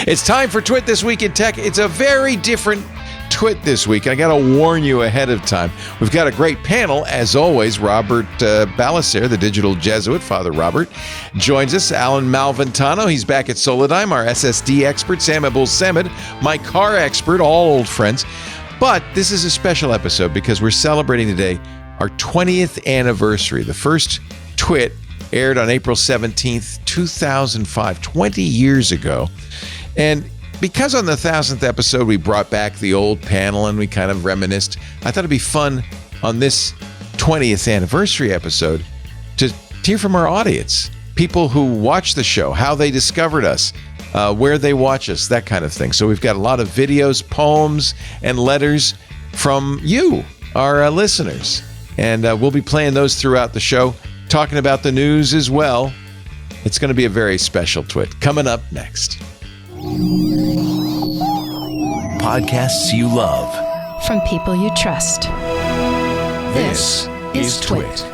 It's time for TWiT This Week in Tech. It's a very different TWiT this week. I got to warn you ahead of time. We've got a great panel, as always. Robert Balacer, the digital Jesuit, Father Robert, joins us. Alan Malventano, he's back at Solidigm, our SSD expert. Sam Abul-Samad, my car expert, all old friends. But this is a special episode because we're celebrating today our 20th anniversary. The first TWiT aired on April 17th, 2005, 20 years ago. And because on the 1000th episode, we brought back the old panel and we kind of reminisced, I thought it'd be fun on this 20th anniversary episode to hear from our audience, people who watch the show, how they discovered us, where they watch us, that kind of thing. So we've got a lot of videos, poems, and letters from you, our listeners. And we'll be playing those throughout the show, talking about the news as well. It's going to be a very special TWiT. Coming up next. Podcasts you love. From people you trust. This is TWiT.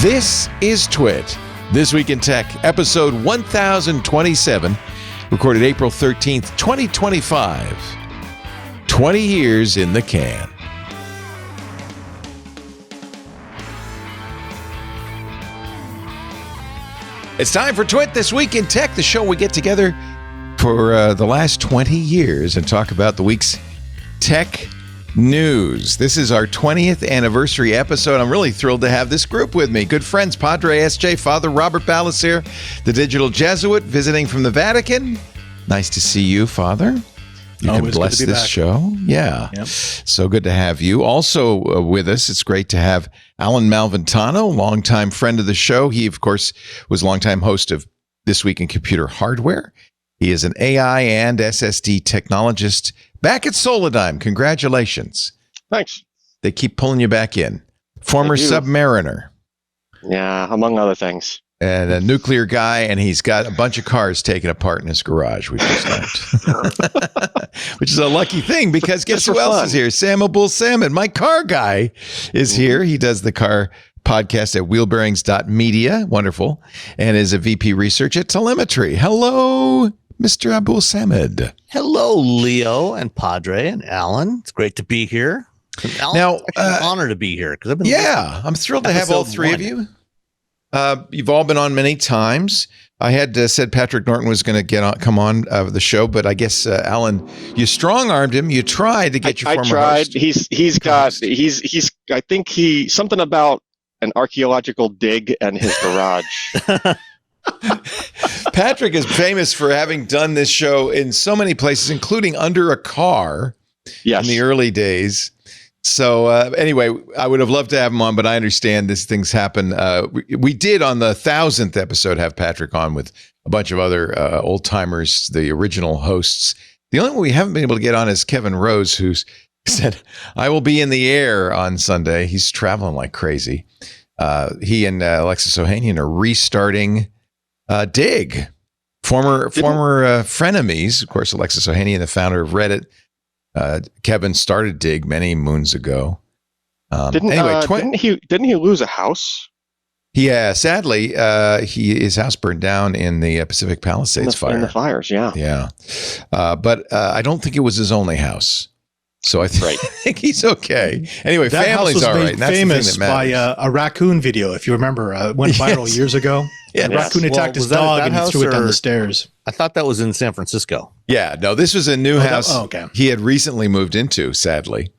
This is TWiT. This Week in Tech, episode 1027, recorded April 13th, 2025. 20 years in the can. It's time for TWiT This Week in Tech, the show we get together for the last 20 years and talk about the week's tech news. This is our 20th anniversary episode. I'm really thrilled to have this group with me. Good friends, Padre SJ, Father Robert Balacer, the digital Jesuit, visiting from the Vatican. Nice to see you, Father. You can bless this back. Show. Yeah. Yep. So good to have you. Also with us, it's great to have Alan Malventano, longtime friend of the show. He, of course, was longtime host of This Week in Computer Hardware. He is an AI and SSD technologist back at Solidigm. Congratulations. Thanks. They keep pulling you back in. Former Submariner. Yeah, among other things. And a nuclear guy, and he's got a bunch of cars taken apart in his garage, we just learned. Which is a lucky thing, because guess who else is here? Sam Abul-Samad, my car guy, is here. He does the car podcast at wheelbearings.media. Wonderful. And is a VP research at Telemetry. Hello, Mr. Abul-Samad. Hello, Leo and Padre and Alan. It's great to be here. Alan, now, it's an honor to be here. I've been I'm thrilled to have all three of you. You've all been on many times. I had said Patrick Norton was going to come on the show, but I guess Alan, you strong-armed him. You tried to get your former tried. host. He's I think something about an archaeological dig and his garage. Patrick is famous for having done this show in so many places, including under a car. Yes. In the early days. So anyway, I would have loved to have him on, but I understand these things happen. We did on the 1000th episode have Patrick on with a bunch of other old timers, the original hosts. The only one we haven't been able to get on is Kevin Rose, who said, I will be in the air on Sunday. He's traveling like crazy. He and Alexis Ohanian are restarting Dig. Former frenemies. Of course, Alexis Ohanian, the founder of Reddit. Kevin started Dig many moons ago. Didn't he lose a house? Yeah, sadly, his house burned down in the Pacific Palisades fire. In the fires, yeah. Yeah. But I don't think it was his only house. So I think he's okay. Anyway, that family's all right. That house was made famous by a raccoon video, if you remember. It went viral years ago. Yeah, the raccoon attacked his dog and he threw it down the stairs. I thought that was in San Francisco. Yeah, no, this was a new house he had recently moved into, sadly.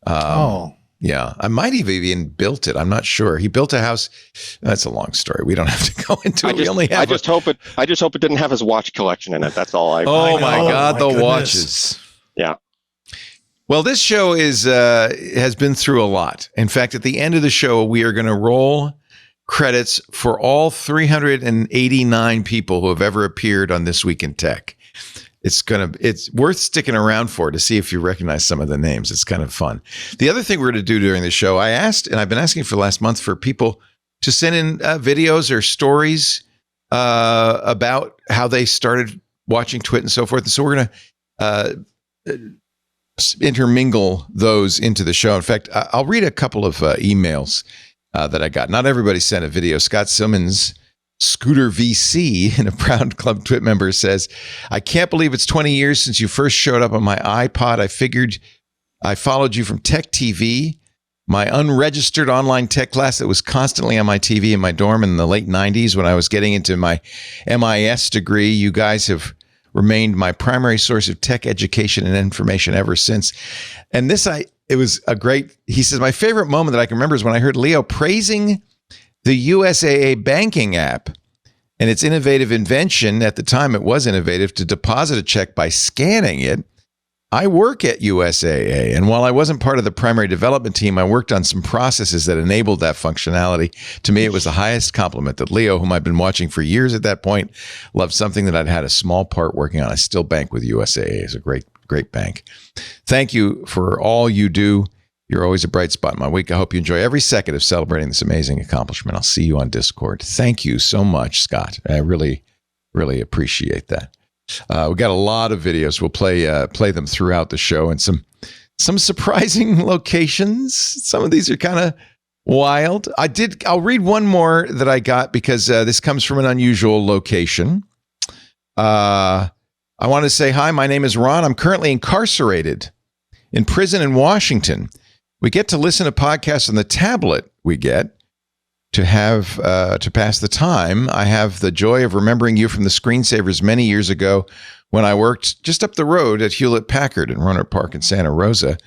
Yeah, I might have even built it. I'm not sure. He built a house. That's a long story. We don't have to go into it. I just hope it didn't have his watch collection in it. That's all I. Oh my God, the watches. Yeah. Well, this show has been through a lot. In fact, at the end of the show, we are going to roll credits for all 389 people who have ever appeared on This Week in Tech. It's worth sticking around to see if you recognize some of the names. It's kind of fun. The other thing we're going to do during the show, I asked, and I've been asking for the last month, for people to send in videos or stories about how they started watching TWiT and so forth. And so we're going to intermingle those into the show. In fact, I'll read a couple of emails that I got. Not everybody sent a video. Scott Simmons Scooter VC, and a proud Club Twit member, says, I can't believe it's 20 years since you first showed up on my iPod. I figured I followed you from Tech TV, my unregistered online tech class that was constantly on my TV in my dorm in the late 90s when I was getting into my MIS degree. You guys have remained my primary source of tech education and information ever since. And it was a great, he says, my favorite moment that I can remember is when I heard Leo praising the USAA banking app and its innovative invention. At the time, it was innovative to deposit a check by scanning it. I work at USAA, and while I wasn't part of the primary development team, I worked on some processes that enabled that functionality. To me, it was the highest compliment that Leo, whom I've been watching for years at that point, loved something that I'd had a small part working on. I still bank with USAA. It's a great, great bank. Thank you for all you do. You're always a bright spot in my week. I hope you enjoy every second of celebrating this amazing accomplishment. I'll see you on Discord. Thank you so much, Scott. I really, really appreciate that. We got a lot of videos. We'll play them throughout the show, and some surprising locations. Some of these are kind of wild. I'll read one more that I got because this comes from an unusual location. I want to say hi. My name is Ron. I'm currently incarcerated in prison in Washington. We get to listen to podcasts on the tablet we get to have to pass the time. I have the joy of remembering you from the screensavers many years ago when I worked just up the road at Hewlett-Packard in Roanoke Park in Santa Rosa.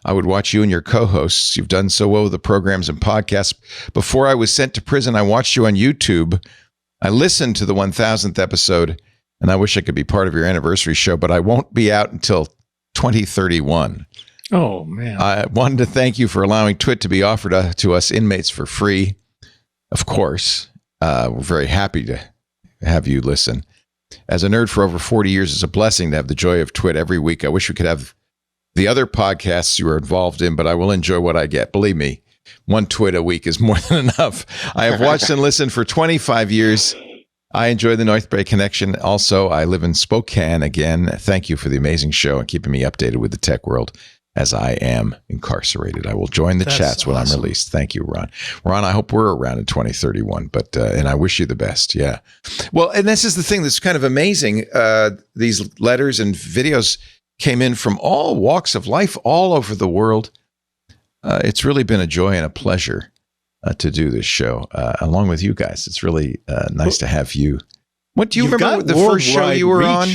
I would watch you and your co-hosts. You've done so well with the programs and podcasts. Before I was sent to prison, I watched you on YouTube. I listened to the 1000th episode, and I wish I could be part of your anniversary show, but I won't be out until 2031. Oh, man. I wanted to thank you for allowing TWiT to be offered to us inmates for free. Of course, we're very happy to have you listen. As a nerd for over 40 years, it's a blessing to have the joy of TWiT every week. I wish we could have the other podcasts you are involved in, but I will enjoy what I get. Believe me, one TWiT a week is more than enough. I have watched and listened for 25 years. I enjoy the North Bay connection. Also, I live in Spokane again. Thank you for the amazing show and keeping me updated with the tech world as I am incarcerated. I will join the chats when I'm released. Thank you, Ron. Ron, I hope we're around in 2031, and I wish you the best. Yeah. Well, and this is the thing that's kind of amazing. These letters and videos came in from all walks of life, all over the world. It's really been a joy and a pleasure to do this show along with you guys. It's really nice to have you. What do you remember what the first show you were on?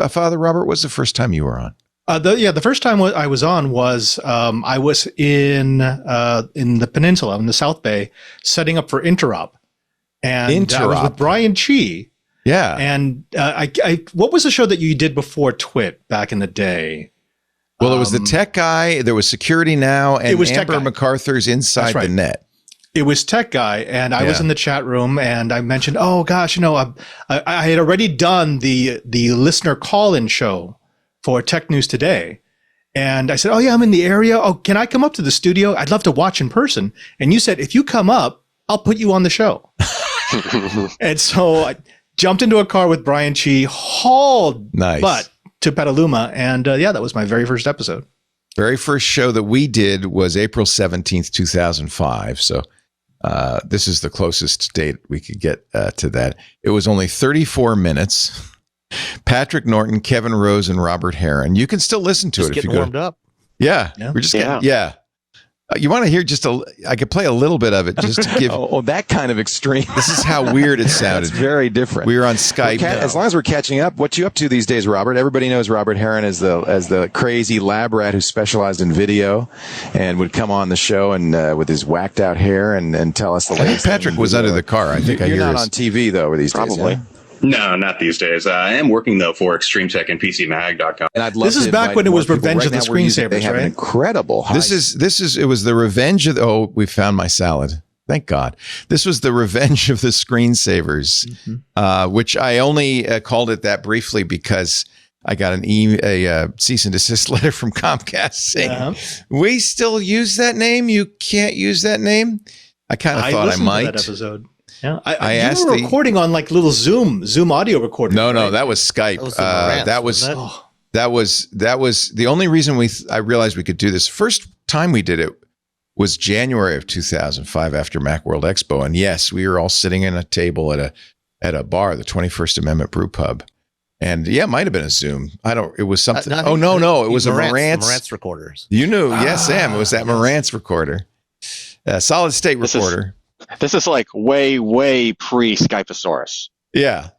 Father Robert, what was the first time you were on? The first time I was on was I was in the peninsula in the South Bay setting up for Interop, and I was with Brian Chi. Yeah, and what was the show that you did before TWiT back in the day? Well, it was the Tech Guy. There was Security Now, and it was Amber MacArthur's Inside the Net. It was Tech Guy, and I was in the chat room, and I mentioned, oh gosh, I had already done the listener call-in show for Tech News Today. And I said, oh yeah, I'm in the area. Oh, can I come up to the studio? I'd love to watch in person. And you said, if you come up, I'll put you on the show. And so I jumped into a car with Brian Chi, hauled butt to Petaluma. And that was my very first episode. Very first show that we did was April 17th, 2005. So this is the closest date we could get to that. It was only 34 minutes. Patrick Norton, Kevin Rose, and Robert Heron. You can still listen to it if you go. Warmed up. Yeah, we're just getting. You want to hear I could play a little bit of it just to give. That kind of extreme. This is how weird it sounded. It's very different. We were on Skype. As long as we're catching up, what you up to these days, Robert? Everybody knows Robert Heron as the crazy lab rat who specialized in video and would come on the show and with his whacked out hair and tell us the latest. I think Patrick was under the car. I think you're not on TV though these days. Probably. No, not these days. I am working, though, for Extreme Tech and PCMag.com. And I'd love this is back when it was Revenge of the Screensavers, They have an incredible hype. It was the Revenge of we found my salad. Thank God. This was the Revenge of the Screensavers, which I only called it that briefly because I got a cease and desist letter from Comcast saying, we still use that name? You can't use that name? I kind of thought I might. To that episode. Yeah, I asked you were recording on like little Zoom audio recorder. No, that was Skype. That was the only reason I realized we could do this. First time we did it, was January of 2005 after Macworld Expo. And yes, we were all sitting at a table at a bar, the 21st Amendment Brew Pub. And yeah, it might have been a Zoom. It was something. It was a Marantz recorders. You knew. Yes, Sam. It was that Marantz recorder. Solid state recorder. This is like way pre-Skypeosaurus. Yeah.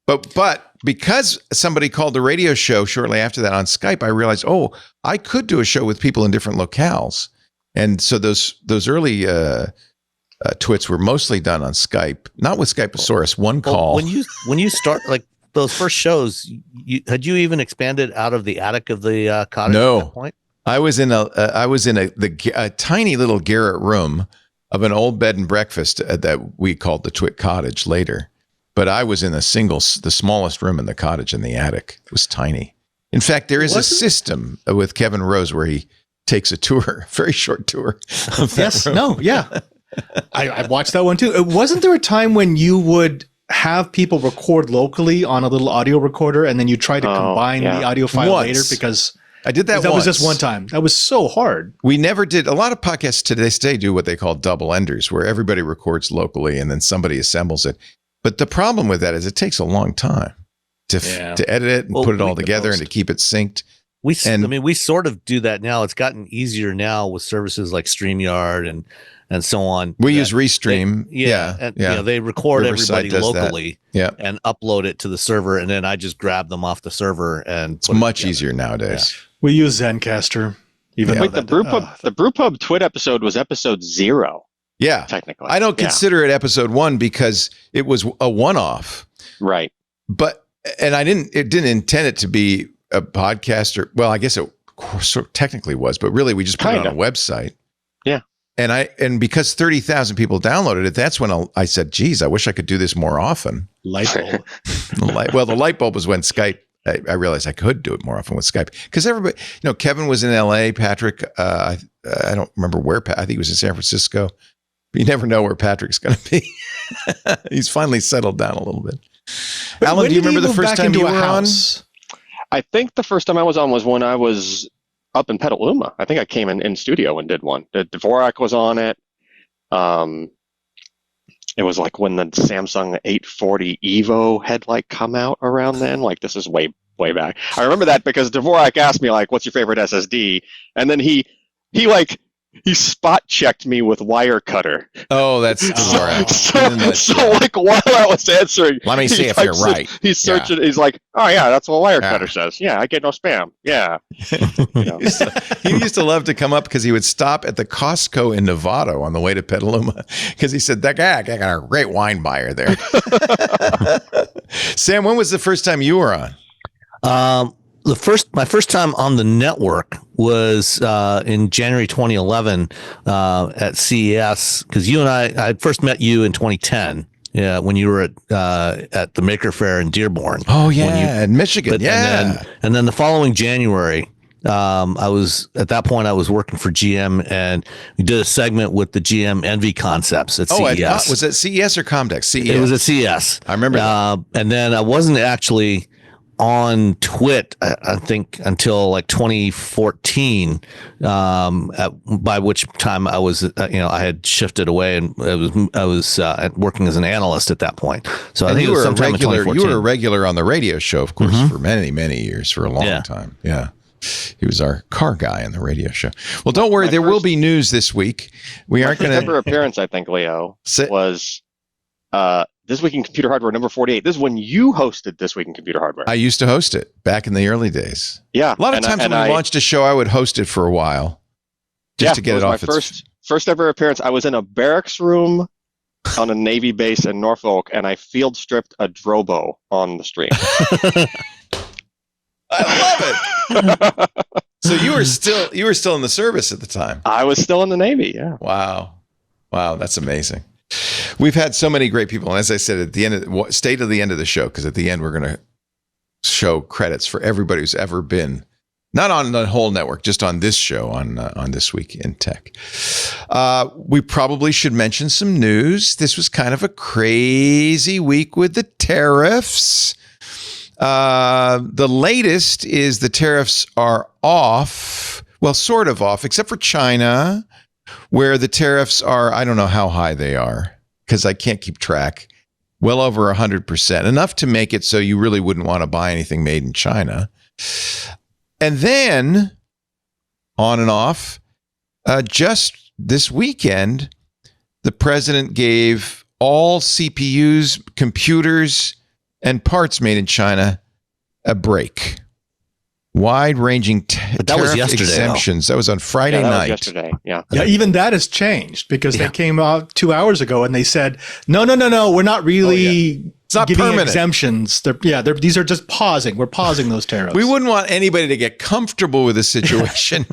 But because somebody called the radio show shortly after that on Skype, I realized, I could do a show with people in different locales. And so those early twits were mostly done on Skype, not with Skypeosaurus, one call. When you start, like those first shows, had you even expanded out of the attic of the cottage at that point? I was in a tiny little garret room of an old bed and breakfast that we called the Twit Cottage later. But I was in the smallest room in the cottage in the attic. It was tiny. In fact, there is a system with Kevin Rose where he takes a tour, a very short tour. I watched that one too. Wasn't there a time when you would have people record locally on a little audio recorder and then you try to combine the audio file later? Because I did that. That was just one time. That was so hard. We never did. A lot of podcasts to this day do what they call double enders, where everybody records locally and then somebody assembles it. But the problem with that is it takes a long time to edit it and put it all together and to keep it synced. We sort of do that now. It's gotten easier now with services like StreamYard and so on. We use Restream. They record Riverside everybody locally and upload it to the server, and then I just grab them off the server and it's much easier nowadays. Yeah. We use Zencaster. The Brewpub Twit episode was episode 0. Yeah, technically. I don't consider it episode 1 because it was a one-off. Right. But I didn't intend it to be a podcast, or well, I guess it sort of technically was, but really we just put it on a website. Yeah. And because 30,000 people downloaded it, that's when I said, geez, I wish I could do this more often. Light bulb. The light bulb was when Skype, I realized I could do it more often with Skype because everybody, Kevin was in LA, Patrick, I don't remember where, I think he was in San Francisco. You never know where Patrick's going to be. He's finally settled down a little bit. Alan, do you remember the first time you were on? I think the first time I was on was when I was up in Petaluma. I think I came in studio and did one. Dvorak was on it. It was like when the Samsung 840 Evo had come out around then. This is way back. I remember that because Dvorak asked me what's your favorite SSD? And then he spot checked me with Wirecutter. Oh, that's so while I was answering, let me see if you're right. He's searching. Yeah. He's like, oh yeah, that's what Wirecutter says. Yeah, I get no spam. Yeah. He used to love to come up because he would stop at the Costco in Novato on the way to Petaluma because he said that guy got a great wine buyer there. Sam, when was the first time you were on? My first time on the network was in January 2011 at CES, because you and I first met you in 2010. Yeah, when you were at the Maker Faire in Dearborn. Oh yeah, in Michigan. And then the following January, I was working for GM, and we did a segment with the GM Envy Concepts at CES. Was it CES or Comdex? CES. It was at CES. I remember that. And then I wasn't actually on Twit, I think, until 2014, by which time I was, I had shifted away, and I was working as an analyst at that point. So I think it was sometime in 2014. You were a regular on the radio show, of course, for many, many years, for a long time. Yeah. He was our car guy on the radio show. Well, don't worry, there will be news this week. We aren't going to. Ever appearance, I think, Leo, was This Week in Computer Hardware number 48. This is when you hosted This Week in Computer Hardware. I used to host it back in the early days. Yeah. A lot of times when I launched a show, I would host it for a while just to get it off. My first ever appearance. I was in a barracks room on a Navy base in Norfolk, and I field stripped a Drobo on the stream. I love it. So you were still in the service at the time. I was still in the Navy. Yeah. Wow, that's amazing. We've had so many great people, and as I said at the end, stay to the end of the show, because at the end we're going to show credits for everybody who's ever been, not on the whole network, just on this show on This Week in Tech. We probably should mention some news. This was kind of a crazy week with the tariffs. The latest is the tariffs are off. Well, sort of off, except for China. where the tariffs are, I don't know how high they are because I can't keep track, well over 100%, enough to make it so you really wouldn't want to buy anything made in China. And then on and off, just this weekend, the president gave all CPUs, computers, and parts made in China a break. Wide-ranging tariff exemptions. That was on Friday night. Was yesterday. Yeah. Even that has changed because they came out 2 hours ago and they said, no, we're not really It's not giving permanent. exemptions. These are just pausing. We're pausing those tariffs. We wouldn't want anybody to get comfortable with the situation.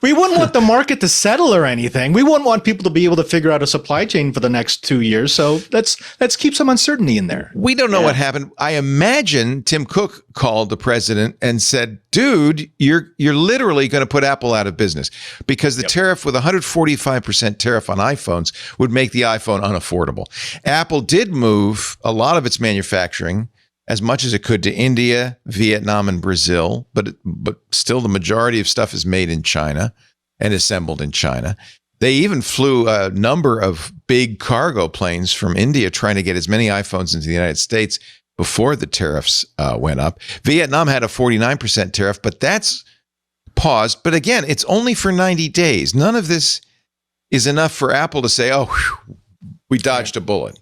We wouldn't want the market to settle or anything. We wouldn't want people to be able to figure out a supply chain for the next 2 years. So let's keep some uncertainty in there. We don't know what happened. I imagine Tim Cook called the president and said, dude, you're literally going to put Apple out of business because the tariff with 145% tariff on iPhones would make the iPhone unaffordable. Apple did move a lot of its manufacturing as much as it could to India, Vietnam, and Brazil, but still the majority of stuff is made in China and assembled in China. They even flew a number of big cargo planes from India trying to get as many iPhones into the United States before the tariffs went up. Vietnam had a 49% tariff, but that's paused. But again, it's only for 90 days. None of this is enough for Apple to say, oh, whew, we dodged a bullet.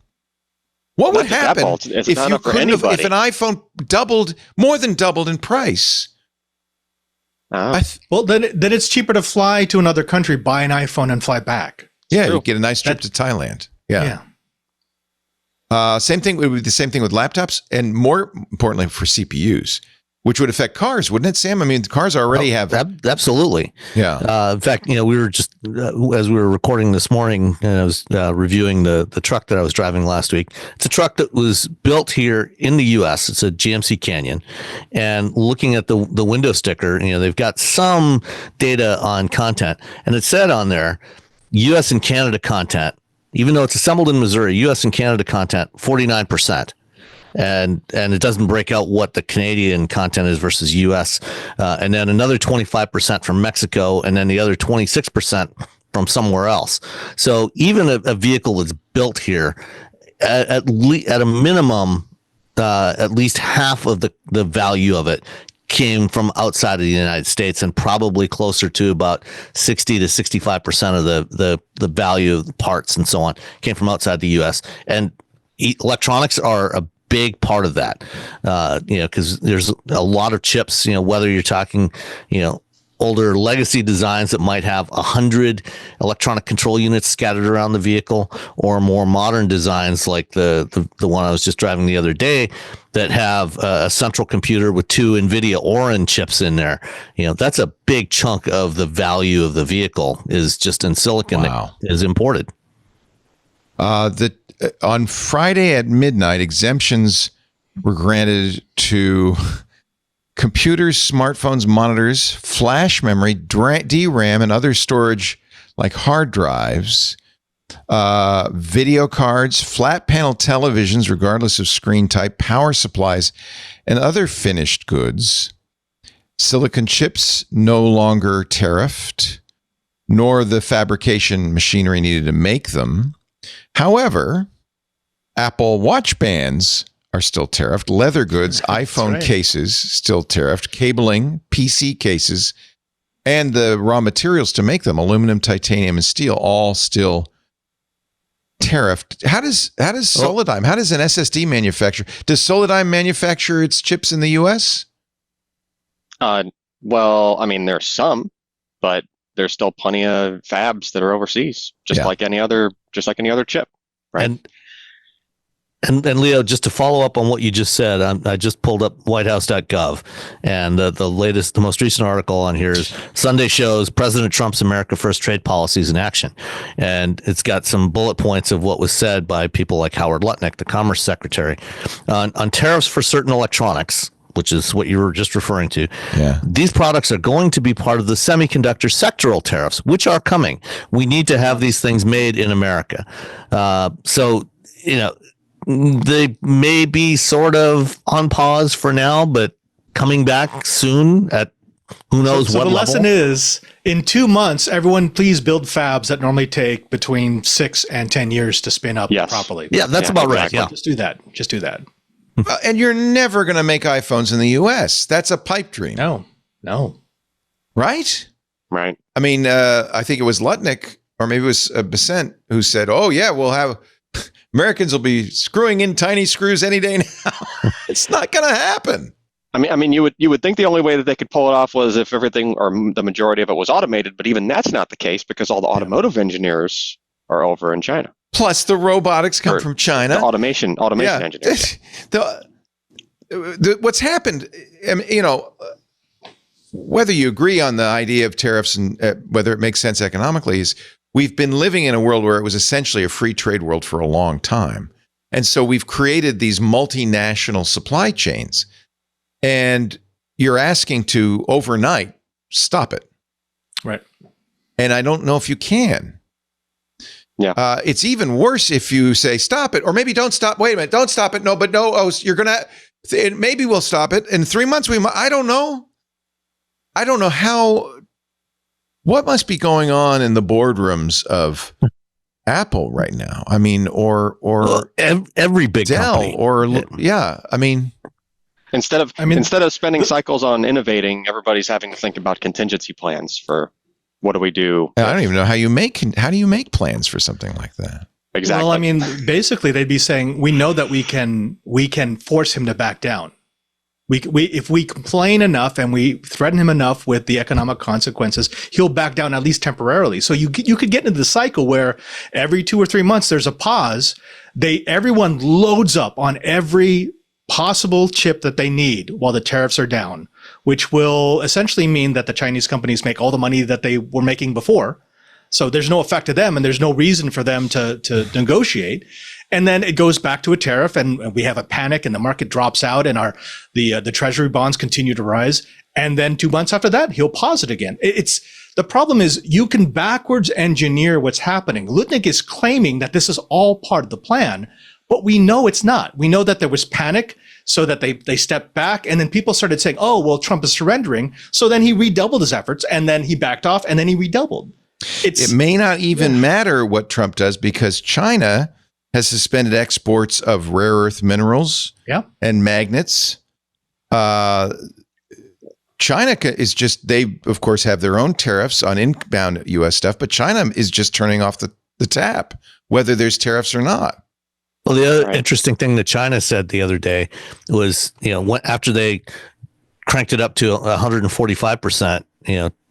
What would happen if an iPhone more than doubled in price? Well, then it's cheaper to fly to another country, buy an iPhone, and fly back. Yeah, you get a nice trip to Thailand. Yeah. Same thing. It would be the same thing with laptops, and more importantly for CPUs, which would affect cars, wouldn't it, Sam? I mean, cars already have. Absolutely. Yeah. In fact, we were just as we were recording this morning, and I was reviewing the truck that I was driving last week. It's a truck that was built here in the U.S. It's a GMC Canyon, and looking at the window sticker, they've got some data on content, and it said on there, U.S. and Canada content. Even though it's assembled in Missouri, U.S. and Canada content, 49%. And it doesn't break out what the Canadian content is versus U.S. And then another 25% from Mexico, and then the other 26% from somewhere else. So even a vehicle that's built here, at a minimum, at least half of the value of it came from outside of the United States, and probably closer to about 60 to 65% of the value of the parts and so on came from outside the U.S. And electronics are a big part of that, because there's a lot of chips, whether you're talking, older legacy designs that might have 100 electronic control units scattered around the vehicle, or more modern designs like the one I was just driving the other day that have a central computer with 2 NVIDIA Orin chips in there. That's a big chunk of the value of the vehicle is just in silicon that is imported. On Friday at midnight, exemptions were granted to computers, smartphones, monitors, flash memory, DRAM, and other storage like hard drives, video cards, flat panel televisions, regardless of screen type, power supplies, and other finished goods. Silicon chips no longer tariffed, nor the fabrication machinery needed to make them. However, Apple Watch bands are still tariffed. Leather goods, iPhone cases still tariffed. Cabling, PC cases, and the raw materials to make them, aluminum, titanium, and steel, all still tariffed. How does Solidigm, how does an SSD manufacturer, does Solidigm manufacture its chips in the U.S.? Well, I mean, there's some, but there's still plenty of fabs that are overseas, just like any other chip, right? And Leo, just to follow up on what you just said, I just pulled up whitehouse.gov, and the most recent article on here is Sunday shows President Trump's America First trade policies in action. And it's got some bullet points of what was said by people like Howard Lutnick, the Commerce Secretary, on tariffs for certain electronics, which is what you were just referring to. Yeah. These products are going to be part of the semiconductor sectoral tariffs, which are coming. We need to have these things made in America. They may be sort of on pause for now, but coming back soon at who knows so what the level. lesson is, in 2 months, everyone please build fabs that normally take between 6 and 10 years to spin up properly. Yeah, that's about right. exactly. Yeah. Just do that. And you're never going to make iPhones in the U.S. That's a pipe dream. No. Right? Right. I mean, I think it was Lutnick, or maybe it was Besant, who said, "Oh yeah, we'll have Americans will be screwing in tiny screws any day now." It's not going to happen. I mean, you would think the only way that they could pull it off was if everything or the majority of it was automated, but even that's not the case because all the automotive engineers are over in China. Plus, the robotics come from China. The automation engineers. What's happened, whether you agree on the idea of tariffs and whether it makes sense economically, is we've been living in a world where it was essentially a free trade world for a long time. And so we've created these multinational supply chains. And you're asking to overnight stop it. Right. And I don't know if you can. Yeah. It's even worse if you say stop it, or maybe don't stop. Wait a minute, don't stop it. No, but no. Oh, you're gonna. Maybe we'll stop it in 3 months. I don't know. I don't know how. What must be going on in the boardrooms of Apple right now? I mean, or every big Dell, company, or I mean. Instead of spending cycles on innovating, everybody's having to think about contingency plans for what do we do. I don't even know how do you make plans for something like that? Exactly. Well, I mean, basically, they'd be saying we know that we can force him to back down. If we complain enough and we threaten him enough with the economic consequences, he'll back down at least temporarily. So you could get into the cycle where every 2 or 3 months there's a pause. Everyone loads up on every possible chip that they need while the tariffs are down, which will essentially mean that the Chinese companies make all the money that they were making before. So there's no effect to them and there's no reason for them to negotiate. And then it goes back to a tariff and we have a panic and the market drops out and the treasury bonds continue to rise. And then 2 months after that, he'll pause it again. The problem is you can backwards engineer what's happening. Lutnick is claiming that this is all part of the plan, but we know it's not. We know that there was panic so that they stepped back and then people started saying, oh, well, Trump is surrendering. So then he redoubled his efforts and then he backed off and then he redoubled. It may not even matter what Trump does because China has suspended exports of rare earth minerals and magnets. China is they of course have their own tariffs on inbound U.S. stuff, but China is just turning off the tap, whether there's tariffs or not. Well, the other interesting thing that China said the other day was, after they cranked it up to 145%,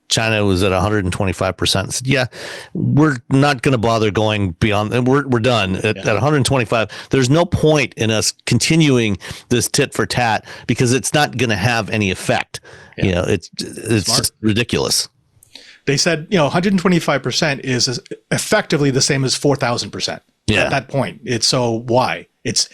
China was at 125%. Said, yeah, we're not going to bother going beyond. We're done at 125. There's no point in us continuing this tit for tat because it's not going to have any effect. Yeah. It's just ridiculous. They said 125% is effectively the same as 4,000%. At that point, why? It's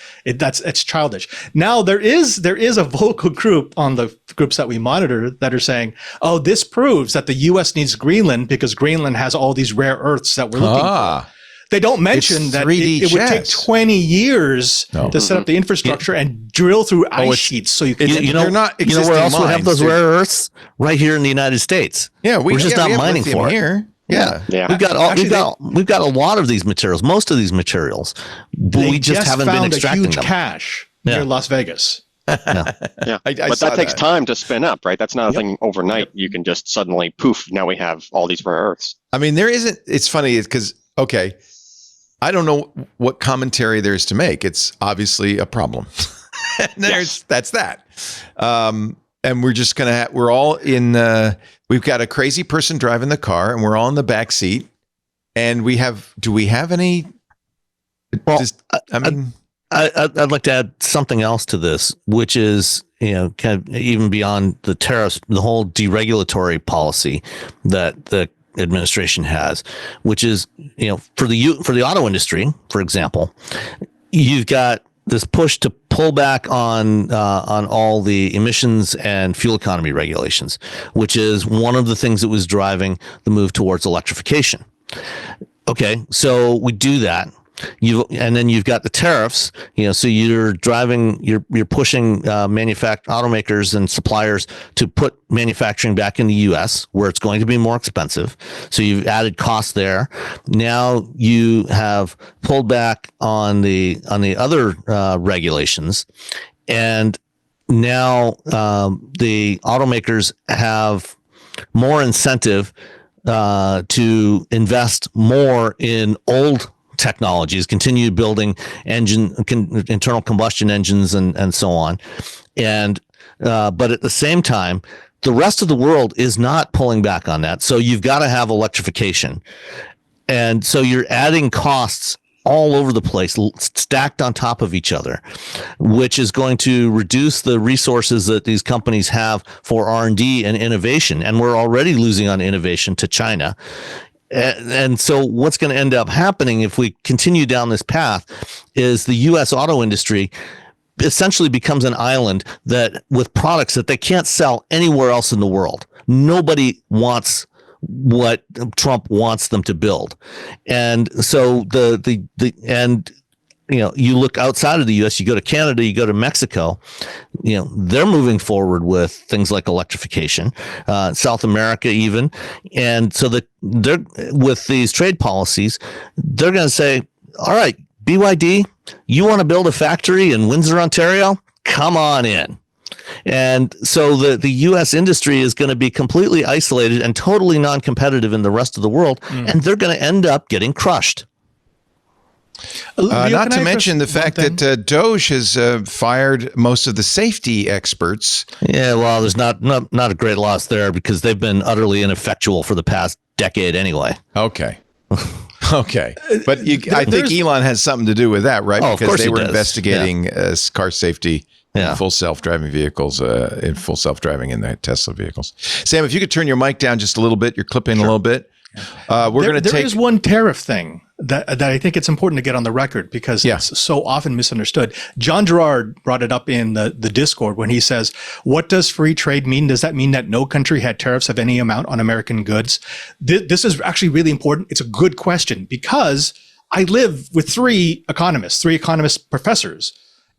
childish. Now there is a vocal group on the groups that we monitor that are saying, oh, this proves that the U.S. needs Greenland because Greenland has all these rare earths that we're looking for. They don't mention that it would take 20 years to set up the infrastructure and drill through ice sheets so you can. They're not existing where else we have those mines, rare earths? Right here in the United States. Yeah, we're just not mining for it. Here. Yeah. We've got a lot of these materials, most of these materials, but we just haven't been extracting a huge them. Cache near Las Vegas. But that takes time to spin up, right? That's not a thing overnight. You can just suddenly poof. Now we have all these rare earths. I mean, it's funny because, I don't know what commentary there is to make. It's obviously a problem. That's that. And we're just going we're all in, we've got a crazy person driving the car and we're all in the back seat. And do we have any? Well, I'd like to add something else to this, which is, kind of even beyond the tariffs, the whole deregulatory policy that the administration has, which is, for the auto industry, for example, you've got this push to pull back on all the emissions and fuel economy regulations, which is one of the things that was driving the move towards electrification. Okay, so we do that. and then you've got the tariffs, so you're pushing automakers and suppliers to put manufacturing back in the US where it's going to be more expensive. So you've added costs there. Now you have pulled back on the other regulations, and now the automakers have more incentive to invest more in old technologies, continue building internal combustion engines and so on. And but at the same time, the rest of the world is not pulling back on that. So you've got to have electrification. And so you're adding costs all over the place, stacked on top of each other, which is going to reduce the resources that these companies have for R&D and innovation. And we're already losing on innovation to China. And so what's going to end up happening if we continue down this path is the U.S. auto industry essentially becomes an island that with products that they can't sell anywhere else in the world. Nobody wants what Trump wants them to build. And so you look outside of the US, you go to Canada, you go to Mexico, they're moving forward with things like electrification, South America even. And so they're with these trade policies, they're going to say, all right, BYD, you want to build a factory in Windsor, Ontario? Come on in. And so the U.S. industry is going to be completely isolated and totally non-competitive in the rest of the world, and they're going to end up getting crushed. Not to mention the fact that Doge has fired most of the safety experts. Yeah, well, there's not a great loss there because they've been utterly ineffectual for the past decade anyway. Okay. Okay. But I think Elon has something to do with that, right? Oh, because they were investigating car safety. Yeah. Full self-driving vehicles, in full self-driving in the Tesla vehicles. Sam, if you could turn your mic down just a little bit, you're clipping a little bit. There is one tariff thing that I think it's important to get on the record because it's so often misunderstood. John Gerard brought it up in the Discord when he says, what does free trade mean? Does that mean that no country had tariffs of any amount on American goods? This is actually really important. It's a good question because I live with three economist professors.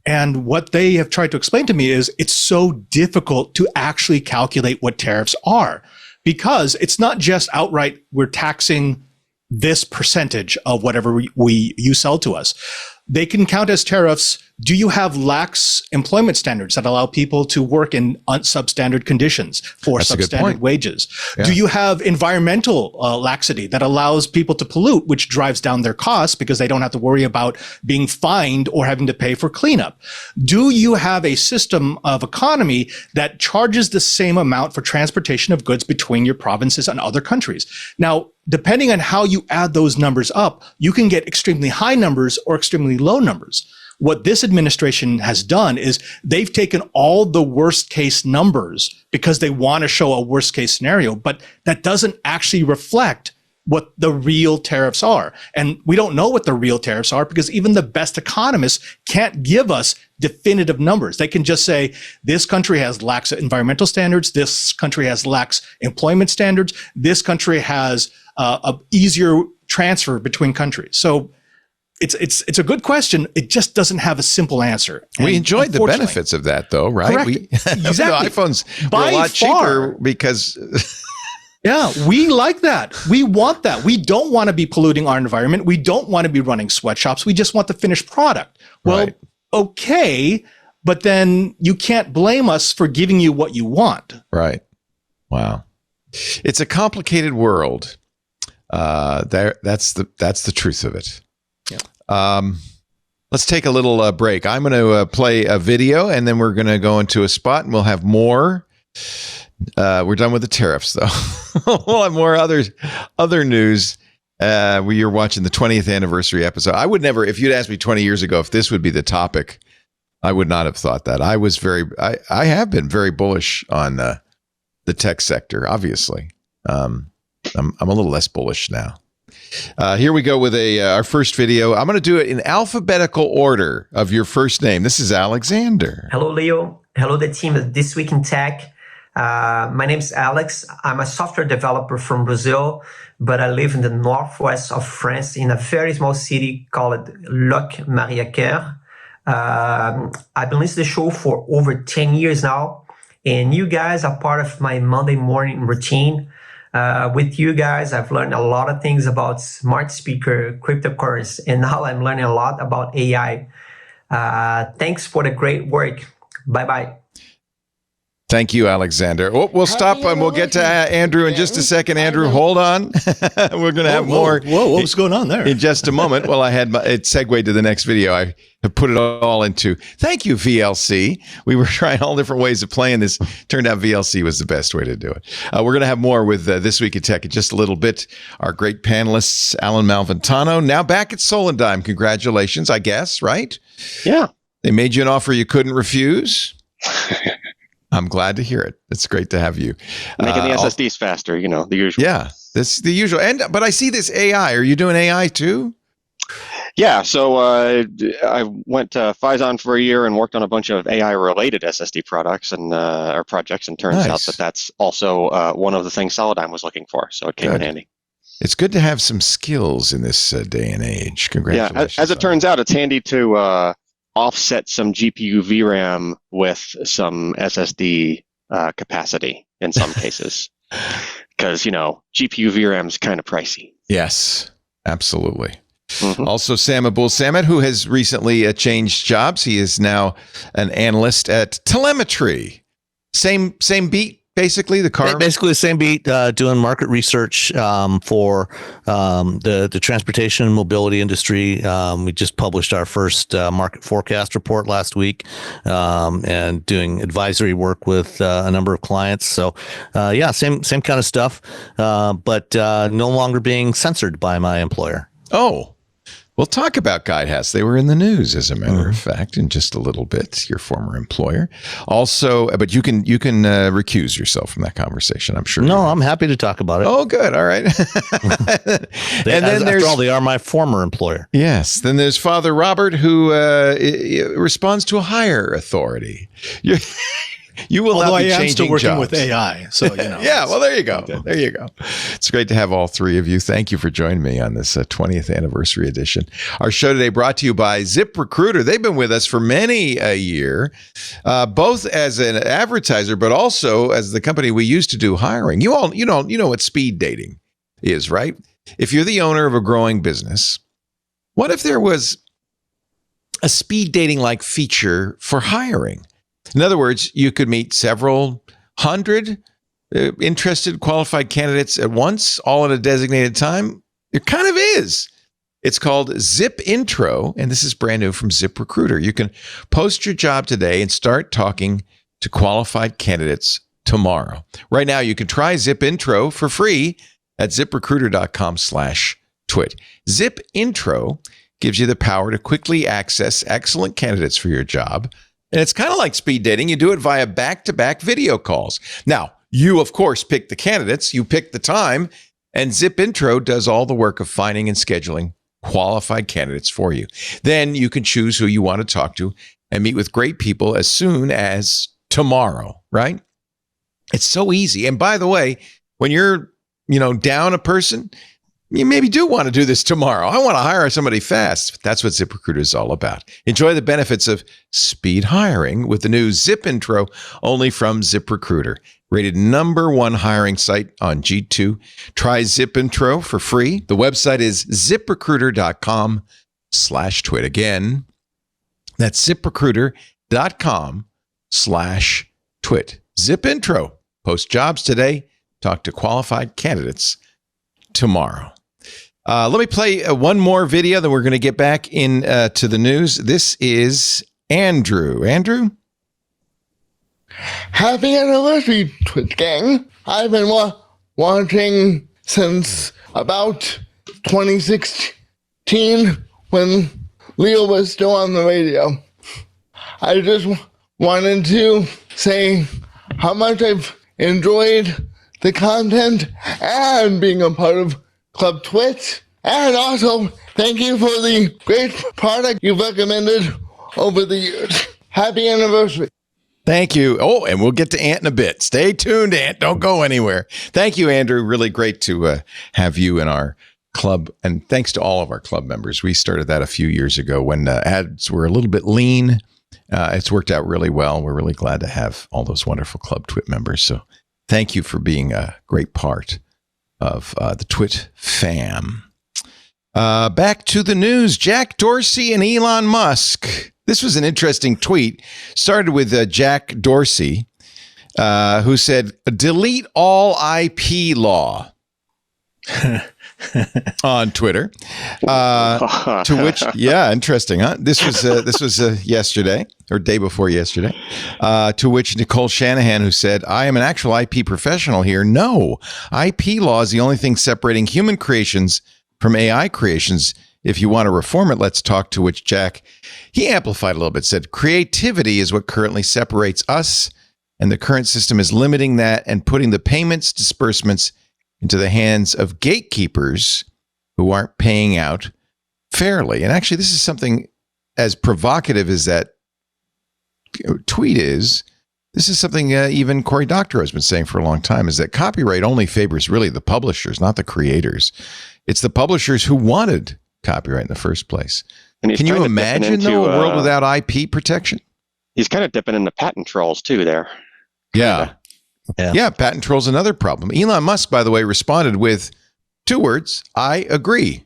And what they have tried to explain to me is it's so difficult to actually calculate what tariffs are because it's not just outright we're taxing this percentage of whatever you sell to us. They can count as tariffs. Do you have lax employment standards that allow people to work in substandard conditions for substandard wages? Yeah. Do you have environmental laxity that allows people to pollute, which drives down their costs because they don't have to worry about being fined or having to pay for cleanup? Do you have a system of economy that charges the same amount for transportation of goods between your provinces and other countries? Now, depending on how you add those numbers up, you can get extremely high numbers or extremely low numbers. What this administration has done is they've taken all the worst case numbers because they want to show a worst case scenario, but that doesn't actually reflect what the real tariffs are. And we don't know what the real tariffs are because even the best economists can't give us definitive numbers. They can just say, this country has lax environmental standards. This country has lax employment standards. This country has a easier transfer between countries. So it's a good question. It just doesn't have a simple answer. And we enjoyed the benefits of that, though, right? Correct. Exactly. iPhones were a lot cheaper because... Yeah, we like that. We want that. We don't want to be polluting our environment. We don't want to be running sweatshops. We just want the finished product. Well, okay, but then you can't blame us for giving you what you want. Right. Wow. It's a complicated world. That's the truth of it. Yeah. Let's take a little break. I'm going to play a video, and then we're going to go into a spot, and we'll have more. We're done with the tariffs, though. We'll have more other news. You're watching the 20th anniversary episode. I would never, if you'd asked me 20 years ago if this would be the topic, I would not have thought that. I have been very bullish on the tech sector, obviously. I'm a little less bullish now. Here we go with our first video. I'm going to do it in alphabetical order of your first name. This is Alexander. Hello, Leo. Hello, the team of This Week in Tech. My name is Alex. I'm a software developer from Brazil, but I live in the northwest of France in a very small city called Locq-Mariaquer. I've been listening to the show for over 10 years now, and you guys are part of my Monday morning routine. With you guys, I've learned a lot of things about smart speaker, cryptocurrency, and now I'm learning a lot about AI. Thanks for the great work. Bye-bye. Thank you, Alexander. We'll stop and we'll get to Andrew in just a second. Andrew, hold on. We're going to have more. Whoa, what was going on there? In just a moment. Well, it segued to the next video. I have put it all into. Thank you, VLC. We were trying all different ways of playing this. Turned out VLC was the best way to do it. We're going to have more with This Week in Tech in just a little bit. Our great panelists, Alan Malventano, now back at Soul and Dime. Congratulations, I guess, right? Yeah. They made you an offer you couldn't refuse. I'm glad to hear it. It's great to have you. Making the SSDs faster, the usual. Yeah, this the usual. But I see this AI. Are you doing AI too? Yeah, so I went to Phison for a year and worked on a bunch of AI-related SSD products or projects, and turns out that that's also one of the things Solidigm was looking for, so it came in handy. It's good to have some skills in this day and age. Congratulations. Yeah, as it turns out, it's handy to offset some GPU VRAM with some SSD capacity in some cases, because GPU VRAM is kind of pricey. Yes, absolutely. Mm-hmm. Also, Sam Abul-Samad, who has recently changed jobs. He is now an analyst at Telemetry. Same beat. Basically, basically the same beat, doing market research for the transportation and mobility industry. We just published our first market forecast report last week, and doing advisory work with a number of clients. So, same kind of stuff, but no longer being censored by my employer. Oh. We'll talk about GuideHouse. They were in the news, as a matter of fact, in just a little bit. Your former employer, also, but you can recuse yourself from that conversation. I'm sure. No, I'm happy to talk about it. Oh, good. All right. After all, they are my former employer. Yes. Then there's Father Robert, who responds to a higher authority. You will not be changing still working jobs. with AI, so yeah, well, there you go. There you go. It's great to have all three of you. Thank you for joining me on this 20th anniversary edition. Our show today brought to you by ZipRecruiter. They've been with us for many a year, both as an advertiser, but also as the company we used to do hiring. You know what speed dating is, right? If you're the owner of a growing business, what if there was a speed dating like feature for hiring? In other words, you could meet several hundred interested qualified candidates at once, all at a designated time. It kind of is. It's called Zip Intro, and this is brand new from ZipRecruiter. You can post your job today and start talking to qualified candidates tomorrow. Right now, you can try Zip Intro for free at ziprecruiter.com/twit. Zip Intro gives you the power to quickly access excellent candidates for your job. And it's kind of like speed dating. You do it via back-to-back video calls. Now, you, of course, pick the candidates. You pick the time. And Zip Intro does all the work of finding and scheduling qualified candidates for you. Then you can choose who you want to talk to and meet with great people as soon as tomorrow, right? It's so easy. And by the way, when you're, down a person, you maybe do want to do this tomorrow. I want to hire somebody fast. That's what ZipRecruiter is all about. Enjoy the benefits of speed hiring with the new Zip Intro, only from ZipRecruiter. Rated #1 hiring site on G2. Try Zip Intro for free. The website is ziprecruiter.com/twit. Again, that's ziprecruiter.com/twit. Zip Intro. Post jobs today. Talk to qualified candidates tomorrow. Let me play one more video, then we're going to get back to the news. This is Andrew. Andrew? Happy anniversary, Twitch gang. I've been watching since about 2016 when Leo was still on the radio. I just wanted to say how much I've enjoyed the content and being a part of Club TWiT, and also thank you for the great product you've recommended over the years. Happy anniversary. Thank you. Oh, and we'll get to Ant in a bit. Stay tuned, Ant. Don't go anywhere. Thank you, Andrew. Really great to have you in our club. And thanks to all of our club members. We started that a few years ago when ads were a little bit lean. It's worked out really well. We're really glad to have all those wonderful Club TWiT members. So thank you for being a great part of the TWiT fam. Back to the news. Jack Dorsey and Elon Musk. This was an interesting tweet. Started with Jack Dorsey, who said, delete all IP law on Twitter. To which, yeah, interesting, huh? This was yesterday or day before yesterday. To which Nicole Shanahan, who said, I am an actual IP professional here. No, IP law is the only thing separating human creations from AI creations. If you want to reform it, let's talk. To which Jack, he amplified a little bit, said, creativity is what currently separates us, and the current system is limiting that and putting the payments disbursements into the hands of gatekeepers who aren't paying out fairly. And actually, this is something as provocative as that tweet is. This is something even Cory Doctorow has been saying for a long time, is that copyright only favors really the publishers, not the creators. It's the publishers who wanted copyright in the first place. Can you imagine, though, a world without IP protection? He's kind of dipping into patent trolls, too, there. Yeah. Yeah, patent trolls, another problem. Elon Musk, by the way, responded with 2 words, I agree.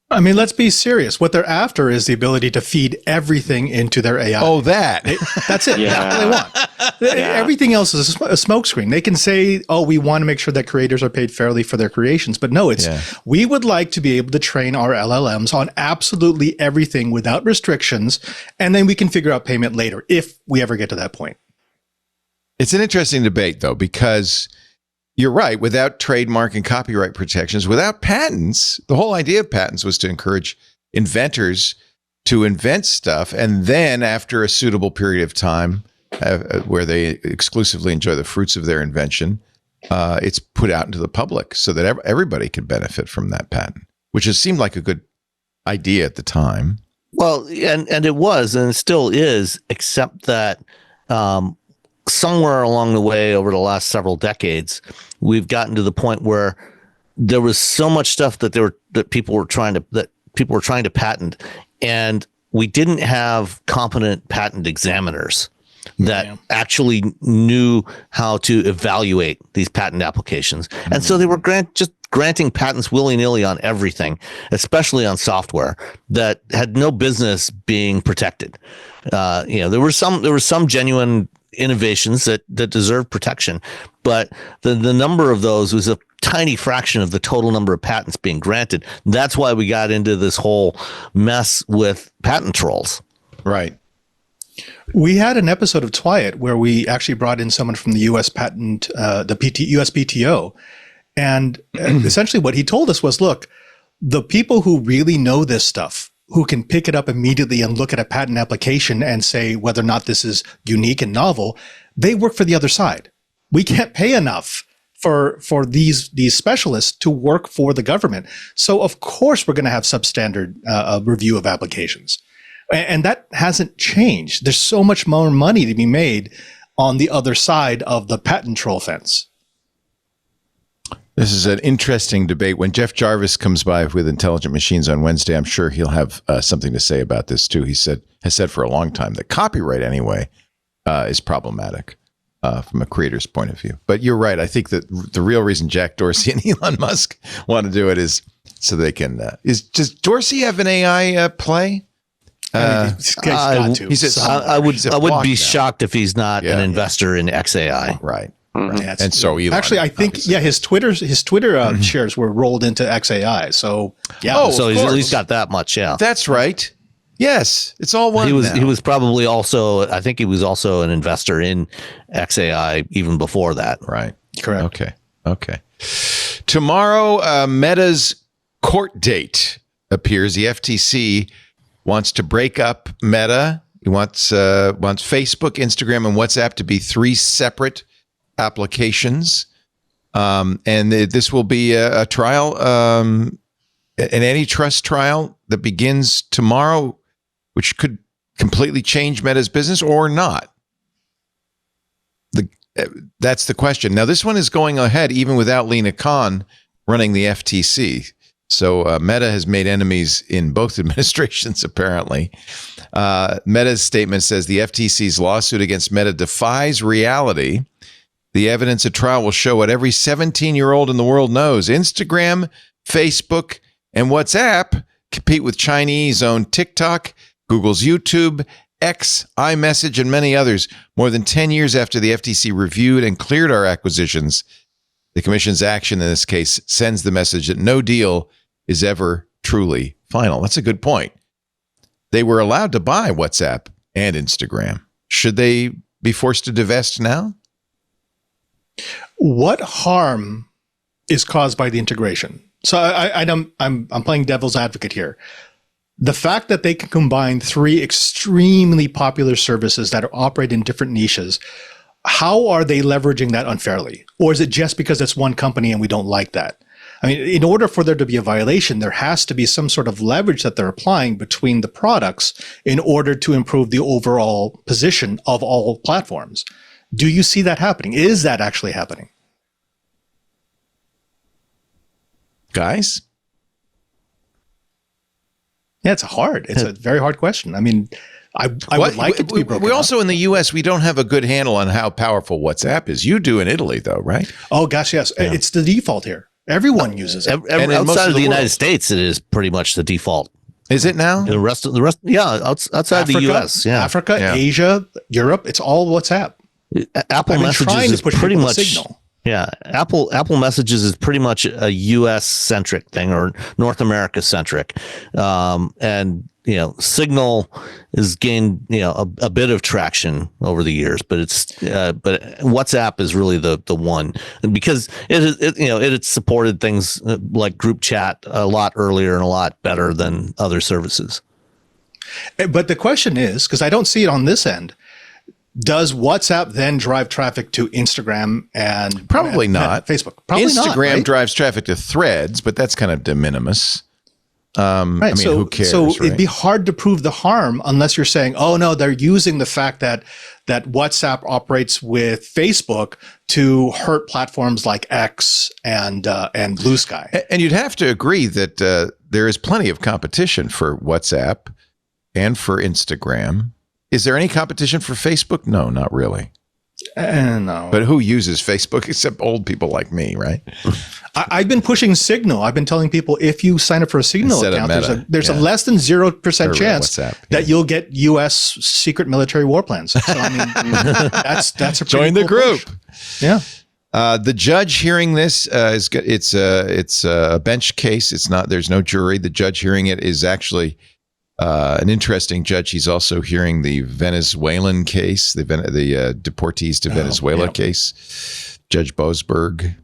I mean, let's be serious. What they're after is the ability to feed everything into their AI. Oh, that. That's it. Yeah. That's what they want. Yeah. Everything else is a smokescreen. They can say, oh, we want to make sure that creators are paid fairly for their creations. But no, we would like to be able to train our LLMs on absolutely everything without restrictions, and then we can figure out payment later if we ever get to that point. It's an interesting debate, though, because you're right. Without trademark and copyright protections, without patents, the whole idea of patents was to encourage inventors to invent stuff. And then after a suitable period of time where they exclusively enjoy the fruits of their invention, it's put out into the public so that everybody could benefit from that patent, which has seemed like a good idea at the time. Well, and it was, and it still is, except that somewhere along the way over the last several decades, we've gotten to the point where there was so much stuff that people were trying to patent, and we didn't have competent patent examiners that actually knew how to evaluate these patent applications. And so they were granting patents willy-nilly on everything, especially on software that had no business being protected. There were some genuine innovations that deserve protection, but the number of those was a tiny fraction of the total number of patents being granted. That's why we got into this whole mess with patent trolls. Right. We had an episode of TWiT where we actually brought in someone from the U.S. patent, USPTO, and essentially what he told us was, look, the people who really know this stuff, who can pick it up immediately and look at a patent application and say whether or not this is unique and novel, they work for the other side. We can't pay enough for these specialists to work for the government. So of course we're going to have substandard review of applications. And that hasn't changed. There's so much more money to be made on the other side of the patent troll fence. This is an interesting debate. When Jeff Jarvis comes by with Intelligent Machines on Wednesday, I'm sure he'll have something to say about this too. He has said for a long time that copyright anyway is problematic from a creator's point of view. But you're right. I think that the real reason Jack Dorsey and Elon Musk want to do it is so they can. Does Dorsey have an AI play? He's got to. I would be shocked if he's not an investor in XAI. Right. Mm-hmm. And so Elon, actually, I think his Twitter shares were rolled into XAI. So so he's at least got that much. Yeah, that's right. Yes, it's all one. He was probably also. I think he was also an investor in XAI even before that. Right. Correct. Okay. Tomorrow, Meta's court date appears. The FTC wants to break up Meta. He wants Facebook, Instagram, and WhatsApp to be 3 separate applications, and this will be a trial, an antitrust trial that begins tomorrow, which could completely change Meta's business or not? That's the question. Now, this one is going ahead even without Lina Khan running the FTC. So Meta has made enemies in both administrations, apparently. Meta's statement says the FTC's lawsuit against Meta defies reality. The evidence at trial will show what every 17-year-old in the world knows. Instagram, Facebook, and WhatsApp compete with Chinese-owned TikTok, Google's YouTube, X, iMessage, and many others. More than 10 years after the FTC reviewed and cleared our acquisitions, the Commission's action in this case sends the message that no deal is ever truly final. That's a good point. They were allowed to buy WhatsApp and Instagram. Should they be forced to divest now? What harm is caused by the integration? So I'm playing devil's advocate here. The fact that they can combine three extremely popular services that operate in different niches, how are they leveraging that unfairly? Or is it just because it's one company and we don't like that? I mean, in order for there to be a violation, there has to be some sort of leverage that they're applying between the products in order to improve the overall position of all platforms. Do you see that happening? Is that actually happening? Guys? Yeah, it's a very hard question. I mean, I would like it to be broken We up. also, in the U.S., we don't have a good handle on how powerful WhatsApp is. You do in Italy, though, right? Oh, gosh, yes. Yeah. It's the default here. Everyone uses it. Outside of the United States, it is pretty much the default. Is it now? The rest, yeah, outside the U.S., yeah, Africa, Asia, Europe, it's all WhatsApp. Apple Messages is pretty much Signal. Yeah, Apple Messages is pretty much a U.S. centric thing or North America centric, and Signal has gained a bit of traction over the years, but but WhatsApp is really the one, and because it supported things like group chat a lot earlier and a lot better than other services. But the question is, because I don't see it on this end, does WhatsApp then drive traffic to Instagram and probably not Facebook? Probably Instagram not, right? drives traffic to Threads, but that's kind of de minimis. Right. I mean, who cares? So right? it'd be hard to prove the harm unless you're saying, oh no, they're using the fact that WhatsApp operates with Facebook to hurt platforms like X and Blue Sky. And you'd have to agree that there is plenty of competition for WhatsApp and for Instagram. Is there any competition for Facebook? No, not really. No. But who uses Facebook except old people like me, right? I've been pushing Signal. I've been telling people if you sign up for a Signal account, there's a less than 0% chance that you'll get U.S. secret military war plans. So I mean, that's a join the group. Push. Yeah. The judge hearing this it's a bench case. It's not. There's no jury. The judge hearing it is actually an interesting judge. He's also hearing the Venezuelan case, the deportees to Venezuela case, Judge Boasberg.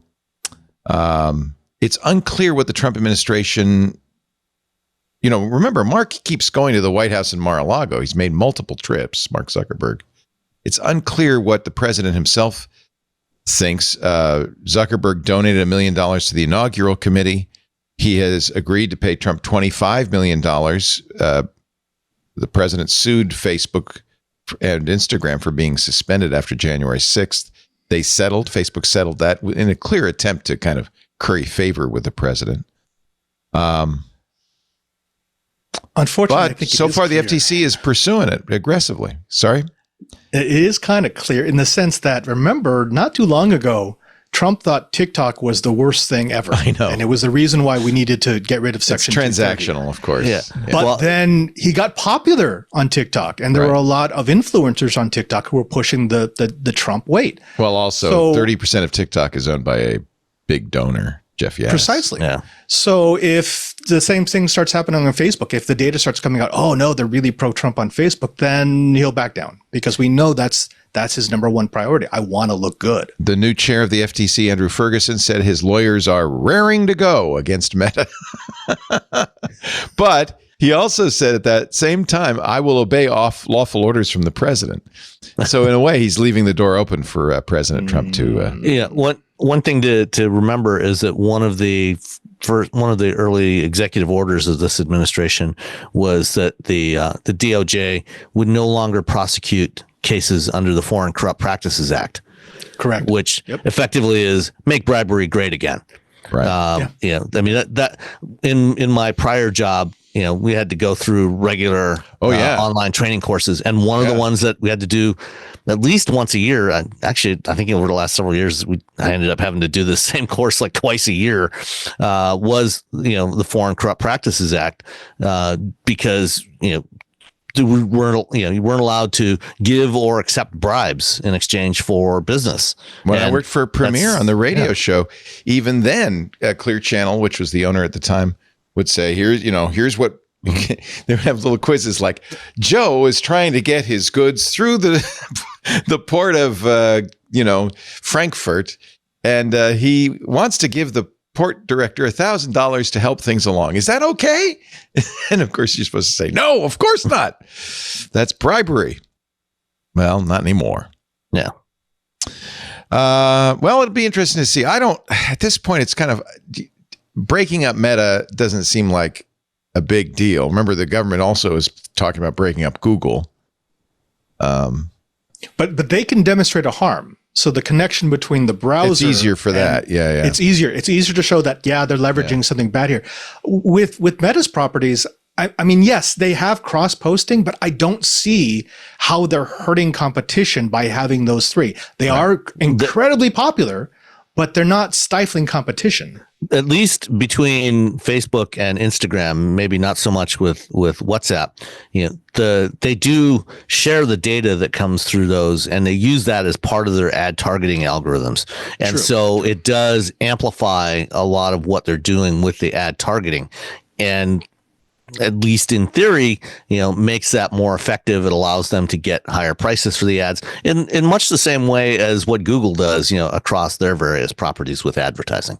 It's unclear what the Trump administration, remember, Mark keeps going to the White House in Mar-a-Lago. He's made multiple trips, Mark Zuckerberg. It's unclear what the president himself thinks. Zuckerberg donated $1 million to the inaugural committee. He has agreed to pay Trump $25 million. The president sued Facebook and Instagram for being suspended after January 6th. They settled. Facebook settled that in a clear attempt to kind of curry favor with the president. Unfortunately, I but think so far the FTC is pursuing it aggressively. Sorry? It is kind of clear in the sense that, remember, not too long ago, Trump thought TikTok was the worst thing ever. I know. And it was the reason why we needed to get rid of Section 230. Transactional, of course. Yeah. But then he got popular on TikTok, and there were a lot of influencers on TikTok who were pushing the Trump weight. Well, also 30% of TikTok is owned by a big donor, Jeff Yass. Precisely. Yeah. So if the same thing starts happening on Facebook, if the data starts coming out, oh no, they're really pro-Trump on Facebook, then he'll back down because we know that's his number one priority. I want to look good. The new chair of the FTC, Andrew Ferguson, said his lawyers are raring to go against Meta. But he also said at that same time, I will obey lawful orders from the president. So in a way, he's leaving the door open for President Trump to... one thing to remember is that one of the early executive orders of this administration was that the DOJ would no longer prosecute cases under the Foreign Corrupt Practices Act. Correct. Which effectively is make bribery great again. Right. You know, I mean that in my prior job, you know, we had to go through regular online training courses, and one of the ones that we had to do at least once a year. Actually, I think over the last several years, I ended up having to do the same course like twice a year. Was the Foreign Corrupt Practices Act, because you weren't allowed to give or accept bribes in exchange for business. When I worked for Premiere on the radio show, even then, Clear Channel, which was the owner at the time, would say, here's what they would have little quizzes like, Joe is trying to get his goods through the port of Frankfurt, and he wants to give the port director $1,000 to help things along. Is that okay? And of course, you're supposed to say, no, of course not. That's bribery. Well, not anymore. Yeah. Well, it'll be interesting to see. At this point, it's kind of breaking up Meta doesn't seem like a big deal. Remember, the government also is talking about breaking up Google. But they can demonstrate a harm. So the connection between the browser, it's easier for that. Yeah. It's easier. It's easier to show that, they're leveraging something bad here. With Meta's properties, I mean, yes, they have cross-posting, but I don't see how they're hurting competition by having those three. They are incredibly popular, but they're not stifling competition. At least between Facebook and Instagram, maybe not so much with WhatsApp. They do share the data that comes through those, and they use that as part of their ad targeting algorithms. And so it does amplify a lot of what they're doing with the ad targeting, and at least in theory, makes that more effective. It allows them to get higher prices for the ads in much the same way as what Google does, across their various properties with advertising.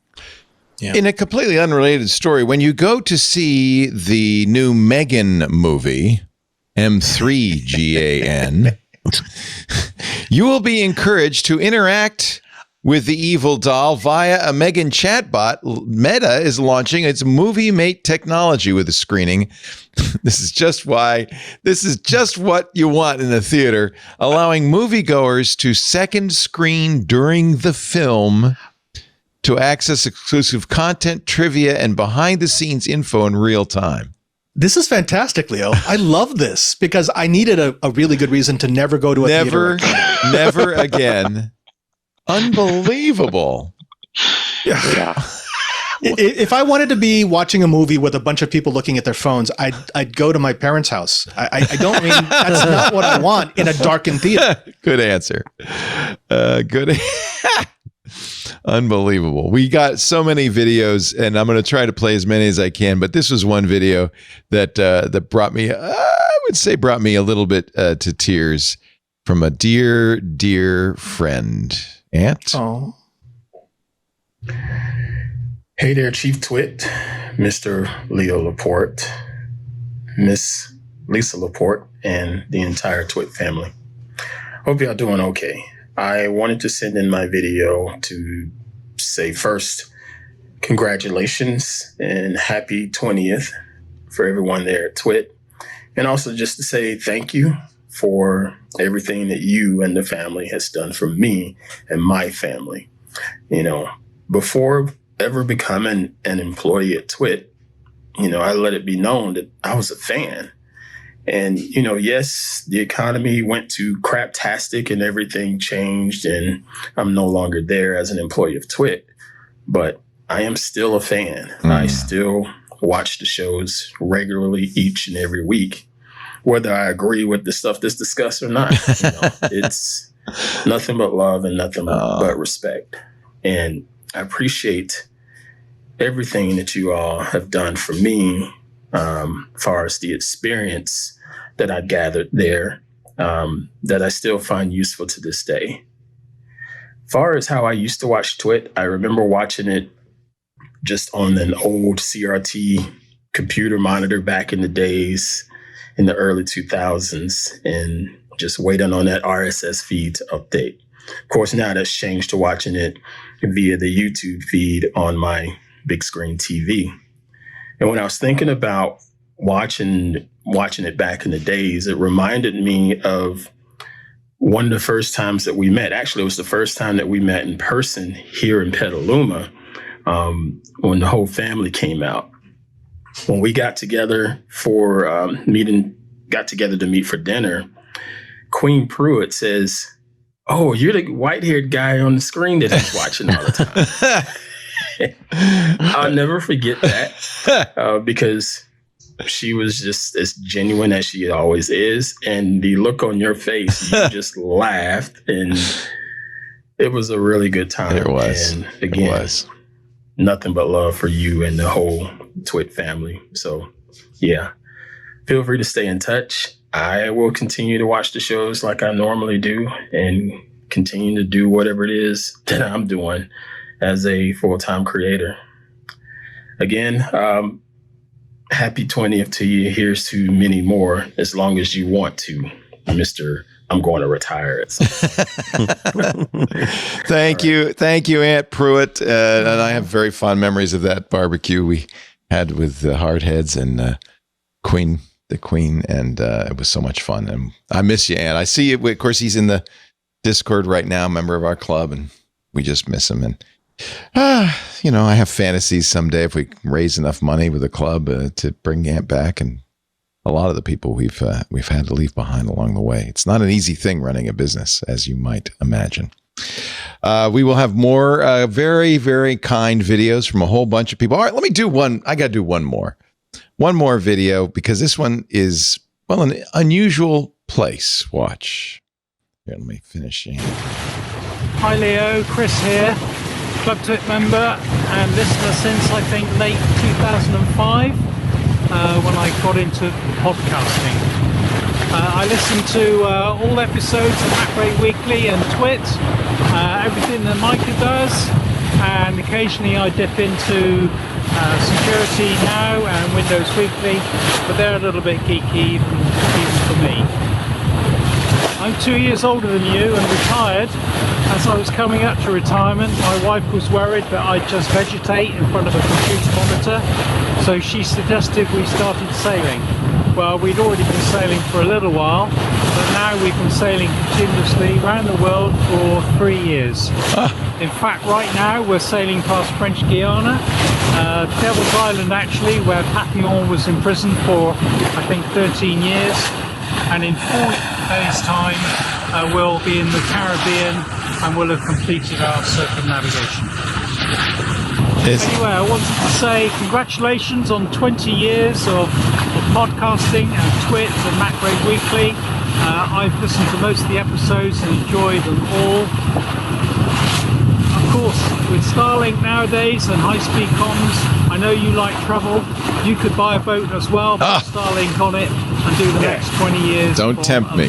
Yeah. In a completely unrelated story, when you go to see the new Megan movie, M3GAN, you will be encouraged to interact with the evil doll via a Megan chatbot. Meta is launching its Movie Mate technology with a screening. This is just what you want in the theater, allowing moviegoers to second screen during the film to access exclusive content, trivia, and behind-the-scenes info in real time. This is fantastic, Leo. I love this because I needed a really good reason to never go to a theater. Never again. Unbelievable. Yeah. If I wanted to be watching a movie with a bunch of people looking at their phones, I'd go to my parents' house. I don't mean that's not what I want in a darkened theater. Good answer. Good. Unbelievable. We got so many videos, and I'm going to try to play as many as I can. But this was one video that brought me, brought me a little bit to tears from a dear friend. Ant? Oh. Hey there, Chief Twit, Mr. Leo Laporte, Miss Lisa Laporte, and the entire Twit family. Hope y'all doing okay. I wanted to send in my video to say first, congratulations and happy 20th for everyone there at Twit. And also just to say thank you for everything that you and the family has done for me and my family. Before ever becoming an employee at Twit, I let it be known that I was a fan. And, yes, the economy went to craptastic and everything changed and I'm no longer there as an employee of Twit, but I am still a fan. I still watch the shows regularly each and every week, whether I agree with the stuff that's discussed or not. It's nothing but love and nothing but respect. And I appreciate everything that you all have done for me, as far as the experience that I gathered there, that I still find useful to this day. As far as how I used to watch Twit, I remember watching it just on an old CRT computer monitor back in the days in the early 2000s and just waiting on that RSS feed to update. Of course, now that's changed to watching it via the YouTube feed on my big screen TV. And when I was thinking about watching it back in the days, it reminded me of one of the first times that we met. Actually, it was the first time that we met in person here in Petaluma, when the whole family came out. When we got together to meet for dinner, Queen Pruitt says, "Oh, you're the white-haired guy on the screen that he's watching all the time." I'll never forget that because she was just as genuine as she always is. And the look on your face, you just laughed. And it was a really good time. It was. And again, nothing but love for you and the whole TWiT family. So, yeah, feel free to stay in touch. I will continue to watch the shows like I normally do and continue to do whatever it is that I'm doing as a full-time creator. Again, happy 20th to you. Here's to many more, as long as you want to, Mr. I'm going to retire at some point. Thank you, Aunt Pruitt. And I have very fond memories of that barbecue we had with the Hardheads and the Queen, and it was so much fun. And I miss you, Aunt. I see you. Of course, he's in the Discord right now, member of our club, and we just miss him. And I have fantasies someday if we can raise enough money with the club to bring Aunt back, and a lot of the people we've had to leave behind along the way. It's not an easy thing running a business, as you might imagine. We will have more very, very kind videos from a whole bunch of people. All right, let me do one. I got to do one more video, because this one is, well, an unusual place. Watch. Here, let me finish. Hi Leo, Chris here, Club TWiT member and listener since I think late 2005 when I got into podcasting. I listen to all episodes of MacRate Weekly and TWiT, everything that Micah does, and occasionally I dip into Security Now and Windows Weekly, but they're a little bit geeky even for me. I'm 2 years older than you and retired. As I was coming up to retirement, my wife was worried that I'd just vegetate in front of a computer monitor, so she suggested we started sailing. Well, we'd already been sailing for a little while, but now we've been sailing continuously around the world for 3 years. In fact, right now we're sailing past French Guiana, Devil's Island actually, where Papillon was imprisoned for, I think, 13 years. And in 4 days' time, we'll be in the Caribbean and we'll have completed our circumnavigation. Anyway, I wanted to say congratulations on 20 years of podcasting and TWiT and MacRate Weekly. I've listened to most of the episodes and enjoyed them all. Of course, with Starlink nowadays and high-speed comms, I know you like travel. You could buy a boat as well, put Starlink on it, and do the next 20 years. Don't tempt me.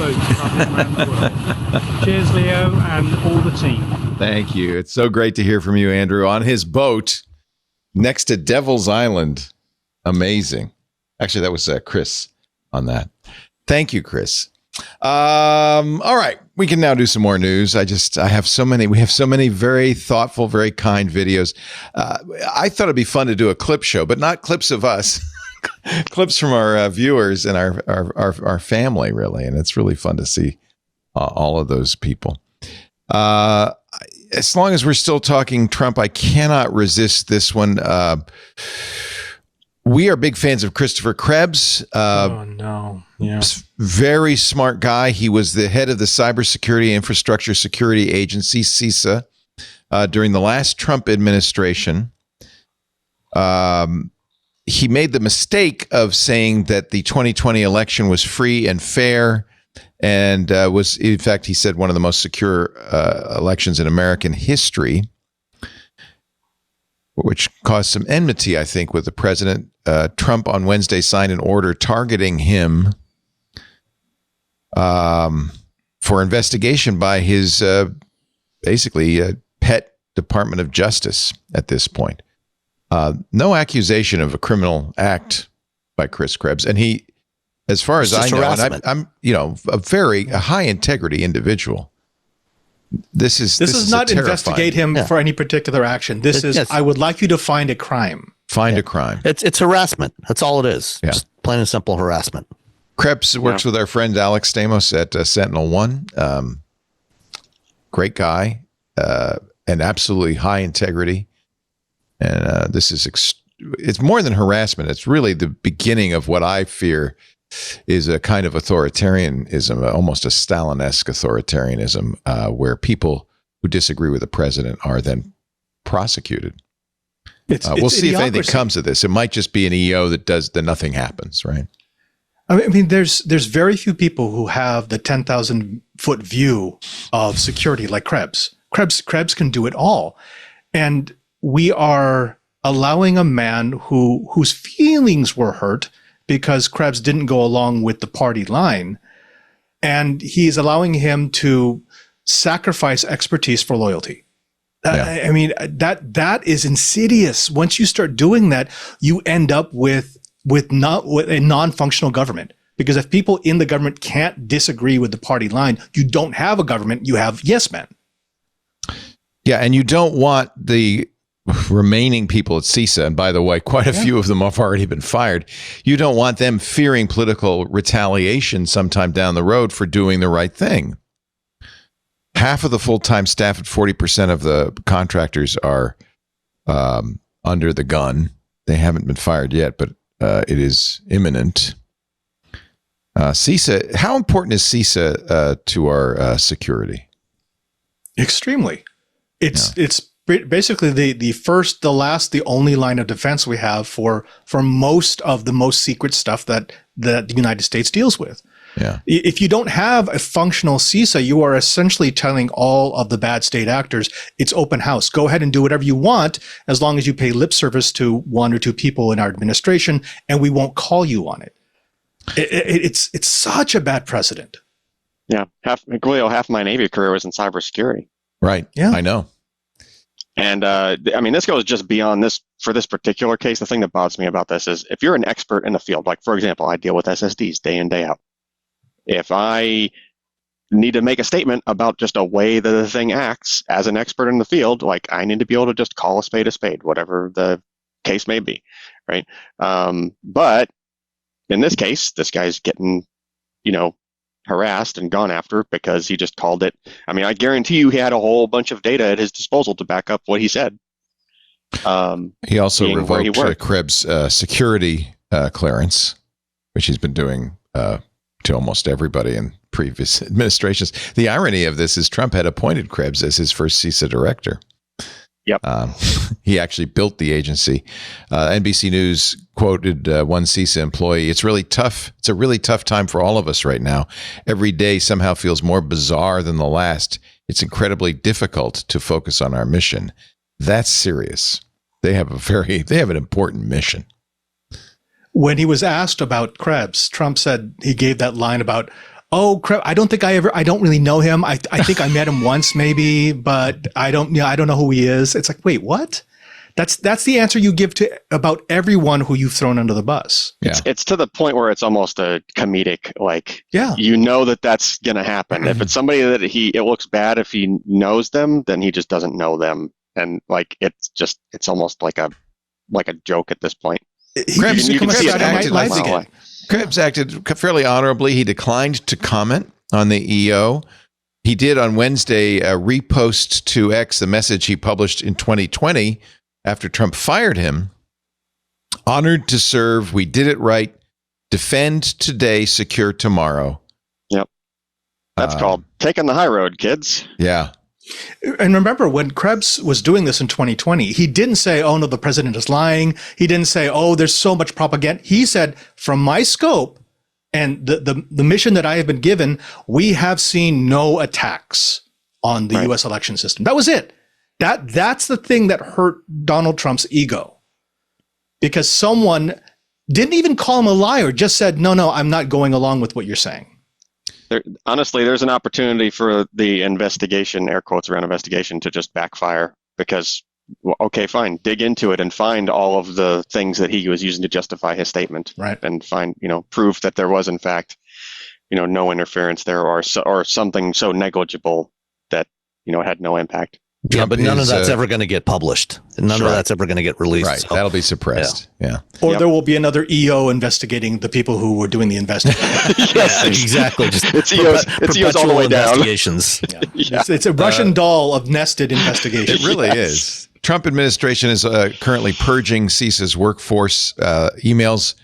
Cheers, Leo, and all the team. Thank you. It's so great to hear from you, Andrew, on his boat next to Devil's Island. Amazing. Actually, that was Chris on that. Thank you, Chris. All right, we can now do some more news. We have so many very thoughtful, very kind videos. I thought it'd be fun to do a clip show, but not clips of us, clips from our viewers and our family, really. And it's really fun to see all of those people. As long as we're still talking Trump, I cannot resist this one. We are big fans of Christopher Krebs. Oh, no. Yeah. Very smart guy. He was the head of the Cybersecurity Infrastructure Security Agency, CISA, during the last Trump administration. He made the mistake of saying that the 2020 election was free and fair and was, in fact, he said, one of the most secure elections in American history, which caused some enmity, I think, with the president. Trump on Wednesday signed an order targeting him for investigation by his basically pet Department of Justice at this point. No accusation of a criminal act by Chris Krebs. And he, as far as I know, and I'm a high integrity individual. This is not terrifying. investigate him for any particular action. This is, I would like you to find a crime. Find a crime. It's harassment. That's all it is. Just plain and simple harassment. Krebs works with our friend Alex Stamos at Sentinel One. Great guy, and absolutely high integrity. And this is it's more than harassment. It's really the beginning of what I fear is a kind of authoritarianism, almost a Stalin-esque authoritarianism, where people who disagree with the president are then prosecuted. We'll see if anything comes of this. It might just be an EO that does the nothing happens, right? I mean, there's very few people who have the 10,000 foot view of security like Krebs. Krebs can do it all, and we are allowing a man whose feelings were hurt because Krebs didn't go along with the party line, and he's allowing him to sacrifice expertise for loyalty. I mean, that is insidious. Once you start doing that, you end up with a non-functional government. Because if people in the government can't disagree with the party line, you don't have a government, you have yes men. Yeah, and you don't want the remaining people at CISA, and by the way, quite a few of them have already been fired. You don't want them fearing political retaliation sometime down the road for doing the right thing. Half of the full-time staff at 40% of the contractors are under the gun. They haven't been fired yet, but it is imminent. CISA, how important is CISA to our security? Extremely. It's basically the first, the last, the only line of defense we have for most of the most secret stuff that the United States deals with. Yeah. If you don't have a functional CISA, you are essentially telling all of the bad state actors, it's open house. Go ahead and do whatever you want as long as you pay lip service to one or two people in our administration, and we won't call you on it. It's such a bad precedent. Yeah. Half my Navy career was in cybersecurity. Right. Yeah. I know. And I mean, this goes just beyond this. For this particular case, the thing that bothers me about this is if you're an expert in the field, like, for example, I deal with SSDs day in, day out. If I need to make a statement about just a way that the thing acts as an expert in the field, like, I need to be able to just call a spade, whatever the case may be, right? But in this case, this guy's getting, harassed and gone after because he just called it. I mean, I guarantee you he had a whole bunch of data at his disposal to back up what he said. He also revoked Krebs' security clearance, which he's been doing to almost everybody in previous administrations. The irony of this is Trump had appointed Krebs as his first CISA director. Yep. He actually built the agency. NBC News quoted one CISA employee, "It's really tough. It's a really tough time for all of us right now. Every day somehow feels more bizarre than the last. It's incredibly difficult to focus on our mission." That's serious. They have an important mission. When he was asked about Krebs, Trump said he gave that line about, "Oh, Krebs, I don't really know him. I think I met him once maybe, but I don't know who he is." It's like, wait, what? That's the answer you give to about everyone who you've thrown under the bus. Yeah. It's to the point where it's almost a comedic, like, yeah, that's going to happen. If it's somebody that it looks bad if he knows them, then he just doesn't know them. And like, it's almost like a joke at this point. Krebs, you can see it acted Krebs acted fairly honorably. He declined to comment on the EO. He did on Wednesday repost to X the message he published in 2020 after Trump fired him. "Honored to serve. We did it right. Defend today, secure tomorrow." Yep. That's called taking the high road, kids. Yeah. And remember, when Krebs was doing this in 2020, he didn't say, "Oh, no, the president is lying." He didn't say, "Oh, there's so much propaganda." He said, "From my scope and the mission that I have been given, we have seen no attacks on the U.S. election system." That was it. That's the thing that hurt Donald Trump's ego. Because someone didn't even call him a liar, just said, no, I'm not going along with what you're saying. Honestly, there's an opportunity for the investigation, air quotes around investigation, to just backfire because, okay, fine, dig into it and find all of the things that he was using to justify his statement, right? And find, proof that there was in fact, no interference there or something so negligible that it had no impact. Yeah, but none of that's ever going to get published. None of that's ever going to get released. Right. So. That'll be suppressed. Yeah. Or there will be another EO investigating the people who were doing the investigation. Yes, exactly. Just it's EOs all the way down. Investigations. Yeah. It's a Russian doll of nested investigations. It really is. Trump administration is currently purging CISA's workforce. Emails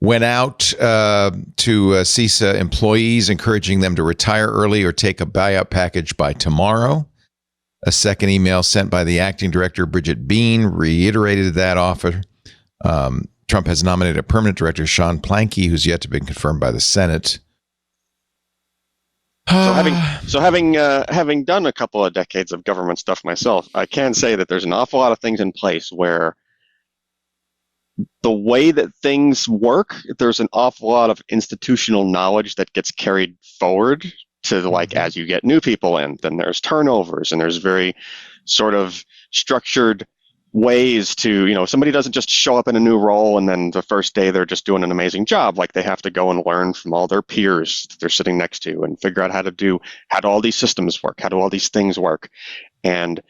went out to CISA employees, encouraging them to retire early or take a buyout package by tomorrow. A second email sent by the acting director, Bridget Bean, reiterated that offer. Trump has nominated a permanent director, Sean Planky, who's yet to be confirmed by the Senate. So having done a couple of decades of government stuff myself, I can say that there's an awful lot of things in place where the way that things work, there's an awful lot of institutional knowledge that gets carried forward to as you get new people in, then there's turnovers and there's very sort of structured ways to, somebody doesn't just show up in a new role and then the first day they're just doing an amazing job. Like they have to go and learn from all their peers that they're sitting next to and figure out how do all these systems work, how do all these things work. And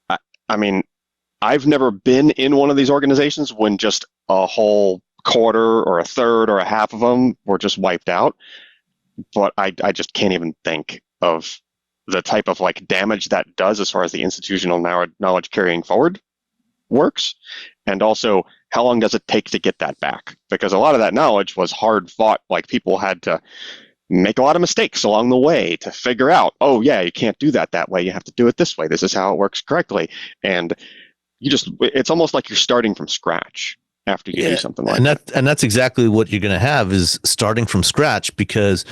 I mean, I've never been in one of these organizations when just a whole quarter or a third or a half of them were just wiped out. But I just can't even think of the type of damage that does as far as the institutional knowledge carrying forward works. And also, how long does it take to get that back? Because a lot of that knowledge was hard fought. People had to make a lot of mistakes along the way to figure out, oh yeah, you can't do that way. You have to do it this way. This is how it works correctly. And it's almost like you're starting from scratch after you do something like that. And that's exactly what you're going to have is starting from scratch, because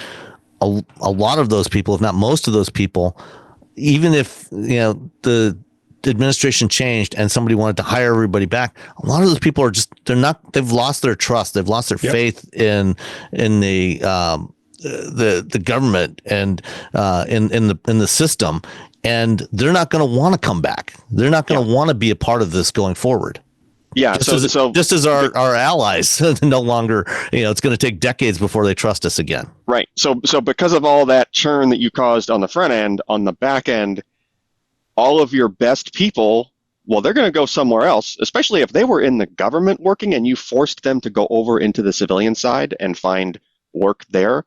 a lot of those people, if not most of those people, even if the administration changed and somebody wanted to hire everybody back, a lot of those people are they've lost their trust, they've lost their faith in the government and in the system, and they're not going to want to come back. They're not going to want to be a part of this going forward. Yeah. Just as our allies no longer, it's going to take decades before they trust us again. Right. So because of all that churn that you caused on the front end, on the back end, all of your best people, well, they're going to go somewhere else, especially if they were in the government working and you forced them to go over into the civilian side and find work there.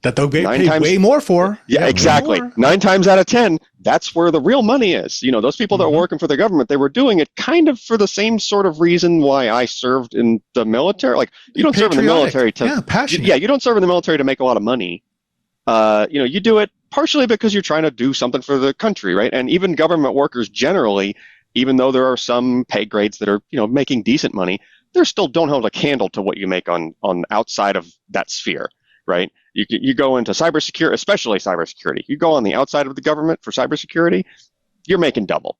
That they'll pay way more for. Yeah, exactly. 9 times out of 10, that's where the real money is. Those people that are working for the government, they were doing it kind of for the same sort of reason why I served in the military. You don't serve in the military to passionate. Yeah, you don't serve in the military to make a lot of money. You do it partially because you're trying to do something for the country, right? And even government workers generally, even though there are some pay grades that are, making decent money, they still don't hold a candle to what you make on outside of that sphere, right? You go into cybersecurity, especially cybersecurity. You go on the outside of the government for cybersecurity, you're making double,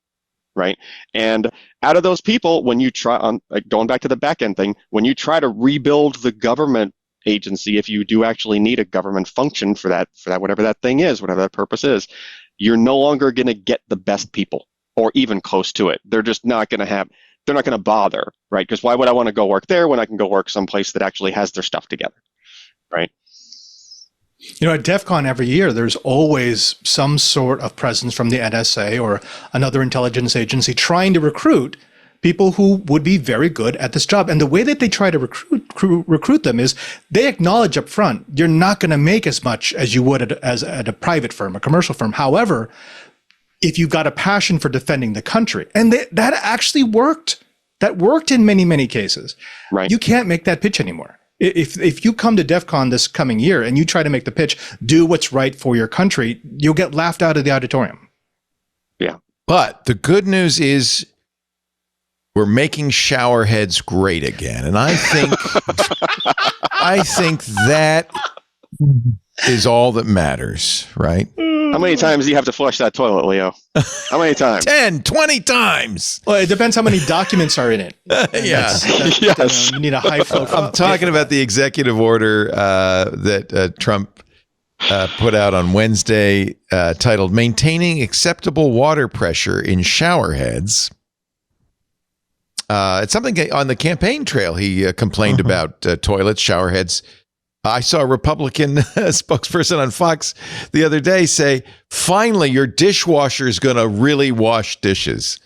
right? And out of those people, when you try on going back to the back end thing, when you try to rebuild the government agency, if you do actually need a government function for that whatever that thing is, whatever that purpose is, you're no longer going to get the best people or even close to it. They're just not going to they're not going to bother, right? Because why would I want to go work there when I can go work someplace that actually has their stuff together, right? At DEF CON every year, there's always some sort of presence from the NSA or another intelligence agency trying to recruit people who would be very good at this job. And the way that they try to recruit them is they acknowledge up front, you're not going to make as much as you would at a private firm, a commercial firm. However, if you've got a passion for defending the country, and that actually worked, that worked in many, many cases, right? You can't make that pitch anymore. If you come to DEF CON this coming year and you try to make the pitch, do what's right for your country, you'll get laughed out of the auditorium. Yeah. But the good news is we're making showerheads great again. And I think that is all that matters, right? How many times do you have to flush that toilet, Leo? How many times? 10, 20 times. Well, it depends how many documents are in it. Yes. You need a high flow. I'm talking about the executive order that Trump put out on Wednesday titled Maintaining Acceptable Water Pressure in Showerheads. It's something on the campaign trail he complained about toilets, showerheads. I saw a Republican spokesperson on Fox the other day say, finally, your dishwasher is going to really wash dishes.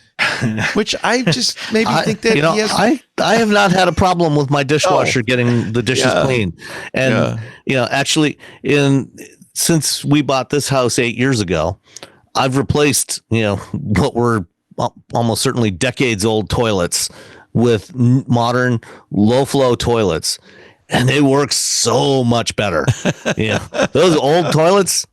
Which I just maybe think that he has. I have not had a problem with my dishwasher getting the dishes clean. And, actually, since we bought this house 8 years ago, I've replaced, what were almost certainly decades old toilets with modern low flow toilets. And they work so much better. Those old toilets,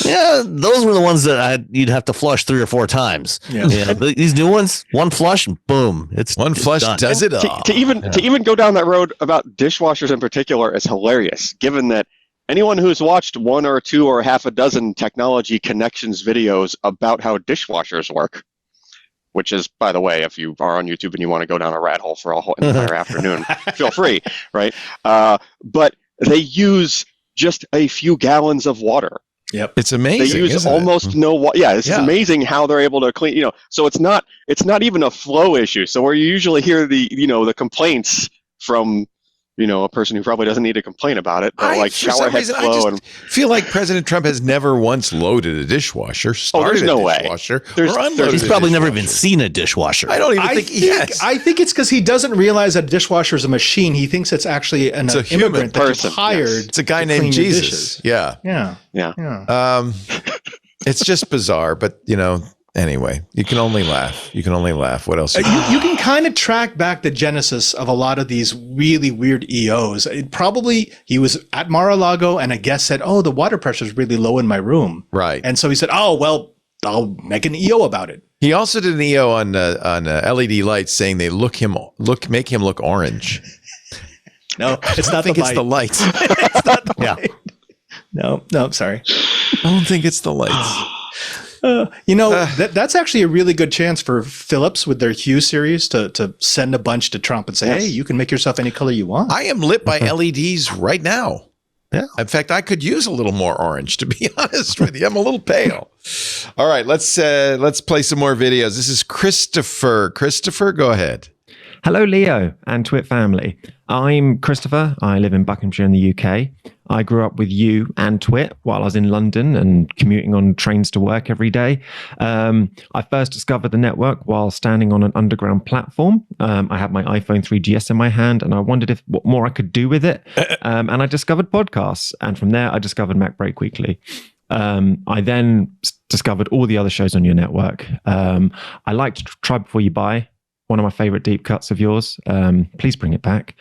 those were the ones that you'd have to flush 3 or 4 times. These new ones, one flush, and boom, it's done. Does it all. To even go down that road about dishwashers in particular is hilarious, given that anyone who's watched 1 or 2 or half a dozen technology connections videos about how dishwashers work, which is, by the way, if you are on YouTube and you want to go down a rat hole for a whole entire afternoon, feel free, right? But they use just a few gallons of water. Yep, it's amazing. They use almost no water. Yeah, it's amazing how they're able to clean. So it's not even a flow issue. So where you usually hear the complaints from a person who probably doesn't need to complain about it, but like Showerheads flow. I feel like President Trump has never once loaded a dishwasher, there's no a dishwasher, way. He's probably never even seen a dishwasher. I don't even think he has. I think it's because he doesn't realize that a dishwasher is a machine. He thinks it's actually an immigrant that you've hired. Yes. It's a guy named Jesus. Yeah. It's just bizarre, but anyway, you can only laugh. What else? You can kind of track back the genesis of a lot of these really weird EOs. He was at Mar-a-Lago and a guest said, "Oh, the water pressure is really low in my room." Right. And so he said, "Oh, well, I'll make an EO about it." He also did an EO on LED lights, saying they make him look orange. No, it's not. It's the lights. It's not the light. No, sorry. I don't think it's the lights. That's actually a really good chance for Philips with their Hue series to send a bunch to Trump and say, "Hey, you can make yourself any color you want." I am lit by LEDs right now. Yeah. In fact, I could use a little more orange, to be honest with you. I'm a little pale. All right, let's play some more videos. This is Christopher. Christopher, go ahead. Hello, Leo and Twit family. I'm Christopher. I live in Buckinghamshire in the UK. I grew up with you and Twit while I was in London and commuting on trains to work every day. I first discovered the network while standing on an underground platform. I had my iPhone 3GS in my hand and I wondered what more I could do with it. And I discovered podcasts. And from there, I discovered MacBreak Weekly. I then discovered all the other shows on your network. I liked Try Before You Buy. One of my favorite deep cuts of yours. Please bring it back.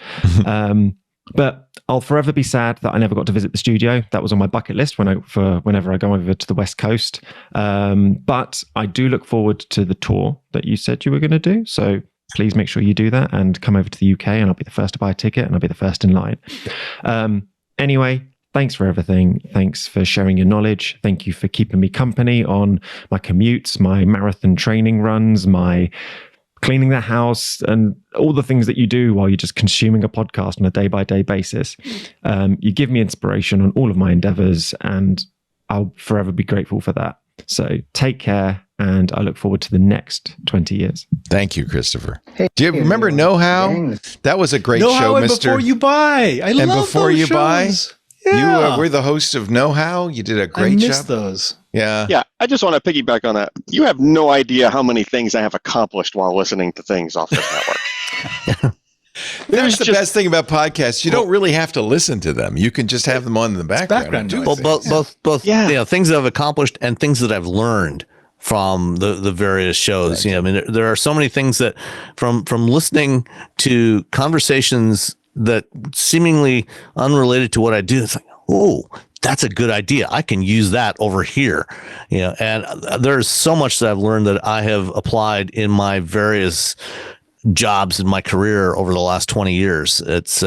But I'll forever be sad that I never got to visit the studio. That was on my bucket list whenever I go over to the West Coast. But I do look forward to the tour that you said you were going to do. So please make sure you do that and come over to the UK and I'll be the first to buy a ticket and I'll be the first in line. Anyway, thanks for everything. Thanks for sharing your knowledge. Thank you for keeping me company on my commutes, my marathon training runs, my cleaning the house, and all the things that you do while you're just consuming a podcast on a day-by-day basis. You give me inspiration on all of my endeavors, and I'll forever be grateful for that. So take care, and I look forward to the next 20 years. Thank you, Christopher. Hey, do you remember Know How? That was a great show, Know-How and Mr. Before You Buy. I love Before those You shows. Buy. Yeah. You were the host of Know How. You did a great job. I missed those. Yeah. Yeah. I just want to piggyback on that. You have no idea how many things I have accomplished while listening to things off this network. That's the best thing about podcasts. You don't really have to listen to them. You can just have them on in the background. Well, both things that I've accomplished and things that I've learned from the various shows. Right. I mean, there are so many things that from listening to conversations that seemingly unrelated to what I do. It's like, oh, that's a good idea. I can use that over here. And there's so much that I've learned that I have applied in my various jobs in my career over the last 20 years. It's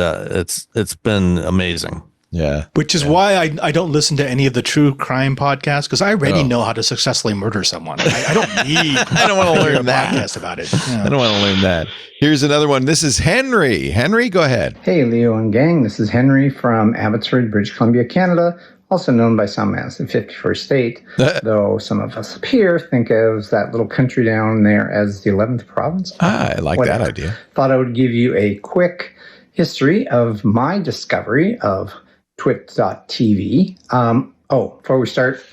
been amazing. Yeah. Which is why I don't listen to any of the true crime podcasts, because I already know how to successfully murder someone. I don't need I don't want to learn that. Podcast about it. Yeah. I don't want to learn that. Here's another one. This is Henry. Henry, go ahead. Hey, Leo and gang. This is Henry from Abbotsford, British Columbia, Canada, also known by some as the 51st state, though some of us up here think of that little country down there as the 11th province. I like that idea. Thought I would give you a quick history of my discovery of twit.tv. Before we start,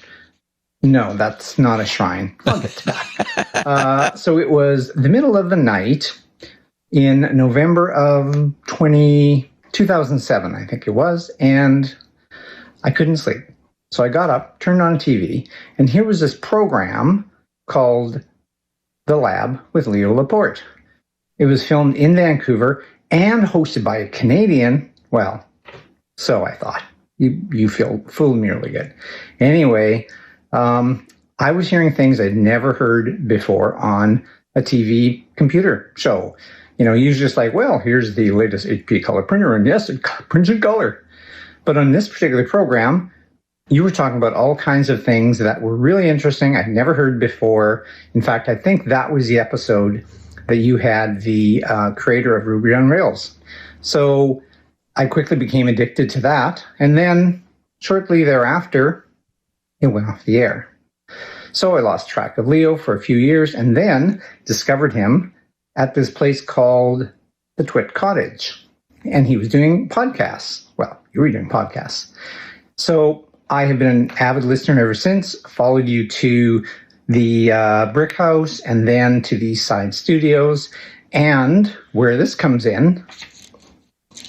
no, that's not a shrine. I'll get to that. So it was the middle of the night in November of 2007, I think it was, and I couldn't sleep. So I got up, turned on TV, and here was this program called The Lab with Leo Laporte. It was filmed in Vancouver and hosted by a Canadian. Well, so I thought. You fooled me really good. Anyway, I was hearing things I'd never heard before on a TV computer show. You're just like, well, here's the latest HP color printer, and yes, it prints in color. But on this particular program, you were talking about all kinds of things that were really interesting I'd never heard before. In fact, I think that was the episode that you had the creator of Ruby on Rails. So I quickly became addicted to that. And then shortly thereafter, it went off the air. So I lost track of Leo for a few years and then discovered him at this place called the TWiT Cottage. And he was doing podcasts. Well, you were doing podcasts. So I have been an avid listener ever since, followed you to the Brick House and then to the Side Studios. And where this comes in,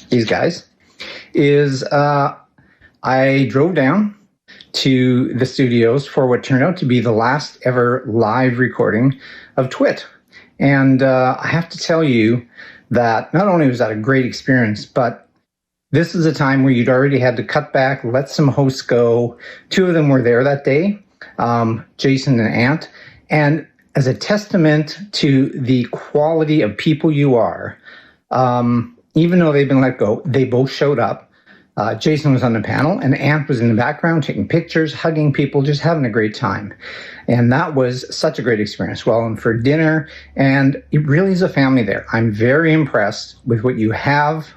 these guys, is I drove down to the studios for what turned out to be the last ever live recording of TWiT. And I have to tell you that not only was that a great experience, but this is a time where you'd already had to cut back, let some hosts go. Two of them were there that day, Jason and Ant. And as a testament to the quality of people you are, even though they've been let go, they both showed up. Jason was on the panel and Ant was in the background taking pictures, hugging people, just having a great time. And that was such a great experience. Well, and for dinner, and it really is a family there. I'm very impressed with what you have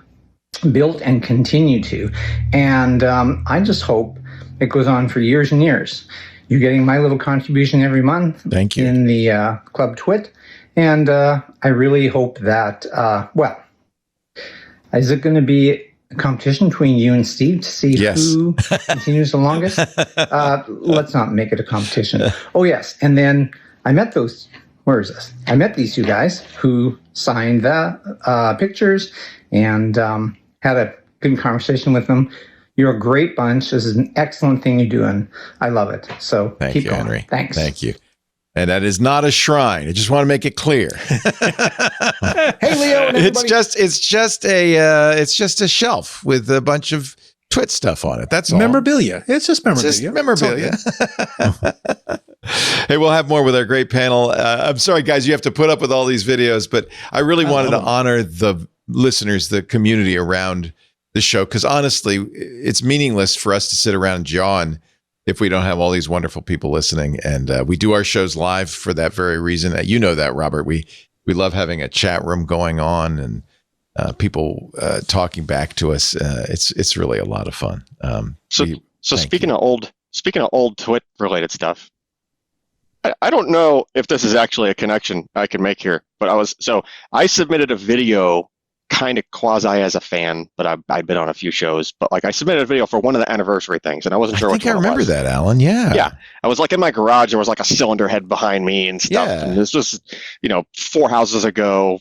built and continue to. And I just hope it goes on for years and years. You're getting my little contribution every month. Thank you. In the Club TWiT. And I really hope that, is it going to be a competition between you and Steve to see who continues the longest? Let's not make it a competition. Oh, yes. And then I met I met these two guys who signed the pictures and had a good conversation with them. You're a great bunch. This is an excellent thing you're doing. I love it. So keep going. Henry. Thanks. Thank you. And that is not a shrine. I just want to make it clear. Hey, Leo, and everybody. It's just a shelf with a bunch of TWiT stuff on it. That's all. Memorabilia. It's just memorabilia. It's just memorabilia. Hey, we'll have more with our great panel. I'm sorry, guys, you have to put up with all these videos, but I really wanted to honor the listeners, the community around the show, because honestly, it's meaningless for us to sit around jawing if we don't have all these wonderful people listening. And we do our shows live for that very reason. You know that, Robert. We love having a chat room going on and people talking back to us. It's really a lot of fun. So speaking of old TWiT related stuff, I don't know if this is actually a connection I can make here, but I submitted a video kind of quasi as a fan, but I've been on a few shows, but like I submitted a video for one of the anniversary things and I wasn't sure I which one it was. I remember that, Alan. Yeah. Yeah. I was like in my garage, there was like a cylinder head behind me and stuff. Yeah. And this was, 4 houses ago.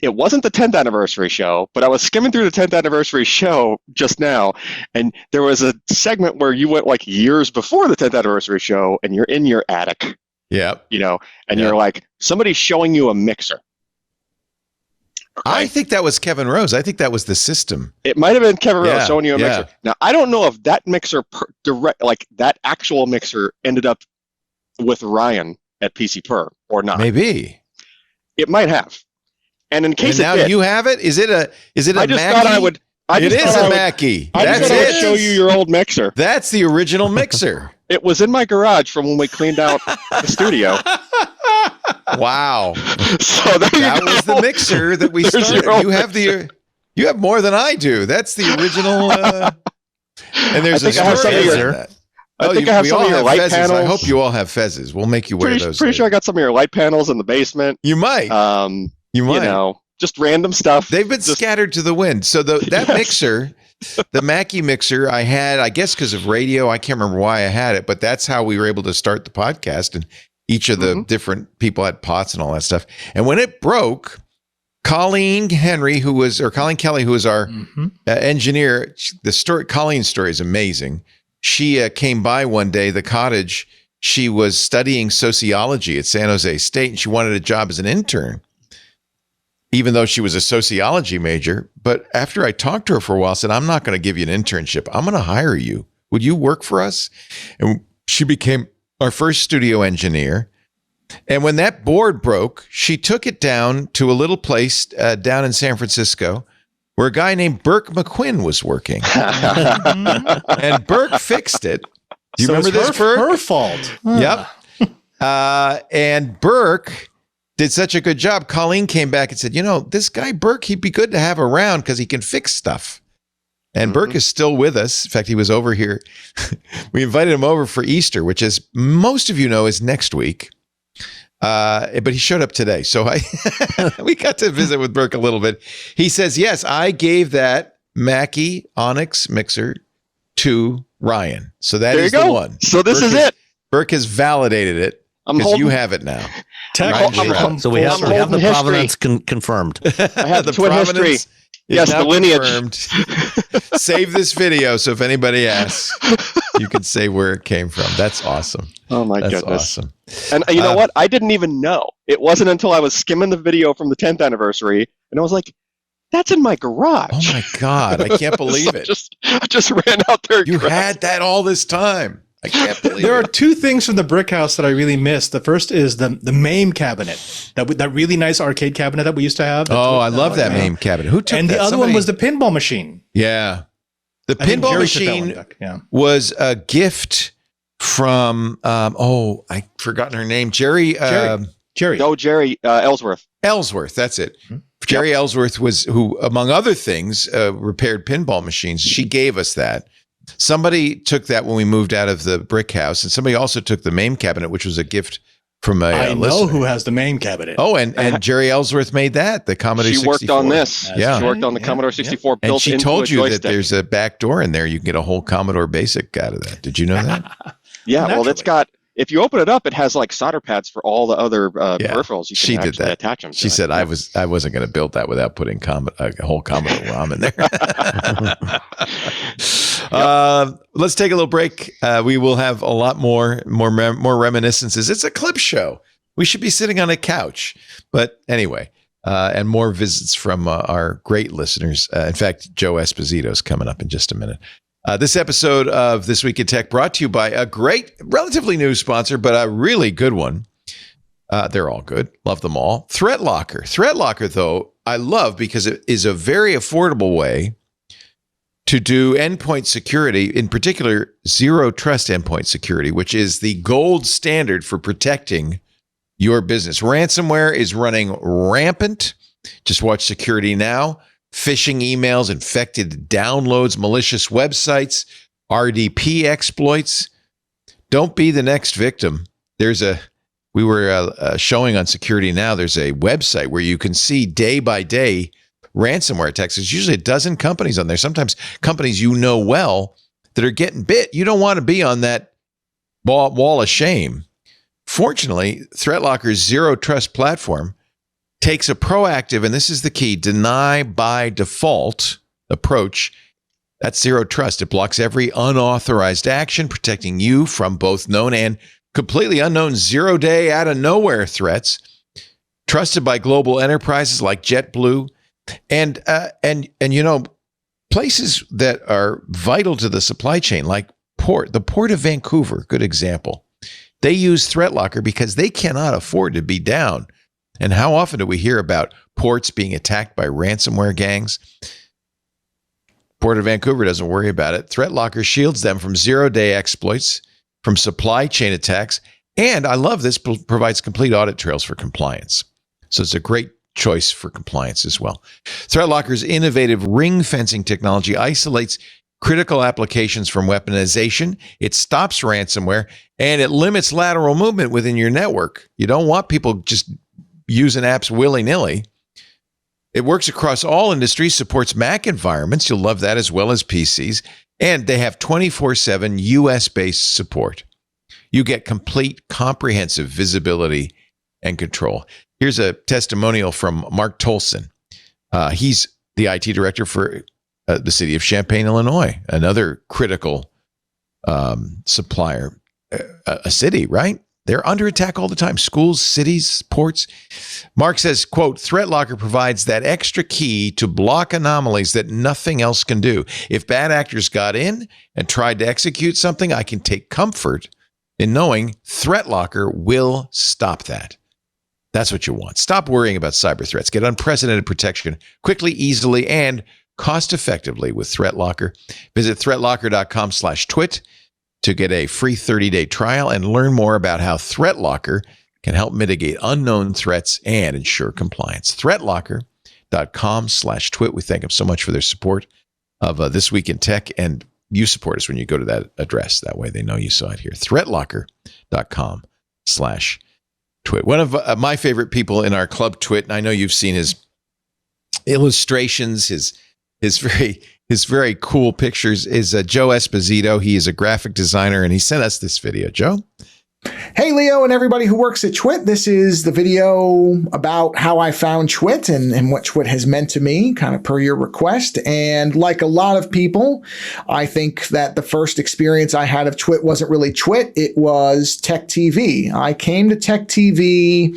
It wasn't the 10th anniversary show, but I was skimming through the 10th anniversary show just now, and there was a segment where you went like years before the 10th anniversary show, and you're in your attic. Yeah. And you're like, somebody's showing you a mixer. Okay. I think that was Kevin Rose. I think that was the system. It might have been Kevin Rose showing you a mixer. Now, I don't know if that mixer, that actual mixer ended up with Ryan at PC Per or not. Maybe. It might have. And in case now it did, you have it? Is it a I just Mackie? thought I would. It is a Mackie. I just thought I would show you your old mixer. That's the original mixer. It was in my garage from when we cleaned out the studio. Wow. So that was the mixer that we started. You have more than I do. That's the original. And there's a story on that. I think I have some of your light panels. I hope you all have fezzes. We'll make you wear those. Pretty sure I got some of your light panels in the basement. You might. You might. Just random stuff. They've been scattered to the wind. So that mixer the Mackie mixer I had, I guess because of radio. I can't remember why I had it, but that's how we were able to start the podcast. And each of the different people had pots and all that stuff. And when it broke, Colleen Kelly, who was our engineer, Colleen's story is amazing. She came by one day, the cottage. She was studying sociology at San Jose State, and she wanted a job as an intern, even though she was a sociology major. But after I talked to her for a while, I said, I'm not going to give you an internship. I'm going to hire you. Would you work for us? And she became our first studio engineer. And when that board broke, she took it down to a little place down in San Francisco where a guy named Burke McQuinn was working. And Burke fixed it. Do you remember this, Burke? Her fault. Yep. And Burke did such a good job. Colleen came back and said, this guy Burke, he'd be good to have around because he can fix stuff. And Burke is still with us. In fact, he was over here. We invited him over for Easter, which, as most of you know, is next week. But he showed up today. So we got to visit with Burke a little bit. He says, yes, I gave that Mackie Onyx mixer to Ryan. So that is the one. So this is it. Burke has validated it because you have it now. So we have the provenance confirmed. I have the TWiT history. Yes, the lineage. Confirmed. Save this video, so if anybody asks, you can say where it came from. That's awesome. Oh my That's goodness. awesome. And you know what? I didn't even know. It wasn't until I was skimming the video from the 10th anniversary, and I was like, that's in my garage. Oh my God, I can't believe it. I just ran out there. You had that all this time. I can't believe There it. are two things from the brick house that I really missed. The first is the MAME cabinet, that really nice arcade cabinet that we used to have. Oh, I love that MAME cabinet. Who took and that? the other one was the pinball machine. Yeah. The I think pinball Jerry took that machine one back. Yeah. was a gift from, I've forgotten her name. Jerry. Ellsworth. Ellsworth, that's it. Jerry Ellsworth was who, among other things, repaired pinball machines. She gave us that. Somebody took that when we moved out of the brick house, and somebody also took the MAME cabinet, which was a gift from a I know listener. who has the MAME cabinet. Oh, and Jerry Ellsworth made that, the Commodore 64. She worked on this. Yeah. She worked on the Commodore 64 built And she into told a you that joystick. there's a back door in there. You can get a whole Commodore Basic out of that. Did you know that? Yeah, well, it's got, if you open it up, it has like solder pads for all the other peripherals. You can She did actually that. attach them to She it. said, I wasn't going to build that without putting a whole Commodore ROM in there. Let's take a little break. We will have a lot more reminiscences. It's a clip show. We should be sitting on a couch. But anyway, and more visits from our great listeners. In fact, Joe Esposito is coming up in just a minute. This episode of This Week in Tech brought to you by a great, relatively new sponsor, but a really good one. They're all good. Love them all. ThreatLocker. ThreatLocker, though, I love because it is a very affordable way to do endpoint security, in particular, zero trust endpoint security, which is the gold standard for protecting your business. Ransomware is running rampant. Just watch Security Now. Phishing emails, infected downloads, malicious websites, RDP exploits. Don't be the next victim. We were showing on Security Now, there's a website where you can see day by day ransomware attacks. There's usually a dozen companies on there. Sometimes companies you know well that are getting bit. You don't want to be on that wall of shame. Fortunately, ThreatLocker's zero trust platform takes a proactive, and this is the key, deny by default approach. That's zero trust. It blocks every unauthorized action, protecting you from both known and completely unknown zero-day out-of-nowhere threats. Trusted by global enterprises like JetBlue, and places that are vital to the supply chain, like the Port of Vancouver. Good example. They use ThreatLocker because they cannot afford to be down. And how often do we hear about ports being attacked by ransomware gangs? Port of Vancouver doesn't worry about it. ThreatLocker shields them from zero-day exploits, from supply chain attacks, and I love this, provides complete audit trails for compliance. So it's a great choice for compliance as well. ThreatLocker's innovative ring fencing technology isolates critical applications from weaponization. It stops ransomware, and it limits lateral movement within your network. You don't want people just using apps willy-nilly. It works across all industries, supports Mac environments. You'll love that, as well as PCs. And they have 24/7 US-based support. You get complete, comprehensive visibility and control. Here's a testimonial from Mark Tolson. He's the IT director for the city of Champaign, Illinois, another critical supplier. A city, right? They're under attack all the time. Schools, cities, ports. Mark says, quote, ThreatLocker provides that extra key to block anomalies that nothing else can do. If bad actors got in and tried to execute something, I can take comfort in knowing ThreatLocker will stop that. That's what you want. Stop worrying about cyber threats. Get unprecedented protection quickly, easily, and cost-effectively with ThreatLocker. Visit threatlocker.com/twit to get a free 30-day trial and learn more about how ThreatLocker can help mitigate unknown threats and ensure compliance. threatlocker.com/twit. We thank them so much for their support of This Week in Tech, and you support us when you go to that address. That way they know you saw it here. threatlocker.com/twit. One of my favorite people in our club Twit, and I know you've seen his illustrations, his very cool pictures, is Joe Esposito. He is a graphic designer, and he sent us this video. Joe? Hey, Leo, and everybody who works at TWiT. This is the video about how I found TWiT and what TWiT has meant to me, kind of per your request. And like a lot of people, I think that the first experience I had of TWiT wasn't really TWiT. It was Tech TV. I came to Tech TV,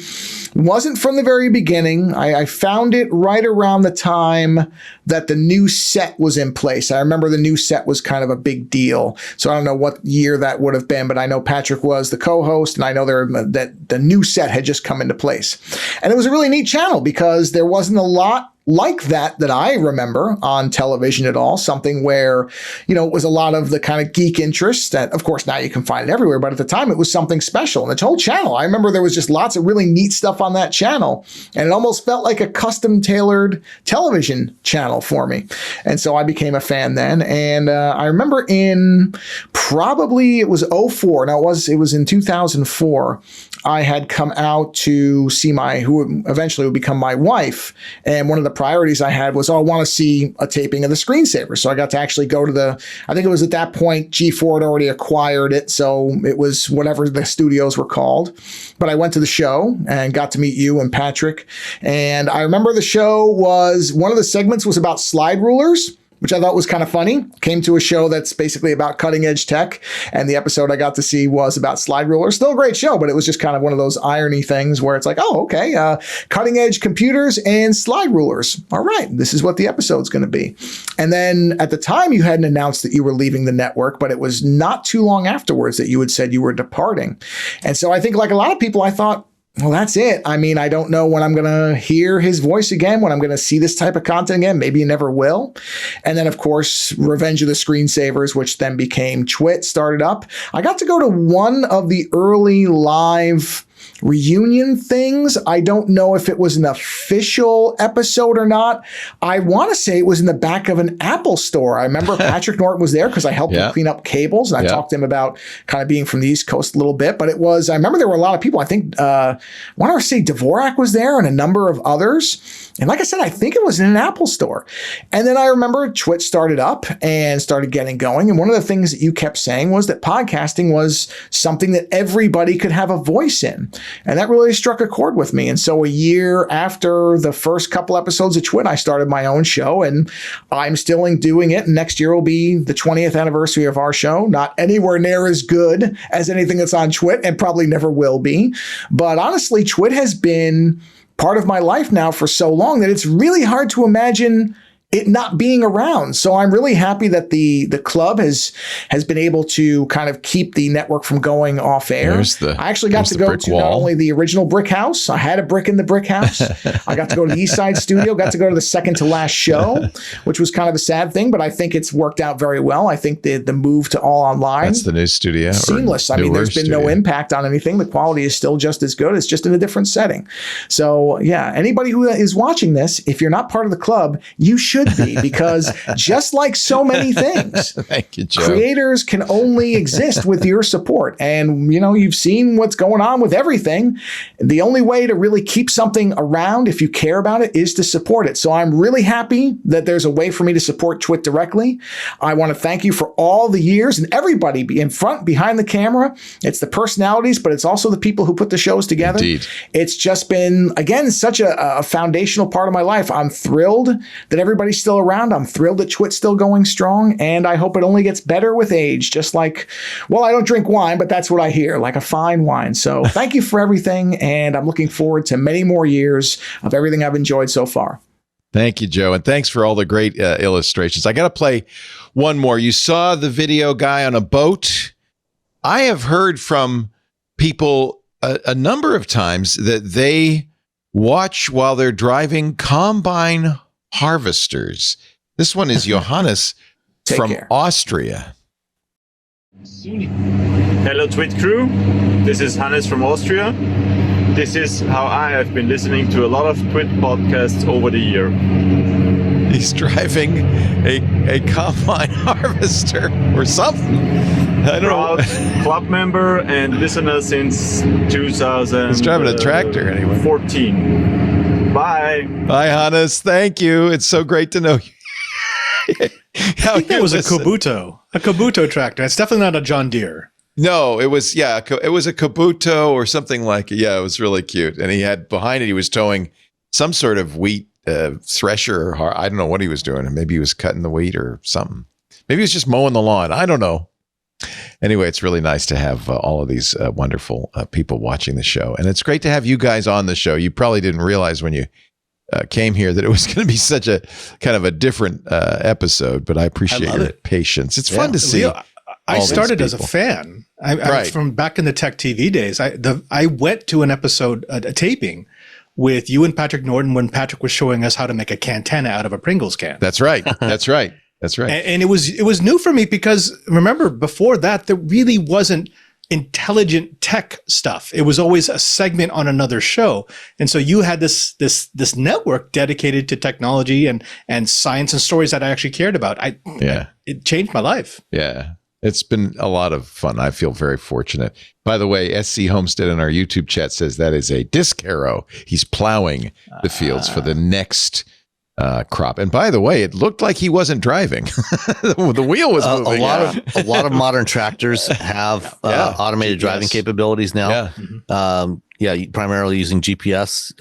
wasn't from the very beginning. I found it right around the time that the new set was in place. I remember the new set was kind of a big deal. So I don't know what year that would have been, but I know Patrick was the co-host, and I know that the new set had just come into place. And it was a really neat channel because there wasn't a lot like that I remember on television at all. Something where, it was a lot of the kind of geek interests that, of course, now you can find it everywhere. But at the time, it was something special. And the whole channel, I remember there was just lots of really neat stuff on that channel. And it almost felt like a custom tailored television channel for me. And so I became a fan then. And I remember in probably, it was 2004. No, it was in 2004. I had come out to see who eventually would become my wife. And one of the priorities I had was, I want to see a taping of the Screensaver. So I got to actually go to I think it was at that point, G4 had already acquired it. So it was whatever the studios were called. But I went to the show and got to meet you and Patrick. And I remember the show one of the segments was about slide rulers, which I thought was kind of funny. Came to a show that's basically about cutting edge tech. And the episode I got to see was about slide rulers. Still a great show, but it was just kind of one of those irony things where it's like, oh, okay, cutting edge computers and slide rulers. All right, this is what the episode's going to be. And then at the time you hadn't announced that you were leaving the network, but it was not too long afterwards that you had said you were departing. And so I think like a lot of people, I thought, well, that's it. I mean, I don't know when I'm going to hear his voice again, when I'm going to see this type of content again. Maybe you never will. And then, of course, Revenge of the Screensavers, which then became TWiT, started up. I got to go to one of the early live reunion things. I don't know if it was an official episode or not. I want to say it was in the back of an Apple store. I remember Patrick Norton was there because I helped him clean up cables, and I talked to him about kind of being from the East Coast a little bit. But I remember there were a lot of people. I think, I want to say Dvorak was there and a number of others. And like I said, I think it was in an Apple store. And then I remember TWiT started up and started getting going. And one of the things that you kept saying was that podcasting was something that everybody could have a voice in. And that really struck a chord with me. And so a year after the first couple episodes of TWiT, I started my own show, and I'm still doing it. And next year will be the 20th anniversary of our show. Not anywhere near as good as anything that's on TWiT, and probably never will be. But honestly, TWiT has been part of my life now for so long that it's really hard to imagine it not being around. So I'm really happy that the club has been able to kind of keep the network from going off air. I actually got to go to not only the original brick house, I had a brick in the brick house. I got to go to the East Side studio, got to go to the second to last show, which was kind of a sad thing, but I think it's worked out very well. I think the move to all online. That's the new studio. Seamless. I mean, there's been no impact on anything. The quality is still just as good. It's just in a different setting. So yeah, anybody who is watching this, if you're not part of the club, you should should be, because just like so many things, thank you, Joe. Creators can only exist with your support. And, you've seen what's going on with everything. The only way to really keep something around, if you care about it, is to support it. So I'm really happy that there's a way for me to support TWiT directly. I want to thank you for all the years, and everybody in front, behind the camera. It's the personalities, but it's also the people who put the shows together. Indeed. It's just been, again, such a foundational part of my life. I'm thrilled that everybody's still around. I'm thrilled that TWiT's still going strong, and I hope it only gets better with age, just like, well, I don't drink wine, but that's what I hear, like a fine wine. So thank you for everything, and I'm looking forward to many more years of everything I've enjoyed so far. Thank you, Joe. And thanks for all the great illustrations. I got to play one more. You saw the video guy on a boat. I have heard from people a number of times that they watch while they're driving combine harvesters. This one is Johannes from Austria. Hello, TWiT crew. This is Hannes from Austria. This is how I have been listening to a lot of TWiT podcasts over the year. He's driving a combine harvester or something. I don't know. Club member and listener since 2000. He's driving a tractor anyway. 14. Bye. Bye, Hannes. Thank you. It's so great to know you. I think that was a Kabuto tractor. It's definitely not a John Deere. No, it was a Kabuto or something like it. Yeah, it was really cute. And he had behind it, he was towing some sort of wheat thresher. Or I don't know what he was doing. Maybe he was cutting the wheat or something. Maybe he was just mowing the lawn. I don't know. Anyway, it's really nice to have all of these wonderful people watching the show. And it's great to have you guys on the show. You probably didn't realize when you came here that it was going to be such a kind of a different episode, but I appreciate your patience. It's fun to see. I started as a fan. I from back in the Tech TV days. I went to an episode, a taping with you and Patrick Norton when Patrick was showing us how to make a Cantana out of a Pringles can. That's right. That's right. That's right. And it was new for me because remember before that there really wasn't intelligent tech stuff. It was always a segment on another show. And so you had this network dedicated to technology and science and stories that I actually cared about. It changed my life. Yeah. It's been a lot of fun. I feel very fortunate. By the way, SC Homestead in our YouTube chat says that is a disc harrow. He's plowing the fields for the next crop. And by the way, it looked like he wasn't driving. The wheel was moving. A lot of modern tractors have automated driving capabilities now. Primarily using GPS.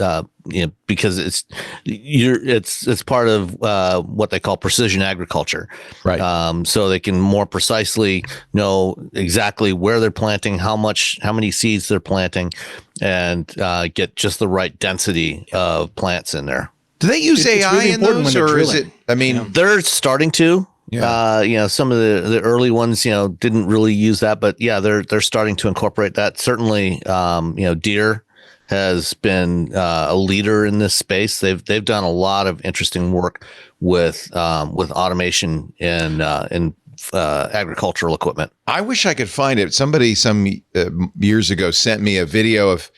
Because it's part of what they call precision agriculture. Right. So they can more precisely know exactly where they're planting, how many seeds they're planting, and get just the right density of plants in there. Do they use AI really in those, or is it? I mean, they're starting to. Yeah. Some of the early ones, didn't really use that, but they're starting to incorporate that. Certainly, Deere has been a leader in this space. They've done a lot of interesting work with automation in agricultural equipment. I wish I could find it. Somebody some years ago sent me a video of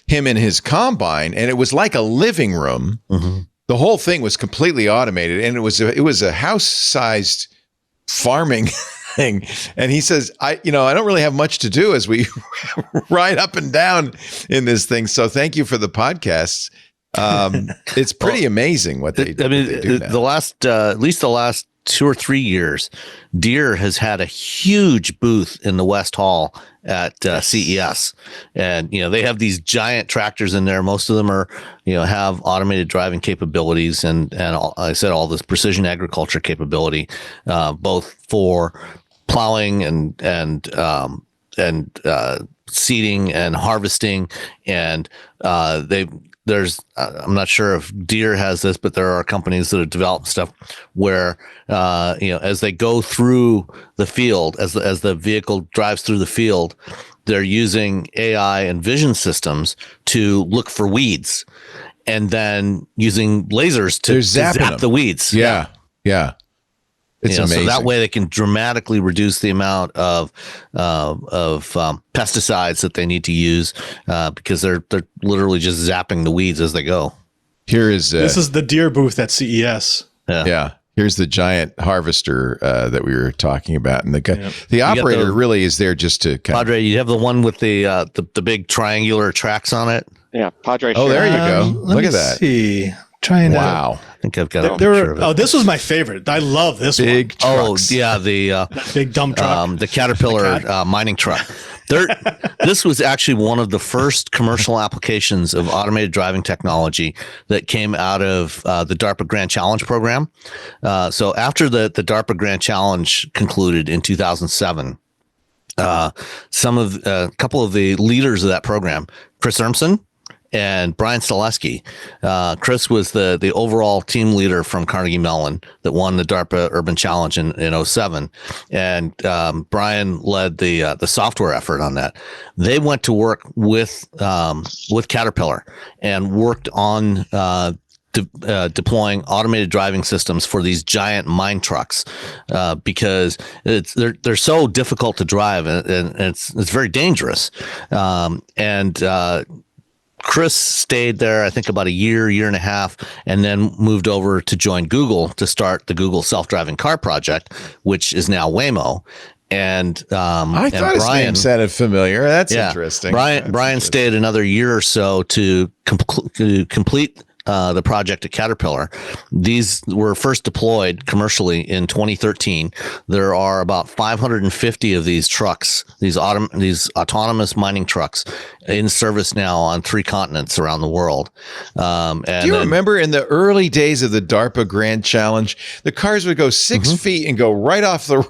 him in his combine, and it was like a living room. Mm-hmm. The whole thing was completely automated, and it was a house-sized farming thing. And he says, I don't really have much to do as we ride up and down in this thing. So thank you for the podcasts. It's pretty amazing what they do. At least the last 2 or 3 years, Deere has had a huge booth in the West Hall at CES, and they have these giant tractors in there. Most of them are have automated driving capabilities, and I said all this precision agriculture capability, both for plowing and seeding and harvesting, and I'm not sure if Deere has this, but there are companies that have developed stuff where, as they go through the field, as the vehicle drives through the field, they're using AI and vision systems to look for weeds, and then using lasers to zap the weeds. Yeah. It's amazing. So that way they can dramatically reduce the amount of pesticides that they need to use because they're literally just zapping the weeds as they go. Here is this is the Deere booth at CES. Yeah. Here's the giant harvester that we were talking about, and the operator really is there just to Padre. You have the one with the big triangular tracks on it. Yeah, Padre. Oh, there you go. Look at that. See. Wow. I think I've got a picture of it. Oh, this was my favorite. I love this big one. Trucks. Oh, yeah, the big dump truck, the Caterpillar mining truck. This was actually one of the first commercial applications of automated driving technology that came out of the DARPA Grand Challenge program. So after the DARPA Grand Challenge concluded in 2007, a couple of the leaders of that program, Chris Urmson and Brian Stileski. Chris was the overall team leader from Carnegie Mellon that won the DARPA Urban Challenge in 2007. And Brian led the software effort on that. They went to work with Caterpillar and worked on deploying automated driving systems for these giant mine trucks because they're so difficult to drive and it's very dangerous. Chris stayed there, I think, about a year and a half, and then moved over to join Google to start the Google self-driving car project, which is now Waymo. And I thought his name sounded familiar. That's interesting. Brian stayed another year or so to complete the project at Caterpillar. These were first deployed commercially in 2013. There are about 550 of these trucks, these autonomous mining trucks, in service now on 3 continents around the world. Do you remember in the early days of the DARPA Grand Challenge, the cars would go 6 feet and go right off the.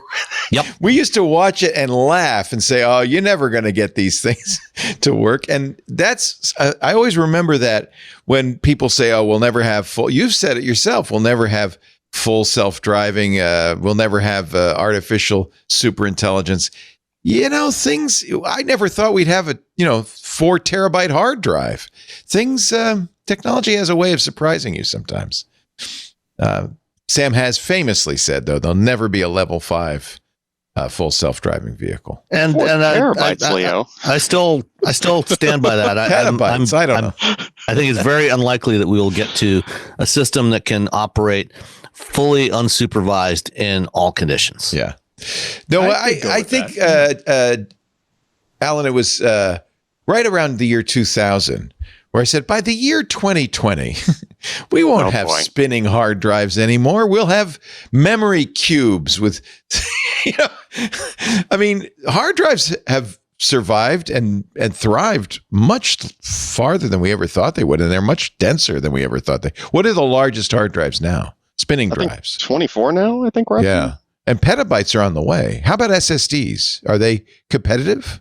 Yep. We used to watch it and laugh and say, "Oh, you're never going to get these things to work." And that's I always remember that when people say, "Oh, we'll never have full." You've said it yourself. We'll never have full self-driving. We'll never have artificial superintelligence. Things. I never thought we'd have a 4 terabyte hard drive. Things. Technology has a way of surprising you sometimes. Sam has famously said, though, there'll never be a level 5 full self-driving vehicle. And terabytes, Leo. I still stand by that. Petabytes. I don't know. I think it's very unlikely that we will get to a system that can operate fully unsupervised in all conditions. Yeah. No, I think, Alan, it was right around the year 2000 where I said, by the year 2020, we won't have spinning hard drives anymore. We'll have memory cubes with, hard drives have survived and thrived much farther than we ever thought they would. And they're much denser than we ever thought they. What are the largest hard drives now? Spinning drives. 24 now, I think, roughly. Yeah. And petabytes are on the way. How about SSDs? Are they competitive?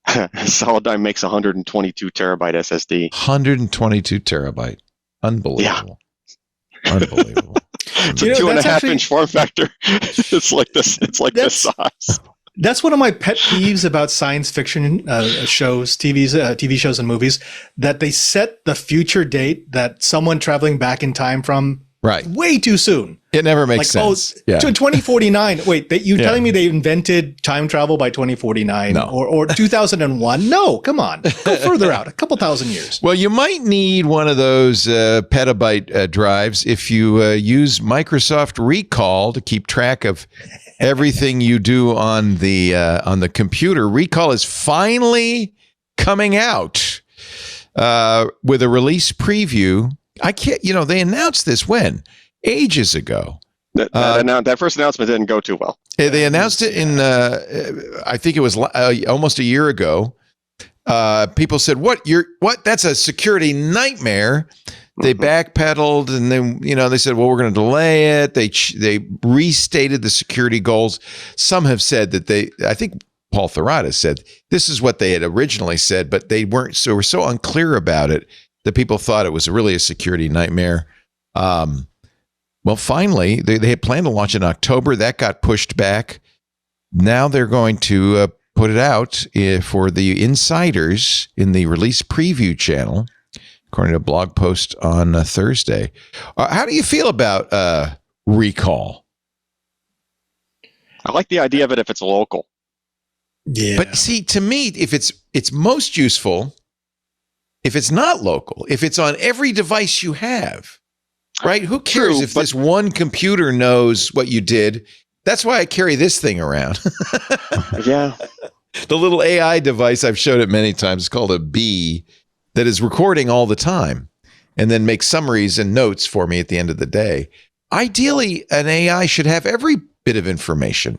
Solidigm makes 122 terabyte SSD. 122 terabyte. Unbelievable. Yeah. Unbelievable. It's a 2.5-inch form factor. It's like this. It's like this size. That's one of my pet peeves about science fiction shows, TV shows and movies, that they set the future date that someone traveling back in time from way too soon. It never makes sense. To 2049. Wait, telling me they invented time travel by 2049 or 2001? No, come on. Go further out, a couple thousand years. Well, you might need one of those petabyte drives if you use Microsoft Recall to keep track of everything you do on the computer. Recall is finally coming out with a release preview. I can't, they announced this ages ago. That first announcement didn't go too well. They announced it in, I think it was almost a year ago. People said, what? That's a security nightmare. They backpedaled and then, they said, well, we're going to delay it. They restated the security goals. Some have said that I think Paul Thurrott said this is what they had originally said, but they were so unclear about it that people thought it was really a security nightmare. Well, finally, they had planned to launch in October. That got pushed back. Now they're going to put it out for the insiders in the release preview channel, according to a blog post on Thursday. How do you feel about Recall? I like the idea of it if it's local. Yeah. But see, to me, if it's most useful if it's not local, if it's on every device you have. Right? Who cares if this one computer knows what you did? That's why I carry this thing around. Yeah. The little AI device I've showed it many times is called a Bee that is recording all the time and then makes summaries and notes for me at the end of the day. Ideally, an AI should have every bit of information.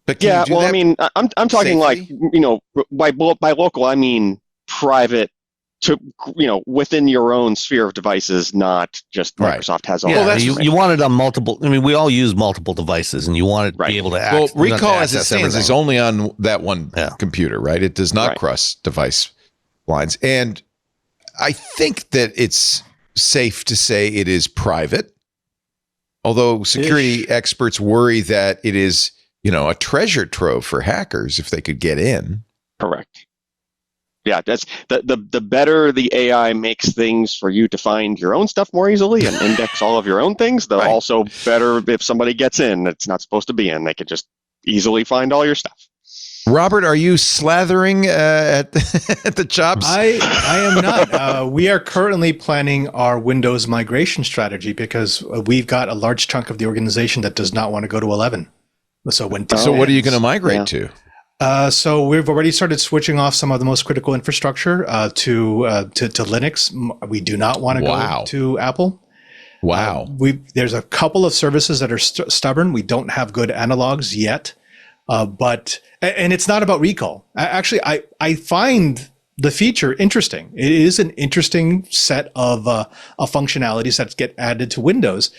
But yeah, well, I mean, I'm talking safely? like, by local, I mean private to, within your own sphere of devices, not just Microsoft has all. Yeah, that you want it on multiple. I mean, we all use multiple devices, and you want it to be able to access. Well, recall as it stands is only on that one computer, right? It does not cross device lines. And I think that it's safe to say it is private, although security experts worry that it is, a treasure trove for hackers if they could get in. Correct. Yeah, that's the better the AI makes things for you to find your own stuff more easily and index all of your own things, the also better if somebody gets in that's not supposed to be in, they could just easily find all your stuff. Robert, are you slathering at the chops? I am not. We are currently planning our Windows migration strategy because we've got a large chunk of the organization that does not want to go to 11. So what are you going to migrate to? So we've already started switching off some of the most critical infrastructure to Linux. We do not want to go to Apple. Wow. There's a couple of services that are stubborn. We don't have good analogs yet, but it's not about recall. Actually, I find the feature interesting. It is an interesting set of functionalities that get added to Windows.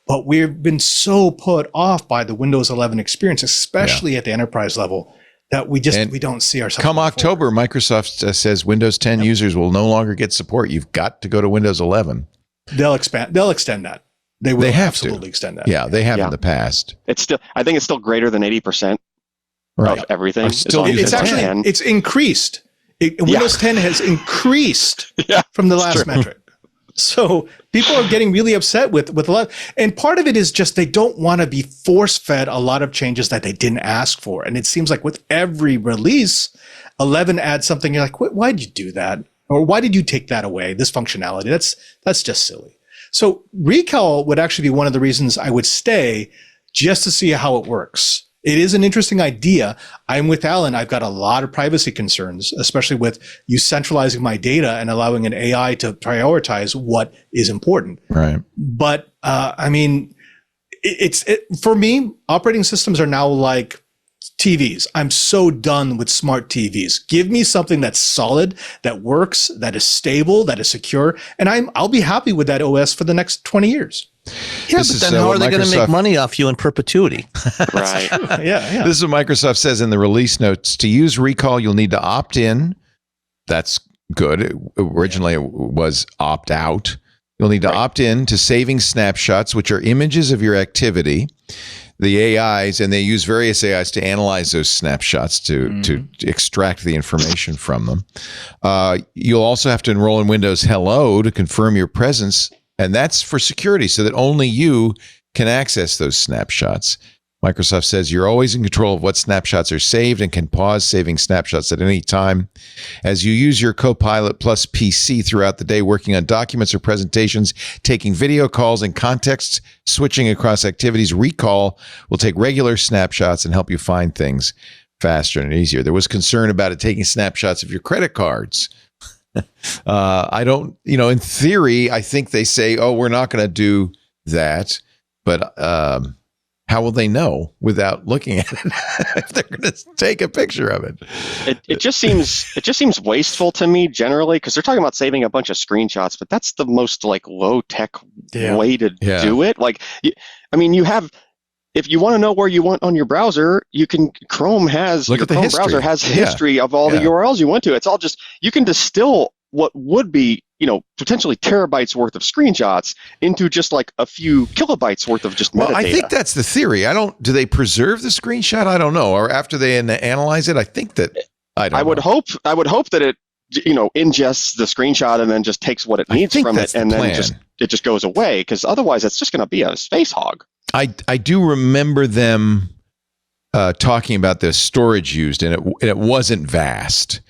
But we've been so put off by the Windows 11 experience, especially at the enterprise level, that we don't see ourselves. Come October, Microsoft says Windows 10 users will no longer get support. You've got to go to Windows 11. They'll extend that. They will absolutely extend that. Yeah, they have in the past. I think it's still greater than 80% of everything. It's increased. Windows 10 has increased from the last metric. So people are getting really upset with a lot. And part of it is just they don't want to be force-fed a lot of changes that they didn't ask for. And it seems like with every release, 11 adds something. You're like, why did you do that? Or why did you take that away, this functionality? That's just silly. So recall would actually be one of the reasons I would stay just to see how it works. It is an interesting idea. I'm with Alan. I've got a lot of privacy concerns, especially with you centralizing my data and allowing an AI to prioritize what is important. Right. But I mean, for me, operating systems are now like TVs. I'm so done with smart TVs. Give me something that's solid, that works, that is stable, that is secure, and I'll be happy with that OS for the next 20 years. Yeah, but then how are they going to make money off you in perpetuity? Right. Yeah. This is what Microsoft says in the release notes. To use recall, you'll need to opt in. That's good. Originally, it was opt out. You'll need to opt in to saving snapshots, which are images of your activity. The AIs, and they use various AIs to analyze those snapshots to extract the information from them. You'll also have to enroll in Windows Hello to confirm your presence. And that's for security so that only you can access those snapshots. Microsoft says you're always in control of what snapshots are saved and can pause saving snapshots at any time. As you use your Copilot PC throughout the day, working on documents or presentations, taking video calls and context switching across activities, recall will take regular snapshots and help you find things faster and easier. There was concern about it taking snapshots of your credit cards. I don't, in theory, I think they say, we're not going to do that. But how will they know without looking at it if they're going to take a picture of it? It just seems wasteful to me generally because they're talking about saving a bunch of screenshots, but that's the most low tech way to do it. You have. If you want to know where you went on your browser, Chrome has, Look at the Chrome history. browser has history of all the URLs you went to. It's all just, you can distill what would be, potentially terabytes worth of screenshots into just a few kilobytes worth of just metadata. Well, I think that's the theory. Do they preserve the screenshot? I don't know. Or after they analyze it, I think that, I would hope that it, ingests the screenshot and then just takes what it needs from it and then it just goes away because otherwise it's just going to be a space hog. I do remember them talking about the storage used, and it wasn't vast.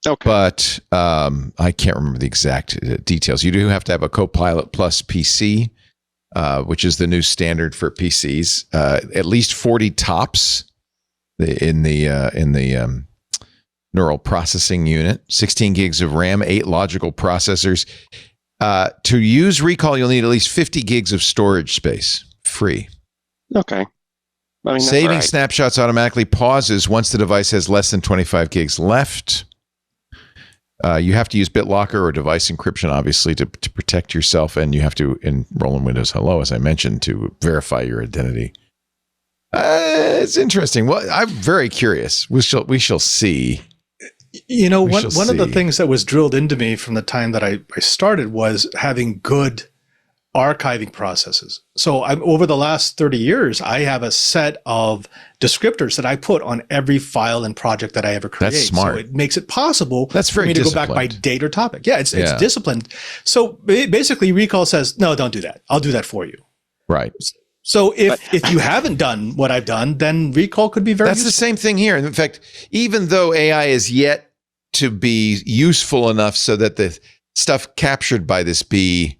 Okay. But I can't remember the exact details. You do have to have a Copilot PC, which is the new standard for PCs. At least 40 TOPS in the neural processing unit, 16 gigs of RAM, 8 logical processors. To use Recall, you'll need at least 50 gigs of storage space, free. Okay. I mean, Saving snapshots automatically pauses once the device has less than 25 gigs left. You have to use BitLocker or device encryption, obviously, to protect yourself, and you have to enroll in Windows Hello, as I mentioned, to verify your identity. It's interesting. Well, I'm very curious. We shall see. You know, one of the things that was drilled into me from the time that I started was having good archiving processes. So over the last 30 years, I have a set of descriptors that I put on every file and project that I ever create. That's smart. So it makes it possible for me to go back by date or topic. Yeah, it's disciplined. So basically, Recall says, no, don't do that. I'll do that for you. Right. So if you haven't done what I've done, then Recall could be very That's useful. the same thing here. In fact, even though AI is yet to be useful enough so that the stuff captured by this bee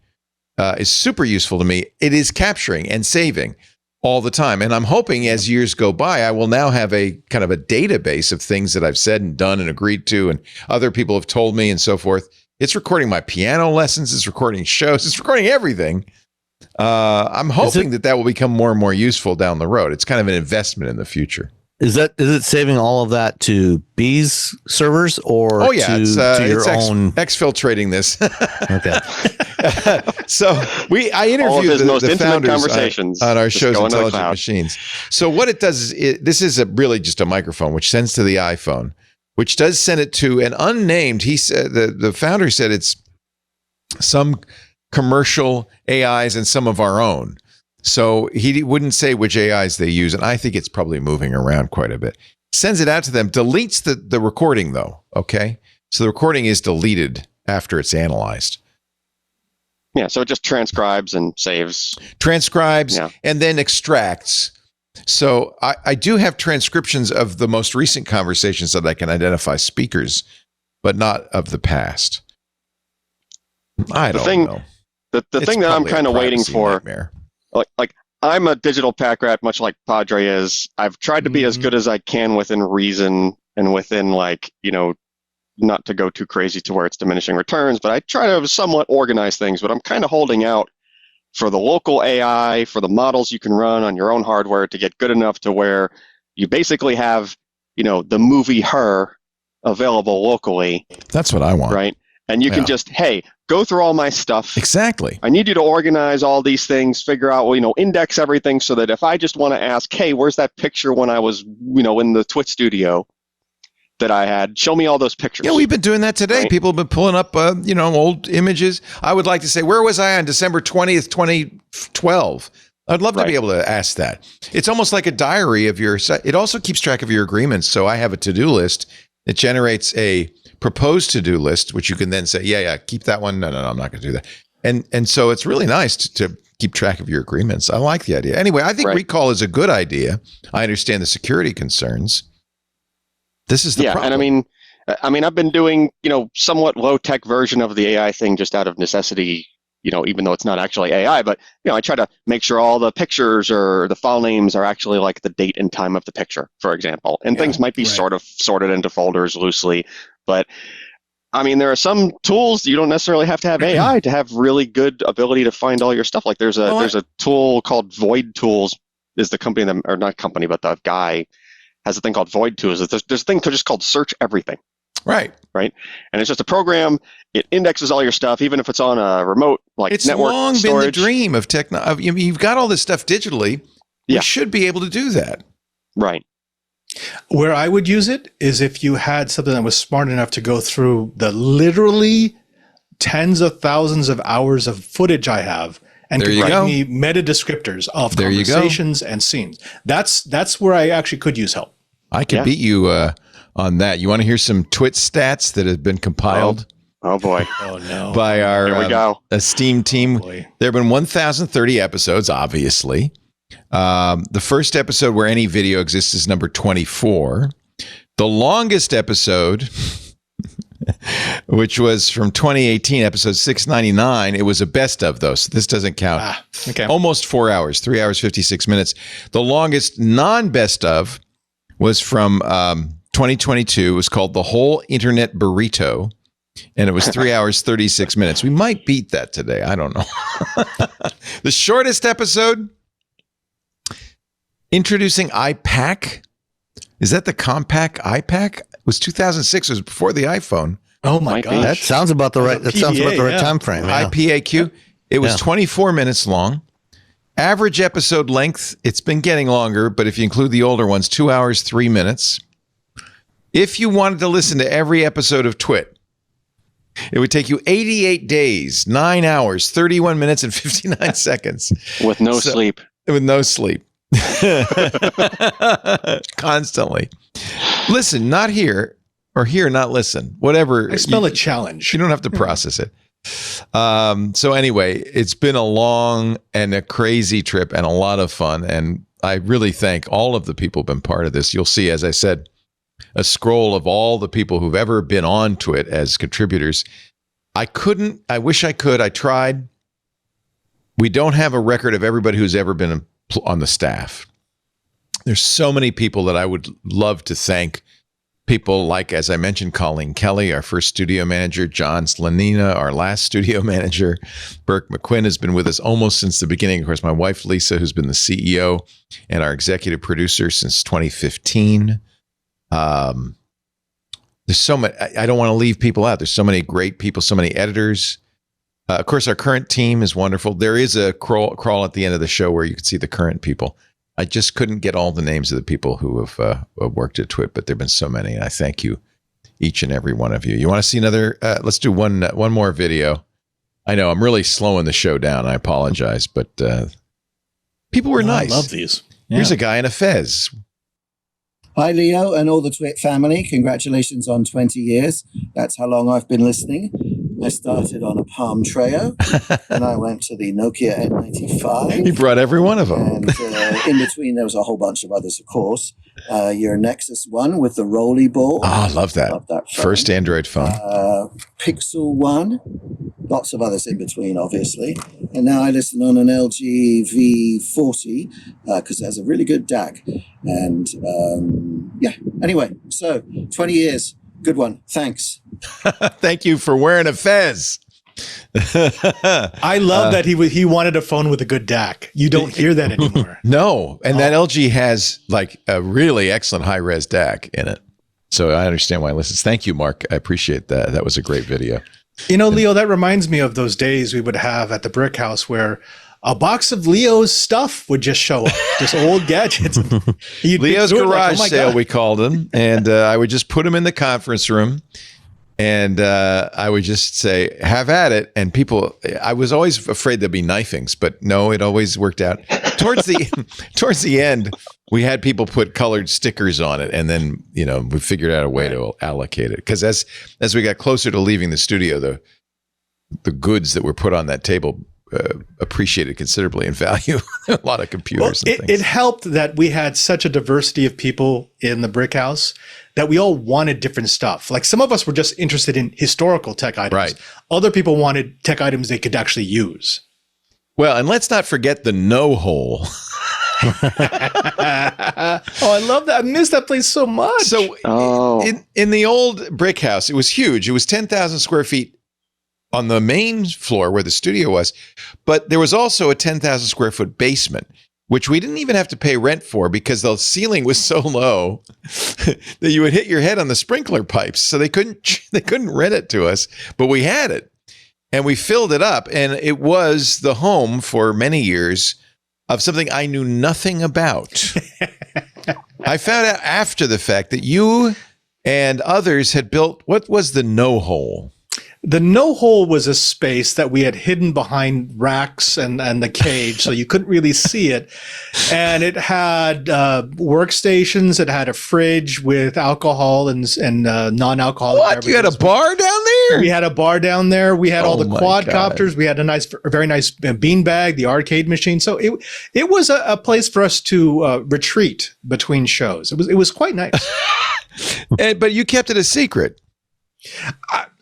is super useful to me, it is capturing and saving all the time. And I'm hoping as years go by, I will now have a kind of a database of things that I've said and done and agreed to, and other people have told me and so forth. It's recording my piano lessons. It's recording shows. It's recording everything. I'm hoping that will become more and more useful down the road. It's kind of an investment in the future. Is it saving all of that to Bee's servers or to your own exfiltrating this? Okay. So I interviewed the founders on our show's Intelligent Machines. So what it does is this is really just a microphone which sends to the iPhone, which does send it to an unnamed. He said the founder said it's some commercial AIs and some of our own. So he wouldn't say which AIs they use, and I think it's probably moving around quite a bit. Sends it out to them, deletes the recording though, okay? So the recording is deleted after it's analyzed. Yeah, so it just transcribes and saves. And then extracts. So I do have transcriptions of the most recent conversations that I can identify speakers, but not of the past. I don't know. The thing that I'm kind of waiting for, like I'm a digital pack rat, much like Padre is. I've tried to be as good as I can within reason and within not to go too crazy to where it's diminishing returns, but I try to somewhat organize things, but I'm kind of holding out for the local AI, for the models you can run on your own hardware to get good enough to where you basically have, the movie Her available locally. That's what I want. Right? And you can just, hey, go through all my stuff. Exactly. I need you to organize all these things, figure out, index everything so that if I just want to ask, hey, where's that picture when I was, in the TWiT studio that I had? Show me all those pictures. Yeah, we've been doing that today. Right? People have been pulling up, old images. I would like to say, where was I on December 20th, 2012? I'd love to be able to ask that. It's almost like a diary of your, it also keeps track of your agreements. So I have a to-do list. It generates a proposed to-do list, which you can then say, yeah, keep that one. No, I'm not going to do that. And so it's really nice to keep track of your agreements. I like the idea. Anyway, I think Recall is a good idea. I understand the security concerns. This is the problem. And I mean, I've been doing, somewhat low-tech version of the AI thing just out of necessity, even though it's not actually AI, but, I try to make sure all the pictures or the file names are actually like the date and time of the picture, for example. And things might be sort of sorted into folders loosely, but there are some tools you don't necessarily have to have AI to have really good ability to find all your stuff. Like there's a tool called Void Tools is the company that, or not company, but the guy has a thing called Void Tools. There's a thing just called Search Everything. Right. And it's just a program. It indexes all your stuff, even if it's on a remote network storage. It's long been the dream of technology. You've got all this stuff digitally. You should be able to do that. Right. Where I would use it is if you had something that was smart enough to go through the literally tens of thousands of hours of footage I have and could write me meta descriptors of conversations and scenes. That's where I actually could use help. I could beat you on that. You want to hear some TWiT stats that have been compiled? Oh boy. Oh no. By our esteemed team. Oh, there have been 1,030 episodes, obviously. The first episode where any video exists is number 24. The longest episode which was from 2018, episode 699. It was a best of, though, so this doesn't count. Okay. Almost 4 hours, 3 hours, 56 minutes. The longest non-best of was from 2022. It was called The Whole Internet Burrito, and it was 3 hours, 36 minutes. We might beat that today. I don't know. The shortest episode, introducing iPack. Is that the compact iPack? It was 2006. It was before the iPhone. Oh my gosh. That sounds about the right. That sounds about the right time frame. Yeah. IPAQ. It was 24 minutes long. Average episode length. It's been getting longer, but if you include the older ones, 2 hours, 3 minutes. If you wanted to listen to every episode of TWiT, it would take you 88 days, 9 hours, 31 minutes, and 59 seconds. With no sleep. With no sleep. Constantly. Listen, not here, or here, not listen. Whatever. I smell a challenge. You don't have to process it. So anyway, it's been a long and a crazy trip and a lot of fun. And I really thank all of the people who've been part of this. You'll see, as I said, a scroll of all the people who've ever been on TWiT as contributors. I wish I could. I tried. We don't have a record of everybody who's ever been on the staff. There's so many people that I would love to thank. People like, as I mentioned, Colleen Kelly, our first studio manager, John Slanina, our last studio manager. Burke McQuinn has been with us almost since the beginning. Of course, my wife, Lisa, who's been the CEO and our executive producer since 2015. There's so many. I don't want to leave people out. There's so many great people, so many editors. Of course, our current team is wonderful. There is a crawl at the end of the show where you can see the current people. I just couldn't get all the names of the people who have worked at TWiT, but there have been so many, and I thank you, each and every one of you. You want to see another? Let's do one more video. I know I'm really slowing the show down. I apologize, but people were nice. I love these. Yeah. Here's a guy in a fez. Hi, Leo, and all the TWiT family. Congratulations on 20 years. That's how long I've been listening. I started on a Palm Treo, and I went to the Nokia N95. He brought every one of them. And in between, there was a whole bunch of others, of course. Your Nexus One with the rolly ball. Oh, I love that. First Android phone. Pixel One. Lots of others in between, obviously. And now I listen on an LG V40 because there's a really good DAC. And anyway, so 20 years. Good one. Thanks. Thank you for wearing a fez. I love that he wanted a phone with a good DAC. You don't hear that anymore. No. And that LG has like a really excellent high-res DAC in it. So I understand why he listens. Thank you, Mark. I appreciate that. That was a great video. You know, Leo, that reminds me of those days we would have at the Brick House where a box of Leo's stuff would just show up, just old gadgets. Leo's garage sale, we called him, and I would just put him in the conference room, and I would just say, have at it. And people, I was always afraid there'd be knifings, but no, it always worked out. Towards the end, we had people put colored stickers on it, and then, we figured out a way to allocate it. Because as we got closer to leaving the studio, the goods that were put on that table appreciated considerably in value. A lot of computers and things. It helped that we had such a diversity of people in the Brick House that we all wanted different stuff. Like some of us were just interested in historical tech items. Right. Other people wanted tech items they could actually use. Well, and let's not forget the no hole. Oh, I love that. I miss that place so much. So in the old Brick House, it was huge. It was 10,000 square feet on the main floor where the studio was, but there was also a 10,000 square foot basement, which we didn't even have to pay rent for because the ceiling was so low that you would hit your head on the sprinkler pipes. So they couldn't rent it to us, but we had it and we filled it up, and it was the home for many years of something I knew nothing about. I found out after the fact that you and others had built, what was the no hole? The no hole was a space that we had hidden behind racks and the cage, so you couldn't really see it. And it had workstations. It had a fridge with alcohol and non-alcoholic. What? You had a bar down there? We had a bar down there. We had all the quadcopters. We had a very nice beanbag, the arcade machine. So it was a place for us to retreat between shows. It was quite nice. But you kept it a secret.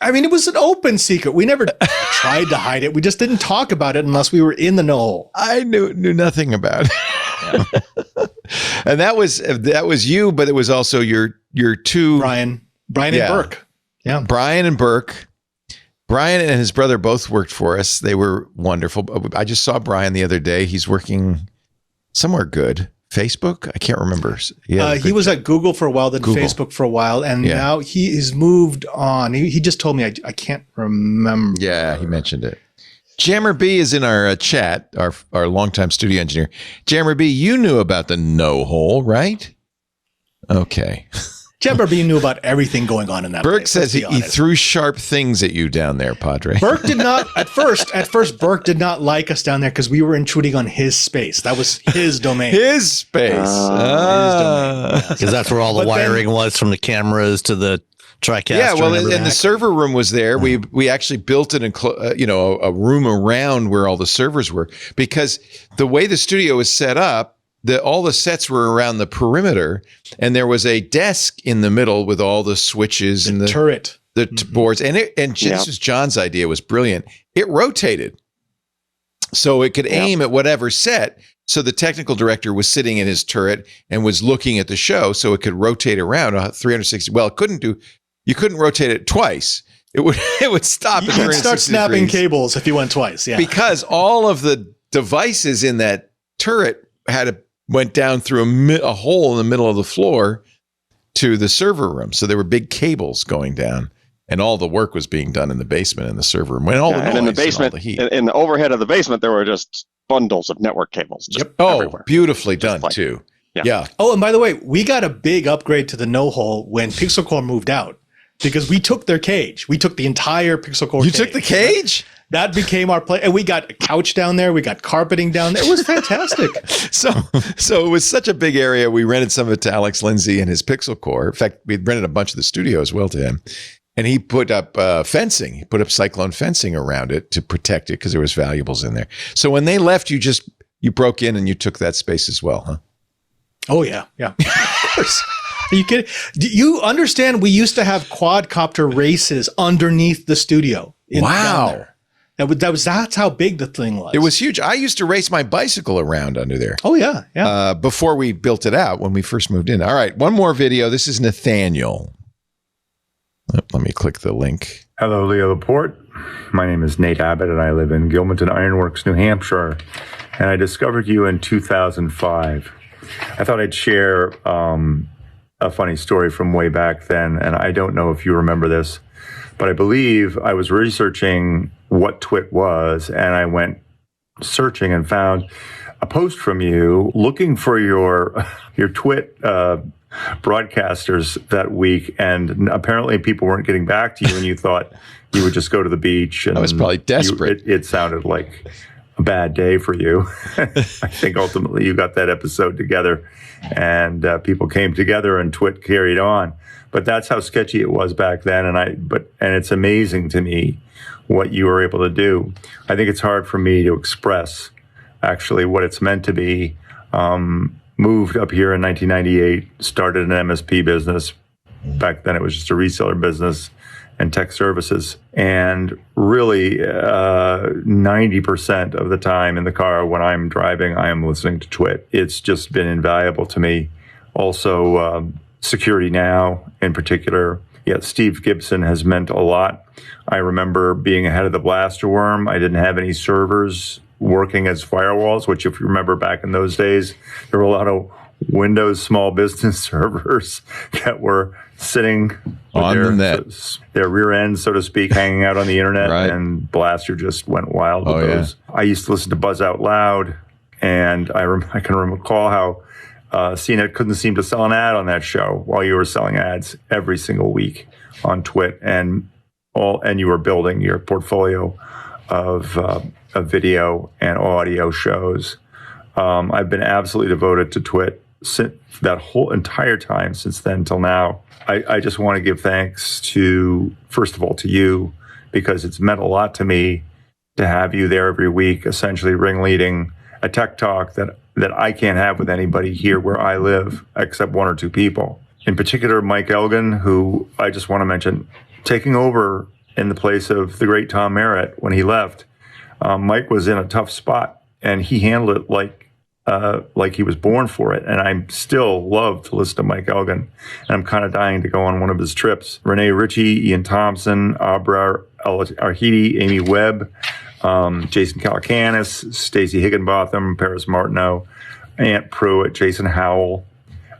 I mean, it was an open secret. We never tried to hide it. We just didn't talk about it unless we were in the know. I knew nothing about it. And that was you, but it was also your two Brian and Burke. Yeah. Brian and Burke. Brian and his brother both worked for us. They were wonderful. I just saw Brian the other day. He's working somewhere good. Facebook? I can't remember. He was at Google for a while, then Google. Facebook for a while, and now he has moved on. He just told me, I can't remember. Yeah, he mentioned it. Jammer B is in our chat, our longtime studio engineer. Jammer B, you knew about the no hole, right? Okay. Jammer B knew about everything going on in that Burke place, says he threw sharp things at you down there, Padre. Burke did not, at first, Burke did not like us down there because we were intruding on his space. That was his domain. His space. Because that's where all the wiring was, from the cameras to the TriCaster. Yeah, well, and the server room was there. We actually built a room around where all the servers were, because the way the studio was set up, all the sets were around the perimeter, and there was a desk in the middle with all the switches and the turret, boards. And this was John's idea, was brilliant. It rotated, so it could aim at whatever set. So the technical director was sitting in his turret and was looking at the show, so it could rotate around 360. Well, you couldn't rotate it twice. It would stop. You could start snapping cables if you went twice. Yeah, because all of the devices in that turret went down through a hole in the middle of the floor to the server room. So there were big cables going down, and all the work was being done in the basement in the server room. And in the basement, in the overhead of the basement, there were just bundles of network cables. Everywhere. Beautifully done too. Yeah. Oh, and by the way, we got a big upgrade to the no hole when Pixel Core moved out, because we took their cage. We took the entire Pixel Core. You took the cage? That became our play, and we got a couch down there. We got carpeting down there. It was fantastic. So it was such a big area. We rented some of it to Alex Lindsay and his Pixel Core. In fact, we rented a bunch of the studio as well to him, and he put up fencing. He put up cyclone fencing around it to protect it because there was valuables in there. So when they left, you broke in and you took that space as well, huh? Oh yeah, of course. Are you kidding? Do you understand? We used to have quadcopter races underneath the studio. Wow. That's how big the thing was. It was huge. I used to race my bicycle around under there. Oh yeah. Before we built it out, when we first moved in. All right, one more video. This is Nathaniel. Let me click the link. Hello, Leo Laporte. My name is Nate Abbott, and I live in Gilmanton Ironworks, New Hampshire. And I discovered you in 2005. I thought I'd share a funny story from way back then, and I don't know if you remember this, but I believe I was researching what TWiT was, and I went searching and found a post from you looking for your TWiT broadcasters that week, and apparently people weren't getting back to you, and you thought you would just go to the beach. And I was probably desperate. It sounded like a bad day for you. I think ultimately you got that episode together, and people came together, and TWiT carried on. But that's how sketchy it was back then, and it's amazing to me what you were able to do. I think it's hard for me to express actually what it's meant to be. Moved up here in 1998, started an MSP business. Back then it was just a reseller business and tech services. And really 90% of the time in the car when I'm driving, I am listening to TWiT. It's just been invaluable to me. Also, Security Now in particular. Yeah, Steve Gibson has meant a lot. I remember being ahead of the blaster worm. I didn't have any servers working as firewalls, which if you remember back in those days, there were a lot of Windows small business servers that were sitting on the net, their rear end, so to speak, hanging out on the internet, and Blaster just went wild with those. I used to listen to Buzz Out Loud, and I can recall how CNET couldn't seem to sell an ad on that show while you were selling ads every single week on TWiT, and you were building your portfolio of video and audio shows. I've been absolutely devoted to TWiT since that whole entire time since then till now. I just want to give thanks to, first of all, to you, because it's meant a lot to me to have you there every week, essentially ringleading a tech talk that I can't have with anybody here where I live, except one or two people. In particular, Mike Elgin, who I just want to mention, taking over in the place of the great Tom Merritt when he left. Mike was in a tough spot, and he handled it like he was born for it. And I still love to listen to Mike Elgin. And I'm kind of dying to go on one of his trips. Renee Ritchie, Ian Thompson, Abra Arhidi, Amy Webb, Jason Calacanis, Stacey Higginbotham, Paris Martineau, Ant Pruitt, Jason Howell,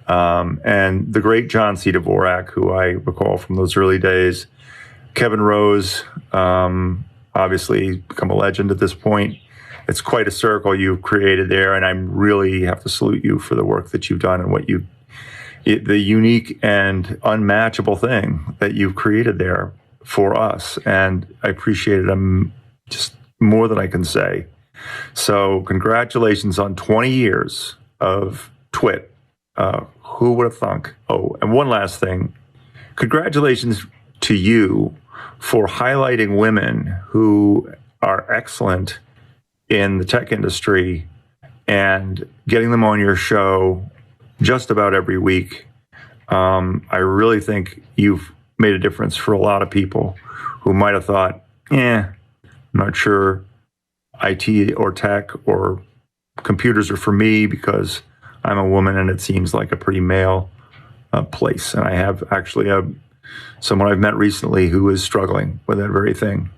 and the great John C. Dvorak, who I recall from those early days. Kevin Rose, obviously become a legend at this point. It's quite a circle you've created there, and I really have to salute you for the work that you've done and the unique and unmatchable thing that you've created there for us. And I appreciate it just more than I can say. So congratulations on 20 years of TWiT. Who would have thunk? Oh, and one last thing. Congratulations to you for highlighting women who are excellent in the tech industry and getting them on your show just about every week. I really think you've made a difference for a lot of people who might have thought, I'm not sure IT or tech or computers are for me because I'm a woman and it seems like a pretty male place. And I have actually someone I've met recently who is struggling with that very thing.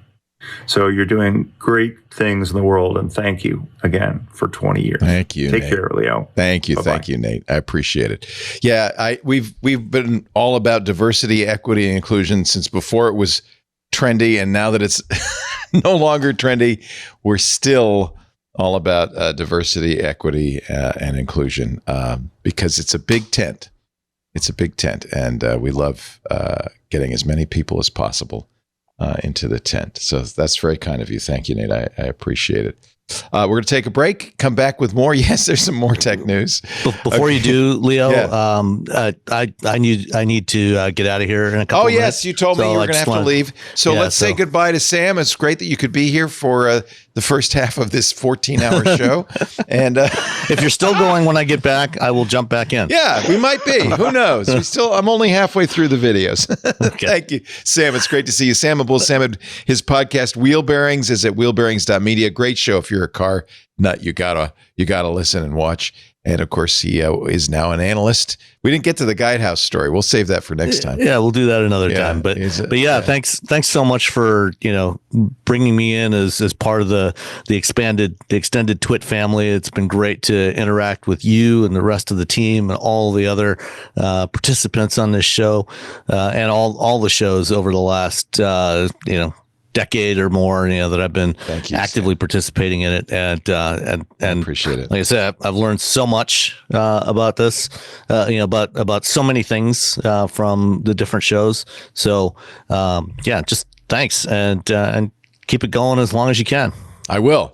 So you're doing great things in the world, and thank you again for 20 years. Thank you. Take Nate. care, Leo. Thank you. Bye-bye. Thank you, Nate. I appreciate it. Yeah, we've been all about diversity, equity, and inclusion since before it was trendy, and now that it's no longer trendy, we're still all about diversity, equity, and inclusion because it's a big tent. It's a big tent, and we love getting as many people as possible into the tent. So that's very kind of you. Thank you, Nate. I appreciate it. We're going to take a break, come back with more. Yes, there's some more tech news. Before you do, Leo, I need to get out of here in a couple of minutes. Yes, you told me you were going to have to leave. So let's say goodbye to Sam. It's great that you could be here for the first half of this 14-hour show. And if you're still going when I get back, I will jump back in. Yeah, we might be. Who knows? I'm only halfway through the videos. Okay. Thank you, Sam. It's great to see you. Sam Abul Samad, his podcast Wheel Bearings is at wheelbearings.media. Great show if you're a car nut. You gotta listen and watch. And of course, he is now an analyst. We didn't get to the Guidehouse story. We'll save that for next time. Yeah, we'll do that another time. But yeah, thanks so much for bringing me in as part of the extended TWiT family. It's been great to interact with you and the rest of the team and all the other participants on this show and all the shows over the last decade or more, that I've been actively participating in it, and I appreciate it. Like I said, I've learned so much about this, about so many things from the different shows. So, just thanks, and keep it going as long as you can. I will.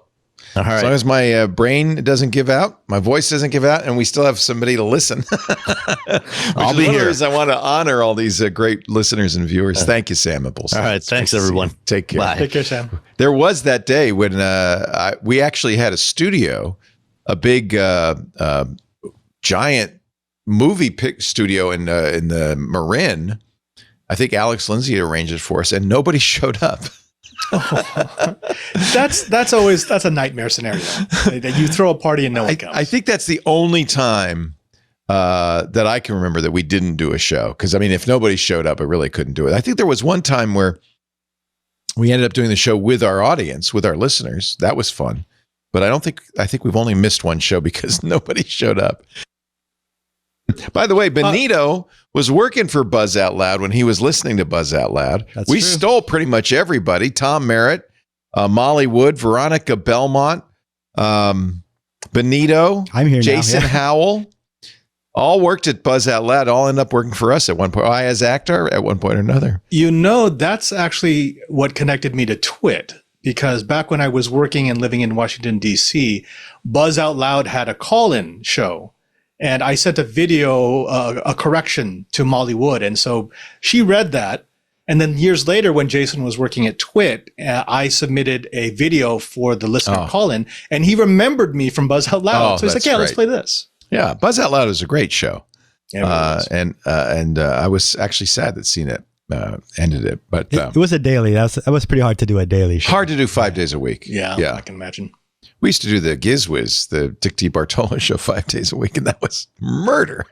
All right. As long as my brain doesn't give out, my voice doesn't give out, and we still have somebody to listen. I'll be here. I want to honor all these great listeners and viewers. Thank you, Sam Abul. All right. Thanks, everyone. Take care. Bye. Take care, Sam. There was that day when we actually had a studio, a big giant movie studio in the Marin. I think Alex Lindsay had arranged it for us, and nobody showed up. That's a nightmare scenario that you throw a party and no one comes. I think that's the only time that I can remember that we didn't do a show. Because if nobody showed up, I really couldn't do it. I think there was one time where we ended up doing the show with our audience, with our listeners. That was fun. But I think we've only missed one show because nobody showed up. By the way, Benito was working for Buzz Out Loud when he was listening to Buzz Out Loud. We stole pretty much everybody. Tom Merritt, Molly Wood, Veronica Belmont, Benito, I'm here Jason Howell, all worked at Buzz Out Loud, all ended up working for us at one point. I as actor at one point or another. That's actually what connected me to TWiT. Because back when I was working and living in Washington, D.C., Buzz Out Loud had a call-in show. And I sent a video, a correction to Molly Wood. And so she read that. And then years later, when Jason was working at TWiT, I submitted a video for the listener call-in. And he remembered me from Buzz Out Loud. So he's like, let's play this. Yeah, Buzz Out Loud is a great show. Yeah, and I was actually sad that CNET ended it. But it was a daily. That was pretty hard to do a daily show. Hard to do 5 days a week. Yeah, I can imagine. We used to do the GizWiz, the Dick T. Bartolo show 5 days a week, and that was murder.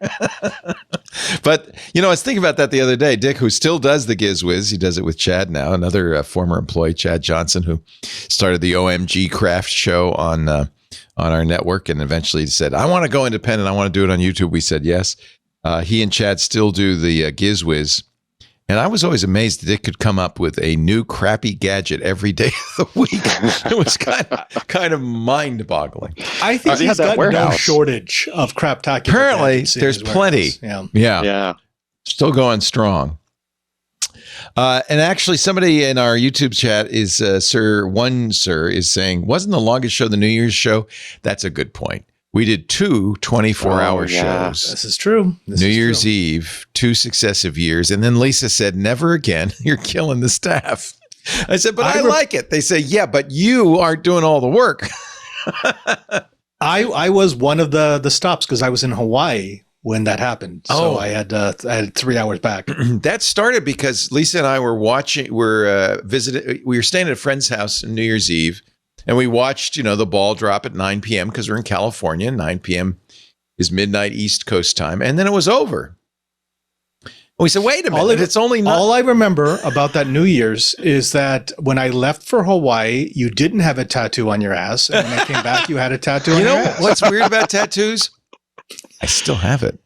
But, I was thinking about that the other day. Dick, who still does the GizWiz, he does it with Chad now, another former employee, Chad Johnson, who started the OMG Craft show on our network and eventually said, I want to go independent. I want to do it on YouTube. We said yes. He and Chad still do the GizWiz. And I was always amazed that Dick could come up with a new crappy gadget every day of the week. It was kind of mind-boggling. I think he's got no shortage of craptacular Apparently, gadgets in there's his plenty. warehouse. Yeah. Still going strong. And actually, somebody in our YouTube chat is Sir is saying, wasn't the longest show the New Year's show? That's a good point. We did 2 24-hour shows. This is true. New Year's Eve, 2 successive years. And then Lisa said, never again. You're killing the staff. I said, but I like it. They say, yeah, but you aren't doing all the work. I was one of the stops because I was in Hawaii when that happened. So I had 3 hours back. That started because Lisa and I were visiting. We were staying at a friend's house on New Year's Eve. And we watched, the ball drop at 9 p.m. because we're in California. 9 p.m. is midnight East Coast time. And then it was over. And we said, wait a minute, it's only not. All I remember about that New Year's is that when I left for Hawaii, you didn't have a tattoo on your ass. And when I came back, you had a tattoo on your ass. What's weird about tattoos? I still have it.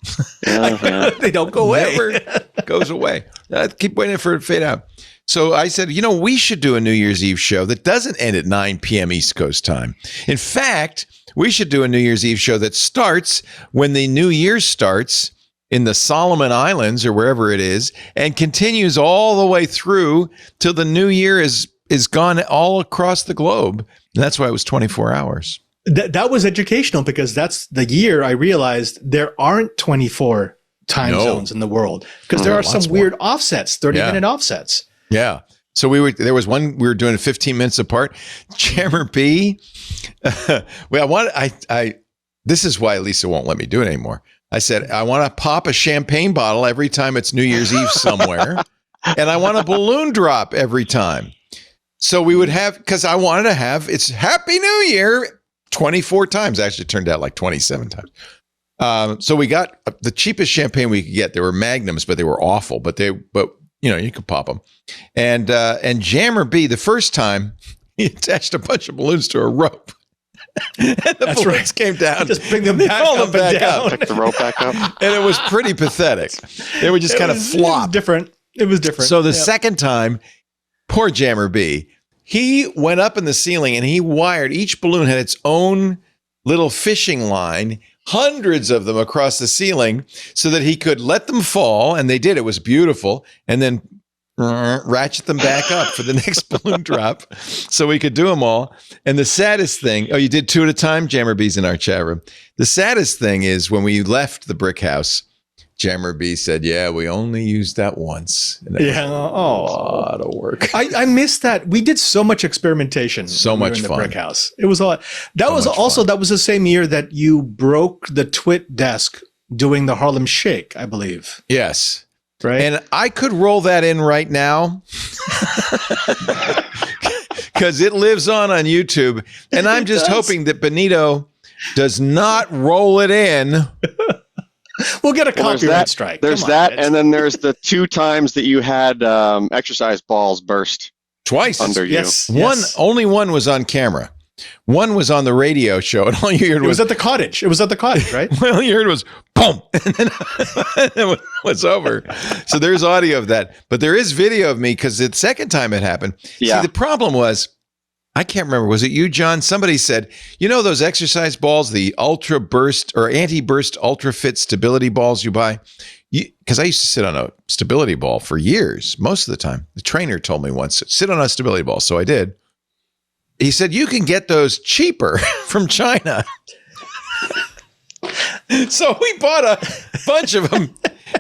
They don't go away. Never goes away. I keep waiting for it to fade out. So I said, we should do a New Year's Eve show that doesn't end at 9 p.m. East Coast time. In fact, we should do a New Year's Eve show that starts when the New Year starts in the Solomon Islands or wherever it is and continues all the way through till the New Year is gone all across the globe. And that's why it was 24 hours. That was educational because that's the year I realized there aren't 24 time zones in the world because there are some weird offsets, 30-minute offsets. Yeah. So there was one, we were doing 15 minutes apart. Jammer B. This is why Lisa won't let me do it anymore. I said, I want to pop a champagne bottle every time it's New Year's Eve somewhere. And I want a balloon drop every time. So we would have, because I wanted to have, it's Happy New Year 24 times. Actually, it turned out like 27 times. So we got the cheapest champagne we could get. They were Magnums, but they were awful. But you could pop them. And Jammer B, the first time, he attached a bunch of balloons to a rope. And the balloons came down. Just bring them back up and down. Pick the rope back up. And it was pretty pathetic. They would just kind of flop. It was different. So the second time, poor Jammer B, he went up in the ceiling and he wired, each balloon had its own little fishing line, hundreds of them across the ceiling, so that he could let them fall. And they did. It was beautiful. And then ratchet them back up for the next balloon drop so we could do them all. And the saddest thing, you did 2 at a time? Jammer B's in our chat room. The saddest thing is when we left the brick house, Jammer B said, yeah, we only used that once. And was a lot of work. I missed that. We did so much experimentation. So much in the fun. brick house. It was a lot. That was the same year that you broke the TWiT desk doing the Harlem Shake, I believe. Yes. Right. And I could roll that in right now because it lives on YouTube. And I'm just hoping that Benito does not roll it in. We'll get a copyright strike. There's that. And then there's the 2 times that you had exercise balls burst twice under you. Yes. Only one was on camera. One was on the radio show, and all you heard was at the cottage. It was at the cottage, right? Well, all you heard was boom, and then it was over. So there's audio of that, but there is video of me because the second time it happened. Yeah. See, the problem was, I can't remember. Was it you, John? Somebody said, those exercise balls, the Ultra Burst or Anti-Burst Ultra Fit stability balls you buy? Because I used to sit on a stability ball for years, most of the time. The trainer told me once, sit on a stability ball. So I did. He said, you can get those cheaper from China. So we bought a bunch of them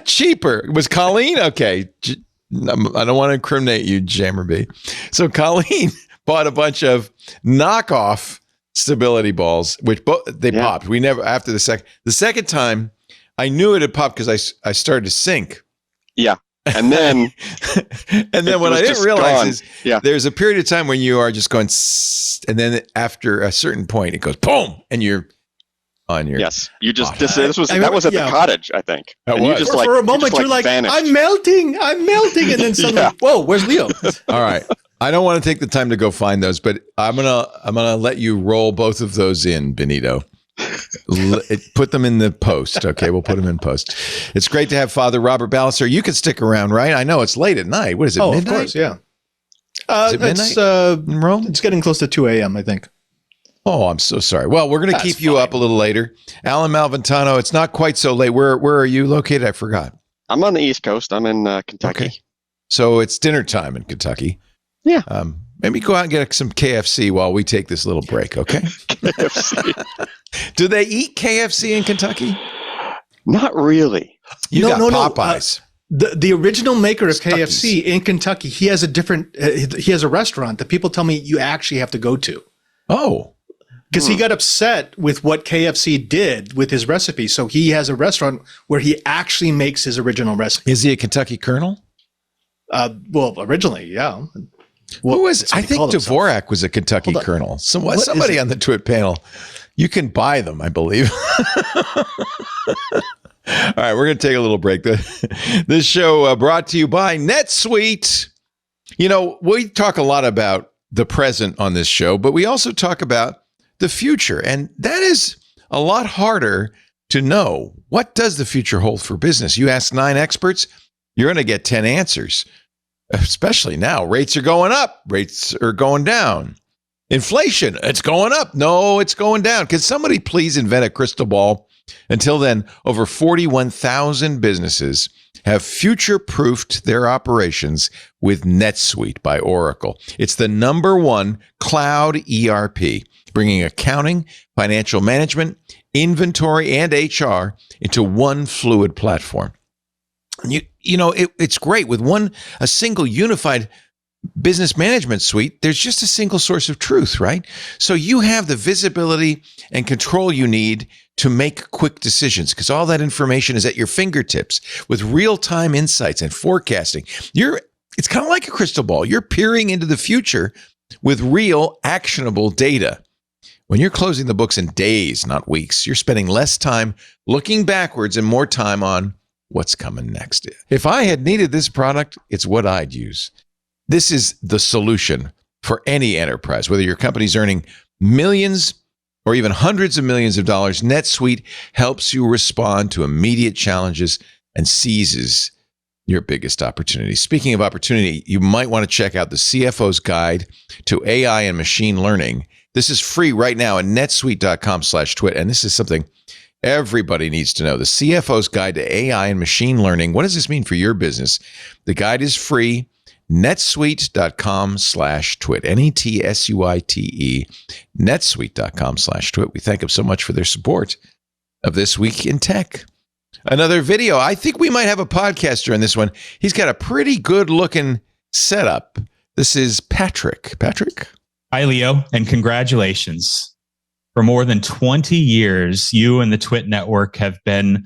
cheaper. Was Colleen? Okay. I don't want to incriminate you, Jammer B. So Colleen bought a bunch of knockoff stability balls, which they popped. We never, after the second time, I knew it had popped because I started to sink. Yeah. And then, what I didn't realize is, there's a period of time when you are just going, and then after a certain point, it goes boom, and you're on your. Yes, you just that was at the cottage, I think. That and was. You just for a moment, you're like, vanished. I'm melting, and then suddenly, whoa, where's Leo? All right, I don't want to take the time to go find those, but I'm gonna let you roll both of those in, Benito. Put them in the post. Okay, we'll put them in post. It's great to have Father Robert Ballister. You can stick around, right? I know it's late at night. What is it? Midnight? Of course, yeah. Is it midnight in Rome? It's getting close to 2 a.m., I think. Oh, I'm so sorry. Well, we're going to keep you up a little later. Alan Malventano, it's not quite so late. Where are you located? I forgot. I'm on the East Coast. I'm in Kentucky. Okay. So it's dinner time in Kentucky. Yeah. Maybe go out and get some KFC while we take this little break, okay? KFC. Do they eat KFC in Kentucky? Not really. You got Popeyes. The original maker of KFC in Kentucky, he has a restaurant that people tell me you actually have to go to. Oh. Because he got upset with what KFC did with his recipe. So he has a restaurant where he actually makes his original recipe. Is he a Kentucky Colonel? Well, originally, yeah. Who was? I think Dvorak was a Kentucky Colonel. Somebody on the TWiT panel. You can buy them, I believe. All right, we're going to take a little break. This show brought to you by NetSuite. You know, we talk a lot about the present on this show, but we also talk about the future. And that is a lot harder to know. What does the future hold for business? You ask 9 experts, you're going to get 10 answers. Especially now, rates are going up, rates are going down. Inflation, it's going up. No, it's going down. Can somebody please invent a crystal ball? Until then, over 41,000 businesses have future-proofed their operations with NetSuite by Oracle. It's the #1 cloud ERP, bringing accounting, financial management, inventory, and HR into one fluid platform. You know, it's great with a single unified business management suite. There's just a single source of truth, right? So you have the visibility and control you need to make quick decisions because all that information is at your fingertips with real-time insights and forecasting. It's kind of like a crystal ball. You're peering into the future with real actionable data. When you're closing the books in days, not weeks, you're spending less time looking backwards and more time on what's coming next. If I had needed this product, it's what I'd use. This is the solution for any enterprise, whether your company's earning millions or even hundreds of millions of dollars. NetSuite helps you respond to immediate challenges and seizes your biggest opportunities. Speaking of opportunity, you might want to check out the CFO's Guide to AI and Machine Learning. This is free right now at netsuite.com/twit. And this is something everybody needs to know. The CFO's Guide to AI and Machine Learning. What does this mean for your business? The guide is free. netsuite.com/twit. NETSUITE. netsuite.com/twit. We thank them so much for their support of This Week in Tech. Another video. I think we might have a podcaster in this one. He's got a pretty good looking setup. This is Patrick. Patrick? Hi, Leo, and congratulations. For more than 20 years, you and the TWiT network have been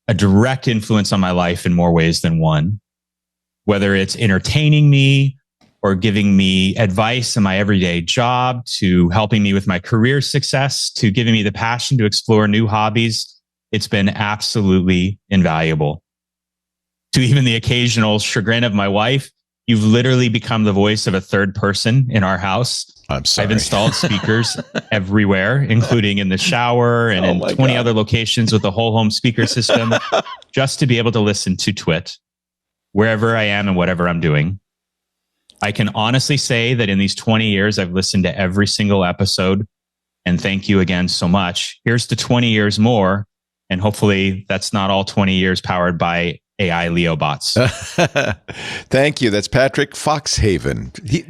a direct influence on my life in more ways than one. Whether it's entertaining me or giving me advice in my everyday job, to helping me with my career success, to giving me the passion to explore new hobbies, it's been absolutely invaluable. To even the occasional chagrin of my wife, you've literally become the voice of a third person in our house. I'm sorry. I've installed speakers everywhere, including in the shower and in 20 other locations with a whole home speaker system, just to be able to listen to TWiT wherever I am and whatever I'm doing. I can honestly say that in these 20 years, I've listened to every single episode, and thank you again so much. Here's to 20 years more, and hopefully that's not all 20 years powered by AI Leo bots. Thank you. That's Patrick Foxhaven. He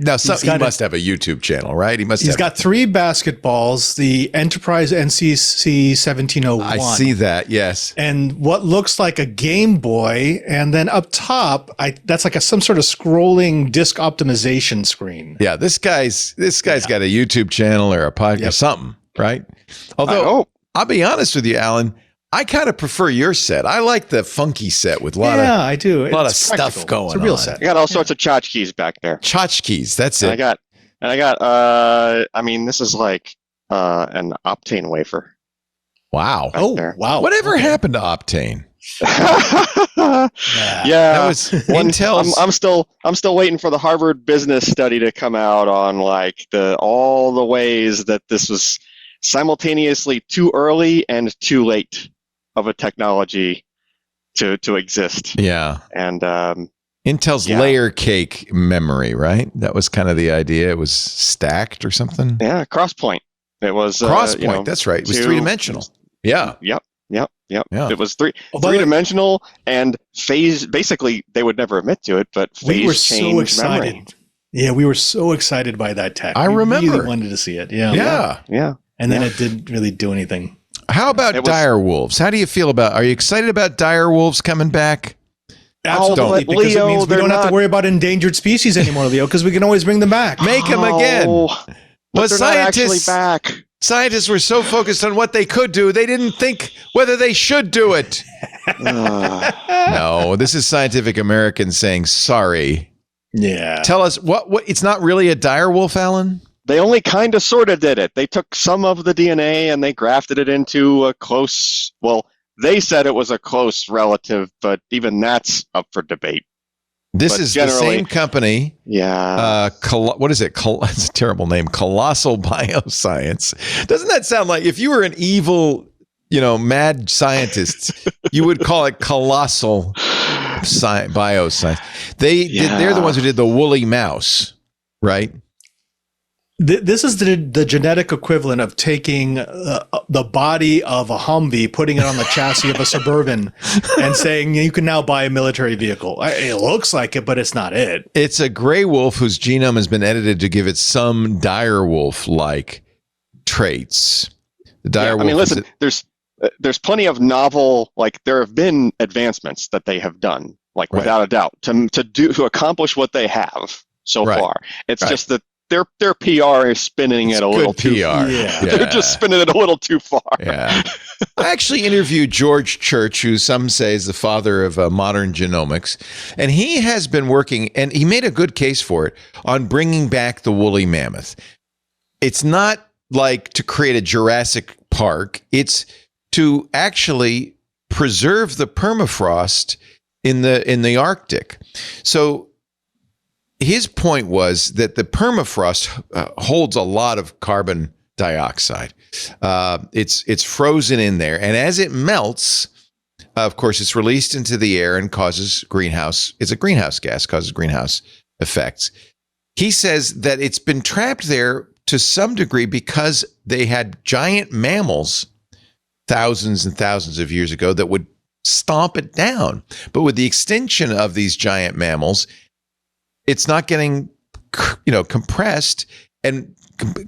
must have a YouTube channel, right? He's got 3 basketballs, the Enterprise NCC 1701. I see that, yes. And what looks like a Game Boy, and then up top, that's like some sort of scrolling disk optimization screen. Yeah, this guy's got a YouTube channel or a podcast, something, right? Although I'll be honest with you, Alan, I kind of prefer your set. I like the funky set with a lot I do. A lot of stuff going on. It's a real set. I got all sorts of tchotchkes back there. Tchotchkes, that's And it. I got I mean, this is like an Optane wafer. Wow. There. Wow. Whatever happened to Optane? Yeah, That was Intel's. I'm still waiting for the Harvard business study to come out on like all the ways that this was simultaneously too early and too late of a technology to exist. Yeah. And Intel's layer cake memory, right? That was kind of the idea. It was stacked or something. Yeah, Crosspoint. It was Crosspoint. That's right. It was three-dimensional. Yeah. Yep. Yeah. It was three-dimensional and phase. Basically, they would never admit to it, but phase We were change so excited. memory. Yeah, we were so excited by that tech. I remember. We really wanted to see it. Yeah. And then it didn't really do anything. How about dire wolves? How do you feel about? Are you excited about dire wolves coming back? Absolutely, because Leo, it means we don't have not- to worry about endangered species anymore, Leo, because we can always bring them back. Make them again. But they're not actually scientists back. Scientists were so focused on what they could do, they didn't think whether they should do it. No, this is Scientific American saying sorry. Yeah. Tell us what it's not really a dire wolf, Alan? They only kind of sort of did it. They took some of the DNA and they grafted it into a close, well, they said it was a close relative, but even that's up for debate. This But is the same company. Yeah. What is it? It's a terrible name. Colossal Bioscience. Doesn't that sound like if you were an evil, mad scientist, you would call it Colossal Bioscience. They're the ones who did the woolly mouse, right? This is the genetic equivalent of taking the body of a Humvee, putting it on the chassis of a Suburban, and saying you can now buy a military vehicle. It looks like it, but it's not it. It's a gray wolf whose genome has been edited to give it some dire wolf-like traits. The dire wolf. I mean, listen, there's plenty of novel, like there have been advancements that they have done, like without a doubt, to accomplish what they have so far. It's just that their PR is spinning it a little too far. They're just spinning it a little too far. Yeah. I actually interviewed George Church, who some say is the father of modern genomics, and he has been working, and he made a good case for it, on bringing back the woolly mammoth. It's not like to create a Jurassic Park. It's to actually preserve the permafrost in the Arctic. So his point was that the permafrost holds a lot of carbon dioxide. It's frozen in there, and as it melts, of course, it's released into the air and causes greenhouse. It's a greenhouse gas, causes greenhouse effects. He says that it's been trapped there to some degree because they had giant mammals thousands and thousands of years ago that would stomp it down. But with the extinction of these giant mammals, it's not getting, compressed, and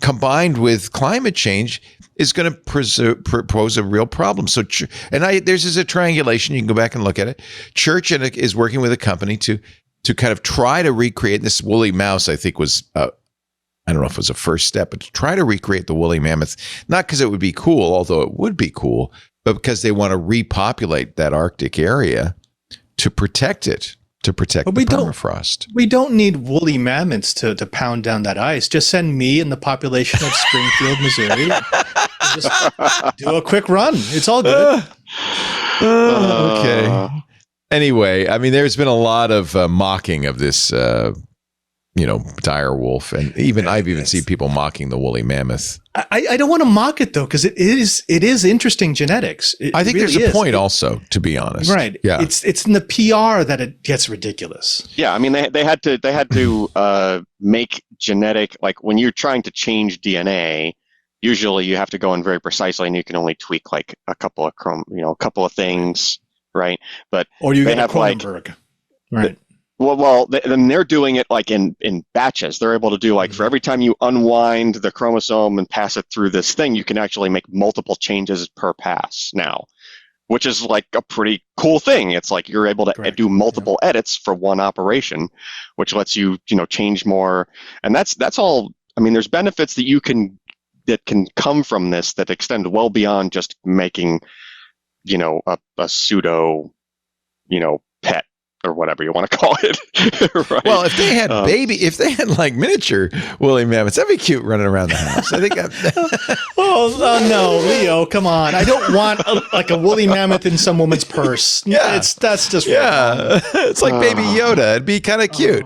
combined with climate change is going to pose a real problem. So, there's a triangulation. You can go back and look at it. Church is working with a company to kind of try to recreate this woolly mouse. I think was I don't know if it was a first step, but to try to recreate the woolly mammoth, not because it would be cool, although it would be cool, but because they want to repopulate that Arctic area to protect it. To protect the permafrost. We don't need woolly mammoths to pound down that ice. Just send me and the population of Springfield, Missouri. Just do a quick run. It's all good. Okay. Anyway, I mean, there's been a lot of mocking of this, dire wolf, and I've even seen people mocking the woolly mammoth. I don't want to mock it though, because it is interesting genetics. I think really there's a point also, to be honest. Right. Yeah. It's in the PR that it gets ridiculous. Yeah, I mean they had to make genetic, like when you're trying to change DNA, usually you have to go in very precisely, and you can only tweak like a couple of things, right? But or you get a Cronenberg, right? Then they're doing it like in batches. They're able to do like for every time you unwind the chromosome and pass it through this thing, you can actually make multiple changes per pass now, which is like a pretty cool thing. It's like you're able to do multiple edits for one operation, which lets you, change more. And that's all. I mean, there's benefits that can come from this that extend well beyond just making a pseudo, pet or whatever you want to call it. Right? Well, if they had if they had like miniature woolly mammoths, that'd be cute running around the house. I think. No, Leo, come on! I don't want a woolly mammoth in some woman's purse. Yeah, that's just wrong. It's like Baby Yoda. It'd be kind of cute.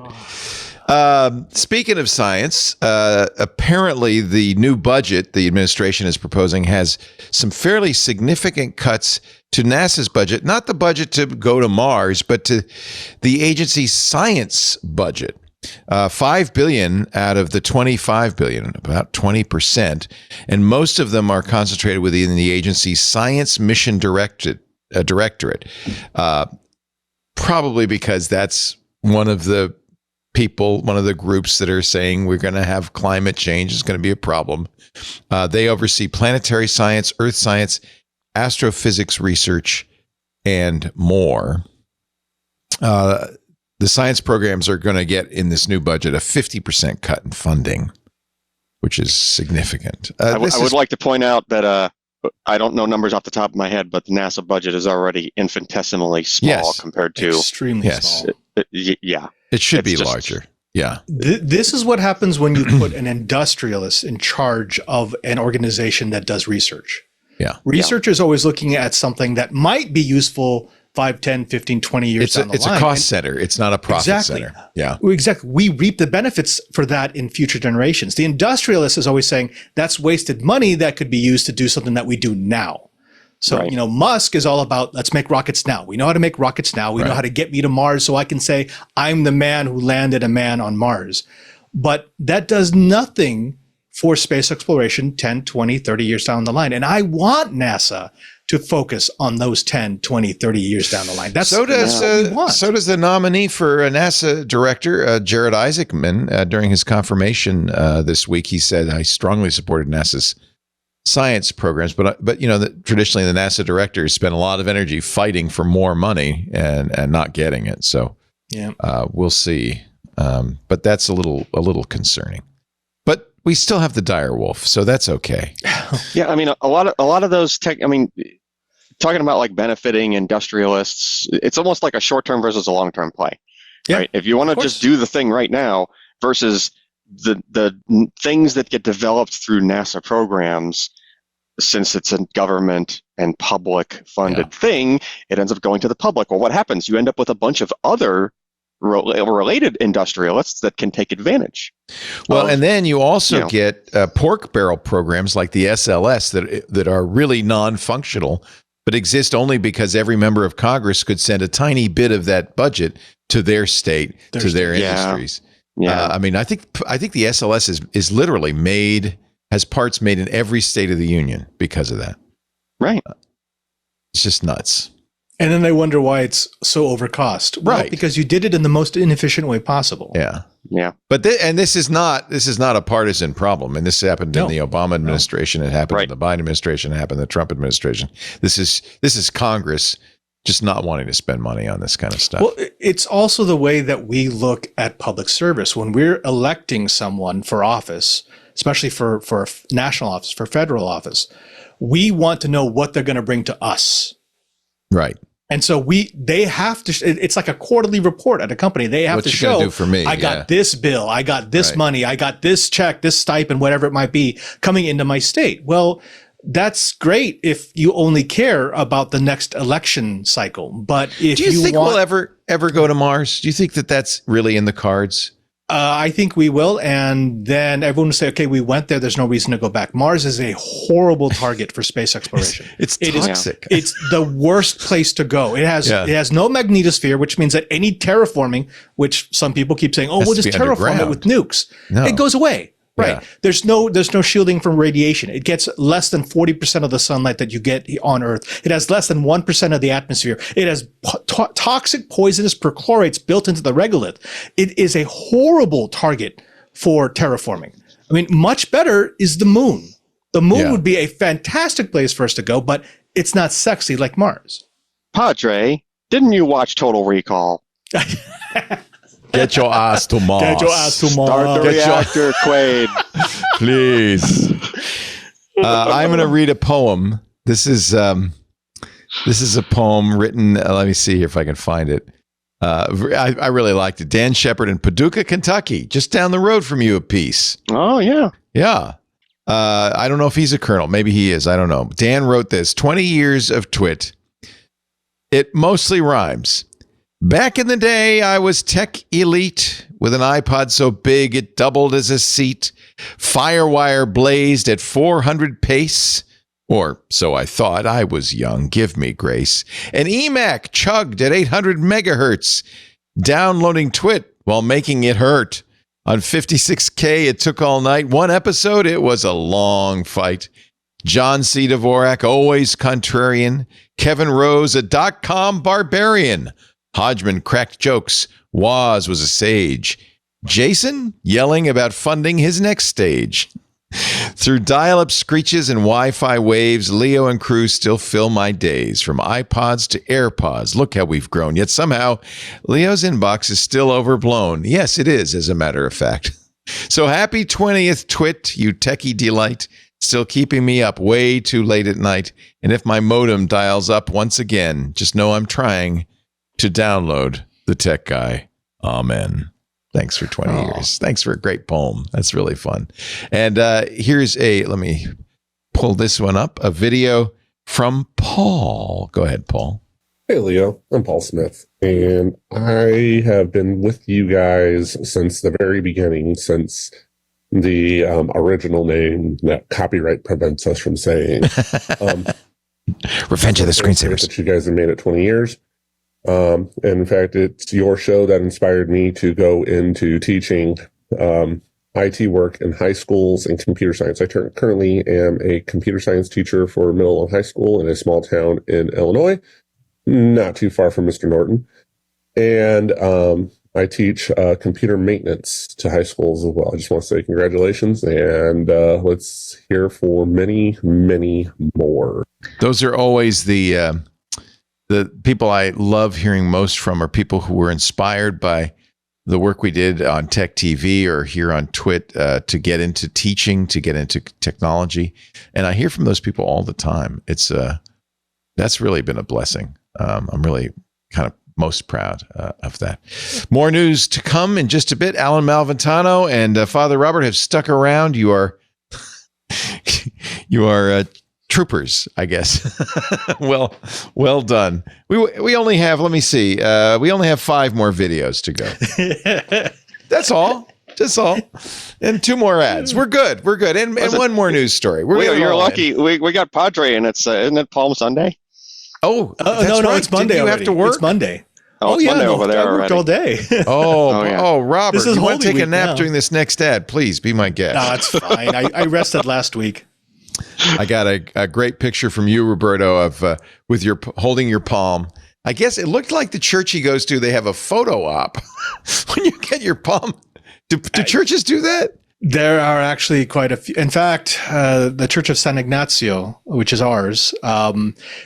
Speaking of science, apparently the new budget the administration is proposing has some fairly significant cuts to NASA's budget, not the budget to go to Mars, but to the agency's science budget. $5 billion out of the $25 billion, about 20%, and most of them are concentrated within the agency's Science Mission Directorate. Probably because that's one of the groups that are saying we're going to have climate change is going to be a problem. They oversee planetary science, earth science, astrophysics research, and more. The science programs are going to get in this new budget a 50% cut in funding, which is significant. I would like to point out that I don't know numbers off the top of my head, but the NASA budget is already infinitesimally small compared to extremely small. Yeah. It should be larger. Yeah. This is what happens when you put an industrialist in charge of an organization that does research. Yeah. Researchers are always looking at something that might be useful 5, 10, 15, 20 years down the line. It's a cost center. It's not a profit center. Yeah. Exactly. We reap the benefits for that in future generations. The industrialist is always saying that's wasted money that could be used to do something that we do now. So, Musk is all about, let's make rockets now. We know how to make rockets now. We know how to get me to Mars so I can say, I'm the man who landed a man on Mars. But that does nothing for space exploration 10, 20, 30 years down the line. And I want NASA to focus on those 10, 20, 30 years down the line. So does the nominee for NASA director, Jared Isaacman, during his confirmation this week. He said, I strongly supported NASA's science programs, but traditionally the NASA directors spend a lot of energy fighting for more money and not getting it. So we'll see. But that's a little concerning. But we still have the dire wolf, so that's okay. Yeah, I mean, a lot of those talking about like benefiting industrialists, it's almost like a short-term versus a long-term play. Yeah, right? If you want to just do the thing right now versus the things that get developed through NASA programs, since it's a government and public funded thing, it ends up going to the public. Well, what happens? You end up with a bunch of other related industrialists that can take advantage. Well, and then you also get pork barrel programs like the SLS that are really non-functional, but exist only because every member of Congress could send a tiny bit of that budget to their state, to their industries. Yeah. I mean, I think the SLS is literally has parts made in every state of the union because of that. Right. It's just nuts. And then they wonder why it's so overcost. Well, because you did it in the most inefficient way possible. Yeah. Yeah. But this is not a partisan problem. And this happened in the Obama administration. It happened in the Biden administration. It happened in the Trump administration. This is Congress just not wanting to spend money on this kind of stuff. Well, it's also the way that we look at public service. When we're electing someone for office, especially for national office, for federal office, we want to know what they're going to bring to us. Right. And so they have to, it's like a quarterly report at a company. They have to show, do for me? I got this bill, I got this money, I got this check, this stipend, whatever it might be, coming into my state. Well, that's great if you only care about the next election cycle. But if do you think we'll ever go to Mars? Do you think that that's really in the cards? I think we will. And then everyone will say, okay, we went there. There's no reason to go back. Mars is a horrible target for space exploration. It's toxic. It's the worst place to go. It has no magnetosphere, which means that any terraforming, which some people keep saying, we'll just terraform it with nukes. No. It goes away. Right. Yeah. There's no shielding from radiation. It gets less than 40% of the sunlight that you get on Earth. It has less than 1% of the atmosphere. It has toxic, poisonous perchlorates built into the regolith. It is a horrible target for terraforming. I mean, much better is the moon. The moon would be a fantastic place for us to go, but it's not sexy like Mars. Padre, didn't you watch Total Recall? Get your ass to Mars. Get your ass to Mars. Start the reactor, Quaid. Please. I'm going to read a poem. This is This is a poem written. Let me see if I can find it. I really liked it. Dan Shepard in Paducah, Kentucky, just down the road from you a piece. Oh, yeah. Yeah. I don't know if he's a colonel. Maybe he is. I don't know. Dan wrote this. 20 years of twit. It mostly rhymes. Back in the day, I was tech elite with an iPod so big it doubled as a seat. Firewire blazed at 400 pace. Or so I thought. I was young. Give me grace. An eMac chugged at 800 megahertz. Downloading twit while making it hurt. On 56K, it took all night. One episode, it was a long fight. John C. Dvorak, always contrarian. Kevin Rose, a .com barbarian. Hodgman cracked jokes. Woz was a sage. Jason yelling about funding his next stage. Through dial-up screeches and Wi-Fi waves, Leo and crew still fill my days. From iPods to AirPods, look how we've grown. Yet somehow, Leo's inbox is still overblown. Yes, it is, as a matter of fact. So happy 20th twit, you techie delight. Still keeping me up way too late at night. And if my modem dials up once again, just know I'm trying to download the tech guy. Amen. Thanks for 20 years. Thanks for a great poem. That's really fun. And here's let me pull this one up, a video from Paul. Go ahead, Paul. Hey, Leo. I'm Paul Smith, and I have been with you guys since the very beginning, since the original name that copyright prevents us from saying. Revenge of the Screensavers. That you guys have made it 20 years. And in fact, it's your show that inspired me to go into teaching IT work in high schools and computer science. I currently am a computer science teacher for middle and high school in a small town in Illinois, not too far from Mr. Norton. And I teach computer maintenance to high schools as well. I just want to say congratulations, and let's hear for many, many more. Those are always the people I love hearing most from are people who were inspired by the work we did on Tech TV or here on TWiT to get into teaching, to get into technology. And I hear from those people all the time. It's that's really been a blessing. I'm really kind of most proud of that. More news to come in just a bit. Alan Malventano and Father Robert have stuck around. You are troopers, I guess. well done. We only have, let me see, we only have 5 more videos to go. That's all. And 2 more ads. We're good. And one more news story. You're lucky. We got Padre, and it's isn't it Palm Sunday? Oh, no, right. it's Monday. You have to work? It's Monday. Oh, it's Monday over there I worked already. all day. Robert, This is you want to take Holy a nap Week now. during this next ad? Please be my guest. No, it's fine. I rested last week. I got a great picture from you, Roberto, of with your holding your palm. I guess it looked like the church he goes to. They have a photo op when you get your palm. Do churches do that? There are actually quite a few. In fact, the Church of San Ignazio, which is ours,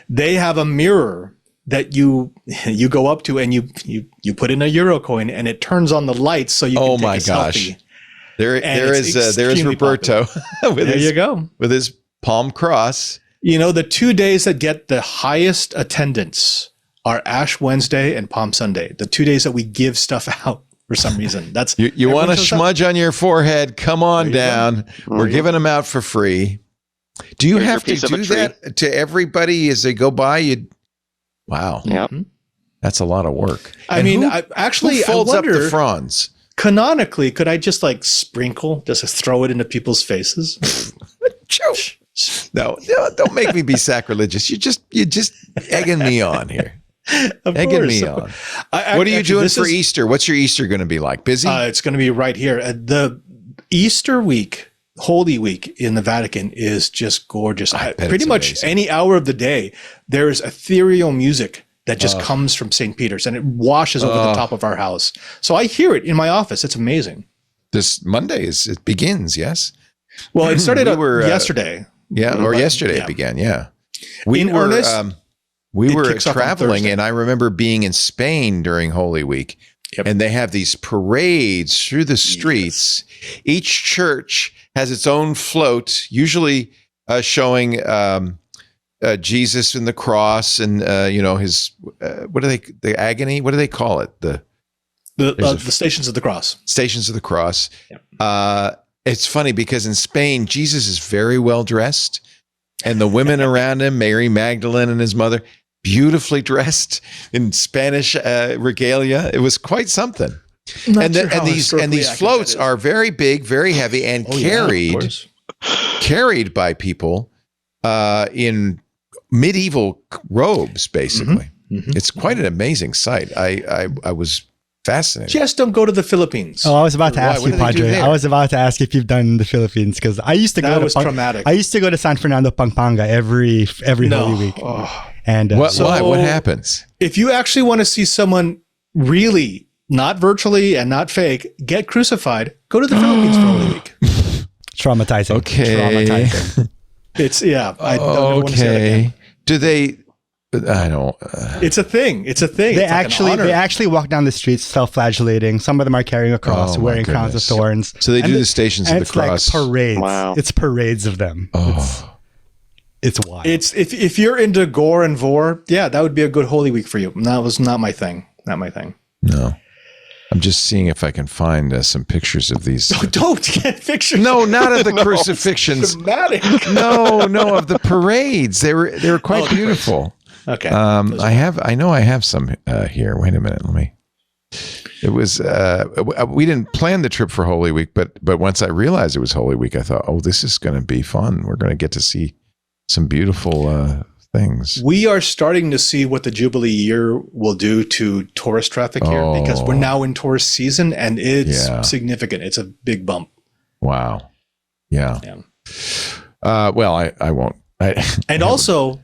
they have a mirror that you go up to and you put in a euro coin and it turns on the lights so you can take a selfie. There is Roberto with his palm cross. You know, the 2 days that get the highest attendance are Ash Wednesday and Palm Sunday. The 2 days that we give stuff out for some reason. That's you want a smudge on your forehead? Come on down. We're giving them out for free. Do you have to do that to everybody as they go by? Wow. Yep. That's a lot of work. I mean, who folds up the fronds? Canonically, could I just like sprinkle, just throw it into people's faces? No, don't make me be sacrilegious. You're just egging me on here. Egging me on. What are you doing for Easter? What's your Easter going to be like? Busy? It's going to be right here. The Easter week, Holy Week in the Vatican is just gorgeous. Pretty much any hour of the day, there is ethereal music that just comes from St. Peter's and it washes over the top of our house. So I hear it in my office. It's amazing. This Monday it begins, yes? Well, it started yesterday. Yesterday it began, yeah. We were traveling and I remember being in Spain during Holy Week. Yep. And they have these parades through the streets. Yes. Each church has its own float, usually showing Jesus and the cross, and his the agony. What do they call it? The Stations of the Cross. Stations of the Cross. It's funny because in Spain, Jesus is very well dressed, and the women around him, Mary Magdalene and his mother, beautifully dressed in Spanish regalia. It was quite something. And these floats are very big, very heavy, and carried by people in medieval robes. Basically, it's quite an amazing sight. I was fascinated. Just don't go to the Philippines. Oh, I was about to ask you, Padre. I was about to ask if you've done the Philippines, because I used to go. That was traumatic. I used to go to San Fernando, Pampanga every Holy Week. Oh. And why? What happens? If you actually want to see someone really, not virtually and not fake, get crucified, go to the Philippines for Holy Week. Traumatizing. Okay. Traumatizing. I don't want to say that again. Do they? I don't. It's a thing. It's a thing. They actually walk down the streets self-flagellating. Some of them are carrying a cross, wearing crowns of thorns. So they do the Stations of the Cross. It's like parades. Wow. It's parades of them. Oh. It's wild. It's if you're into gore and vor, yeah, that would be a good Holy Week for you. That was not my thing. Not my thing. No. I'm just seeing if I can find some pictures of these. Don't get pictures. No, not of the crucifixions. Dramatic. No, of the parades. They were quite beautiful. Okay. I know I have some here. Wait a minute. Let me. It was we didn't plan the trip for Holy Week, but once I realized it was Holy Week, I thought, oh, this is going to be fun. We're going to get to see some beautiful things. We are starting to see what the Jubilee year will do to tourist traffic here, because we're now in tourist season, and it's significant. It's a big bump. Wow. Yeah. Well, I won't. And also,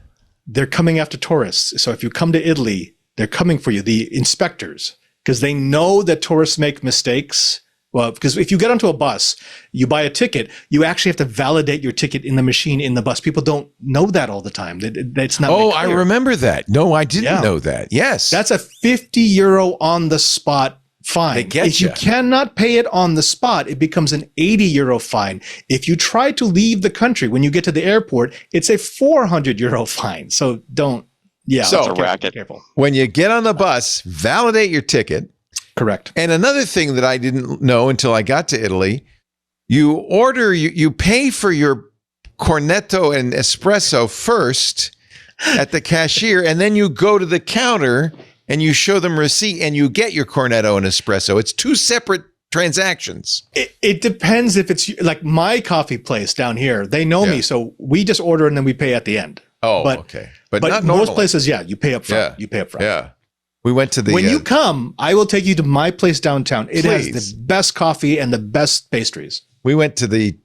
they're coming after tourists. So if you come to Italy, they're coming for you, the inspectors, because they know that tourists make mistakes. Well, because if you get onto a bus, you buy a ticket, you actually have to validate your ticket in the machine in the bus. People don't know that all the time. It's not. Oh, I remember that. No, I didn't know that. Yes. That's a €50 on the spot fine. They get if you cannot pay it on the spot, it becomes an €80 fine. If you try to leave the country when you get to the airport, it's a €400 fine. So don't. Yeah. So it's a racket. Careful. When you get on the bus, validate your ticket. Correct. And another thing that I didn't know until I got to Italy, you pay for your cornetto and espresso first at the cashier, and then you go to the counter and you show them receipt and you get your cornetto and espresso. It's two separate transactions. It depends if it's like my coffee place down here. They know me, so we just order and then we pay at the end. Oh, okay. But not most normally. places, you pay up front. Yeah. You pay up front. Yeah. We went to the. When you come, I will take you to my place downtown. It has the best coffee and the best pastries. We went to the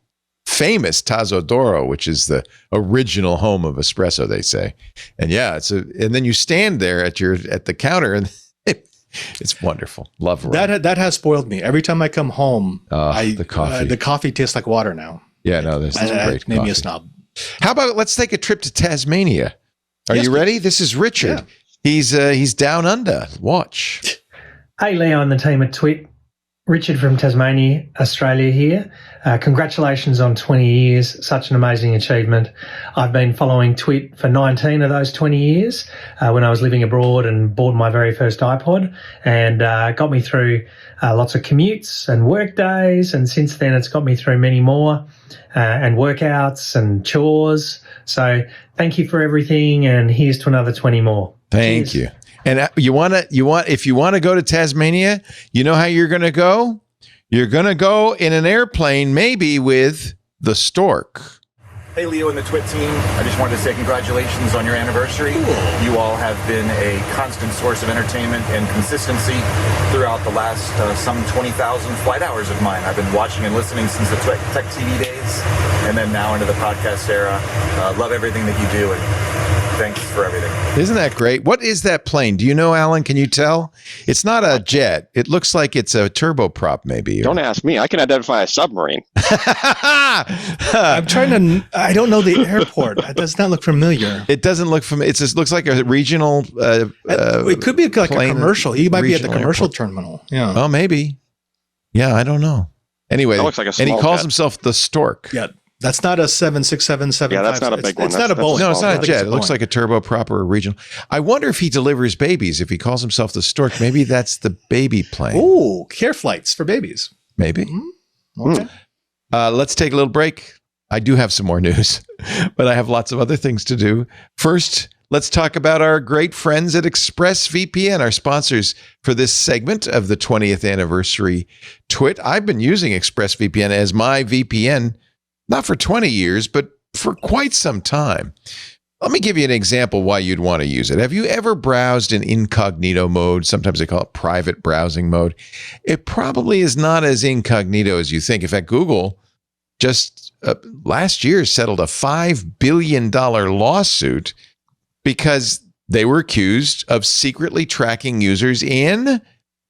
famous Tazo d'Oro, which is the original home of espresso, they say. And and then you stand there at the counter, and it's wonderful. Love it. That has spoiled me. Every time I come home, the coffee tastes like water now. Yeah, no, this is great. Made me a snob. How about let's take a trip to Tasmania? Are you ready? This is Richard. Yeah. He's down under. Watch. Hey, Leo and the team at TWiT. Richard from Tasmania, Australia here. Congratulations on 20 years. Such an amazing achievement. I've been following TWiT for 19 of those 20 years when I was living abroad and bought my very first iPod, and got me through lots of commutes and work days. And since then, it's got me through many more and workouts and chores. So thank you for everything. And here's to another 20 more. Thank you. And if you want to go to Tasmania, you know how you're going to go? You're going to go in an airplane, maybe with the stork. Hey, Leo and the TWiT team. I just wanted to say congratulations on your anniversary. Cool. You all have been a constant source of entertainment and consistency throughout the last some 20,000 flight hours of mine. I've been watching and listening since the Tech TV days, and then now into the podcast era. Love everything that you do, and thanks for everything. Isn't that great? What is that plane? Do you know, Alan? Can you tell? It's not a jet. It looks like it's a turboprop, maybe. Don't ask me. I can identify a submarine. I'm trying to. I don't know the airport. It does not look familiar. It doesn't look familiar. It just looks like a regional. It could be like a commercial. He might be at the commercial airport. terminal. Yeah. Oh, maybe. Yeah, I don't know. Anyway, That looks like a and he small calls jet. himself the stork. Yeah. That's not a 767-757. Yeah, that's not a big one. It's not a Boeing. No, it's not a jet. It looks like a turboprop or a regional. I wonder if he delivers babies. If he calls himself the Stork, maybe that's the baby plane. Ooh, care flights for babies. Maybe. Okay. Let's take a little break. I do have some more news, but I have lots of other things to do. First, let's talk about our great friends at ExpressVPN, our sponsors for this segment of the 20th anniversary TWiT. I've been using ExpressVPN as my VPN, not for 20 years, but for quite some time. Let me give you an example why you'd want to use it. Have you ever browsed in incognito mode? Sometimes they call it private browsing mode. It probably is not as incognito as you think. In fact, Google just last year settled a $5 billion lawsuit because they were accused of secretly tracking users in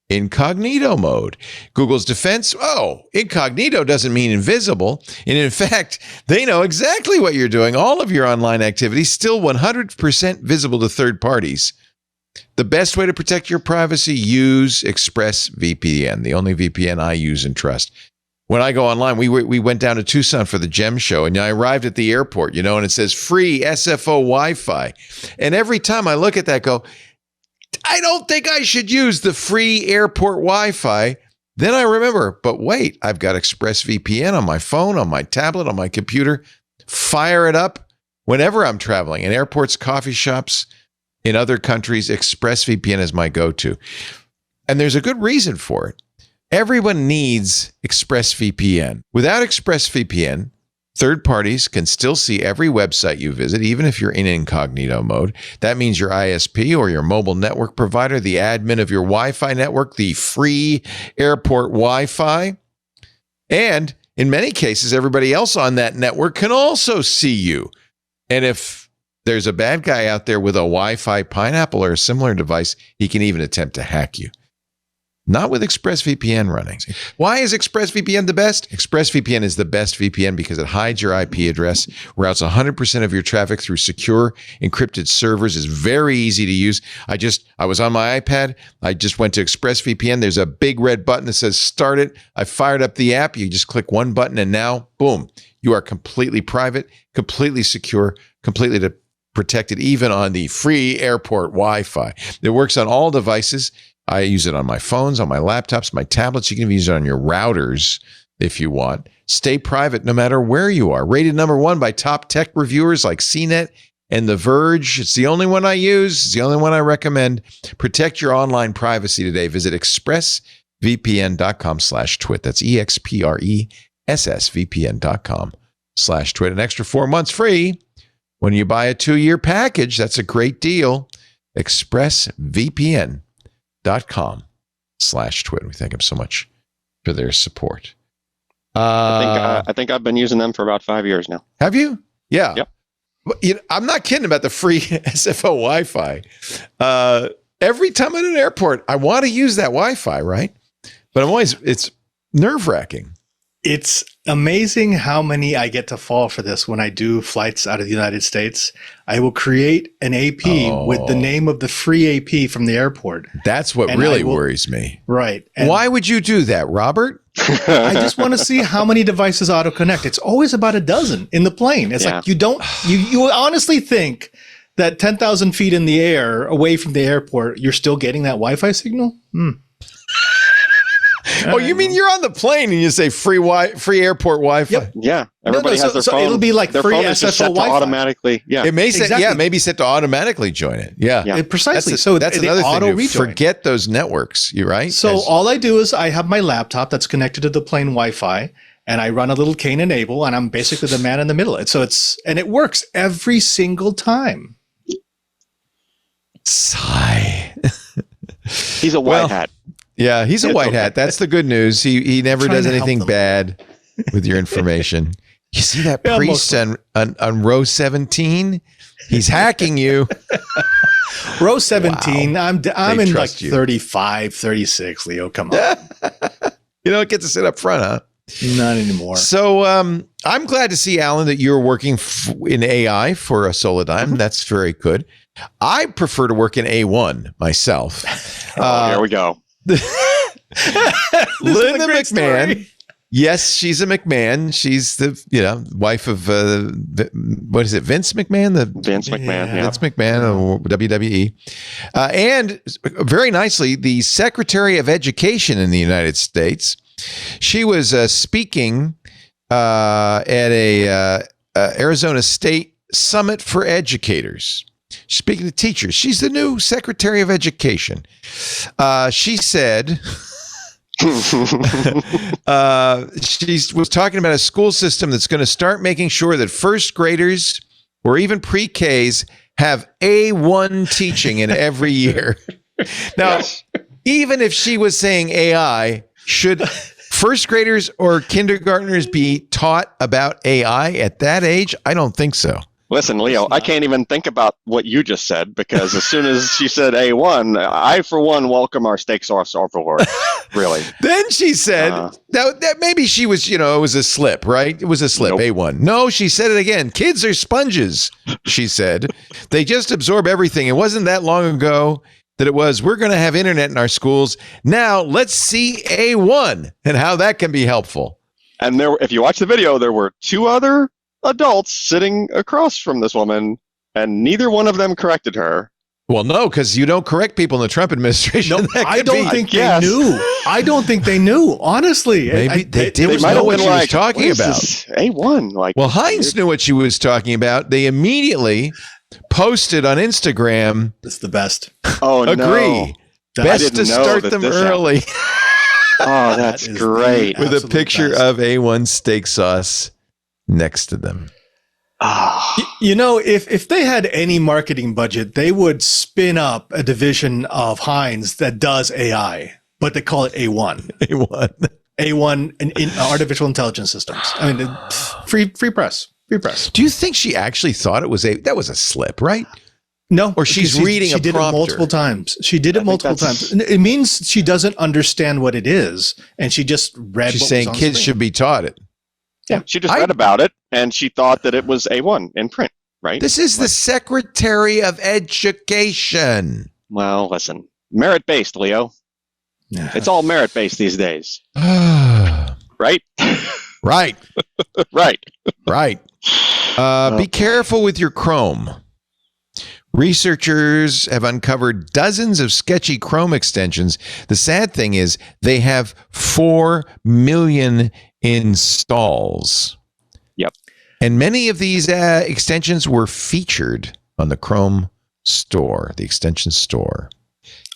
incognito mode. Google's defense, incognito doesn't mean invisible. And in fact, they know exactly what you're doing. All of your online activities still 100% visible to third parties. The best way to protect your privacy, use ExpressVPN, the only VPN I use and trust. When I go online, we went down to Tucson for the GEM show, and I arrived at the airport, and it says free SFO Wi-Fi. And every time I look at that, I don't think I should use the free airport Wi-Fi. Then I remember, but wait, I've got ExpressVPN on my phone, on my tablet, on my computer. Fire it up whenever I'm traveling in airports, coffee shops, in other countries. ExpressVPN is my go-to. And there's a good reason for it. Everyone needs ExpressVPN. Without ExpressVPN, third parties can still see every website you visit, even if you're in incognito mode. That means your ISP or your mobile network provider, the admin of your Wi-Fi network, the free airport Wi-Fi. And in many cases, everybody else on that network can also see you. And if there's a bad guy out there with a Wi-Fi pineapple or a similar device, he can even attempt to hack you. Not with ExpressVPN running. Why is ExpressVPN the best? ExpressVPN is the best VPN because it hides your IP address, routes 100% of your traffic through secure encrypted servers. It's very easy to use. I was on my iPad. I just went to ExpressVPN. There's a big red button that says start it. I fired up the app. You just click one button and now, boom, you are completely private, completely secure, completely protected, even on the free airport Wi-Fi. It works on all devices. I use it on my phones, on my laptops, my tablets. You can even use it on your routers if you want. Stay private no matter where you are. Rated #1 by top tech reviewers like CNET and The Verge. It's the only one I use. It's the only one I recommend. Protect your online privacy today. Visit expressvpn.com/twit. That's expressvpn.com/twit. An extra 4 months free when you buy a 2-year package. That's a great deal. expressvpn.com/twit. We thank them so much for their support. I think I've been using them for about 5 years now. Have you? Yeah. Yep. I'm not kidding about the free SFO Wi-Fi. Every time I'm at an airport, I want to use that Wi-Fi, right? But it's nerve-wracking. It's amazing how many I get to fall for this when I do flights out of the United States. I will create an AP with the name of the free AP from the airport. That's what really worries me. Right. And why would you do that, Robert? I just want to see how many devices auto-connect. It's always about a dozen in the plane. It's like you honestly think that 10,000 feet in the air away from the airport, you're still getting that Wi-Fi signal? Oh, you mean you're on the plane and you say free airport Wi-Fi? Yep. Yeah, everybody has their phone. So it'll be like their free phone is just set SFO to Wi-Fi. automatically. Yeah, it may set. Maybe set to automatically join it. Yeah. Precisely. That's another thing. Forget those networks. You're right. So all I do is I have my laptop that's connected to the plane Wi-Fi, and I run a little cane enable, and I'm basically the man in the middle. And it works every single time. Sigh. He's a white hat. Yeah, he's a white hat. That's the good news. He never does anything bad with your information. You see that priest on row 17? He's hacking you. Row 17. Wow. I'm in like you. 35, 36, Leo. Come on. You don't get to sit up front, huh? Not anymore. So I'm glad to see, Alan, that you're working in AI for a Solidime. That's very good. I prefer to work in A1 myself. Here we go. Linda McMahon Yes, she's a McMahon. She's the wife of what is it? Vince McMahon. Vince McMahon. Yeah. Vince McMahon of WWE, and very nicely, the Secretary of Education in the United States. She was speaking at a Arizona State Summit for Educators. Speaking to teachers, she's the new Secretary of Education. She said. She was talking about a school system that's going to start making sure that first graders or even pre-Ks have A1 teaching in every year. Now, even if she was saying AI, should first graders or kindergartners be taught about AI at that age? I don't think so. Listen, Leo, I can't even think about what you just said because as soon as she said A1, I, for one, welcome our steak sauce overlord. Really. Then she said, that maybe she was, it was a slip, right? It was a slip, nope. A1. No, she said it again. Kids are sponges, she said. They just absorb everything. It wasn't that long ago that it was, we're going to have internet in our schools. Now, let's see A1 and how that can be helpful. And if you watch the video, there were two other adults sitting across from this woman, and neither one of them corrected her. Well, no, because you don't correct people in the Trump administration. No, I don't think they knew. I don't think they knew. Honestly, maybe they didn't know what she was talking about. A1, like well, Heinz knew what she was talking about. They immediately posted on Instagram. It's the best. Oh, agree. No. Best to start them early. Oh, that's great. With a picture of A1 steak sauce next to them. If they had any marketing budget, they would spin up a division of Heinz that does AI, but they call it A1. A1 in artificial intelligence systems. I mean, free press. Do you think she actually thought it was that was a slip, right? No, or she's reading a prompter. She did it multiple times. She did it multiple times. It means she doesn't understand what it is, and she just read. She's saying kids should be taught it. Yeah, she just read about it, and she thought that it was A1 in print, right? This is the Secretary of Education. Well, listen, merit-based, Leo. Yeah. It's all merit-based these days. Right? Right. Right. Right. Be careful with your Chrome. Researchers have uncovered dozens of sketchy Chrome extensions. The sad thing is they have 4 million installs. Yep. And many of these extensions were featured on the Chrome store, the extension store.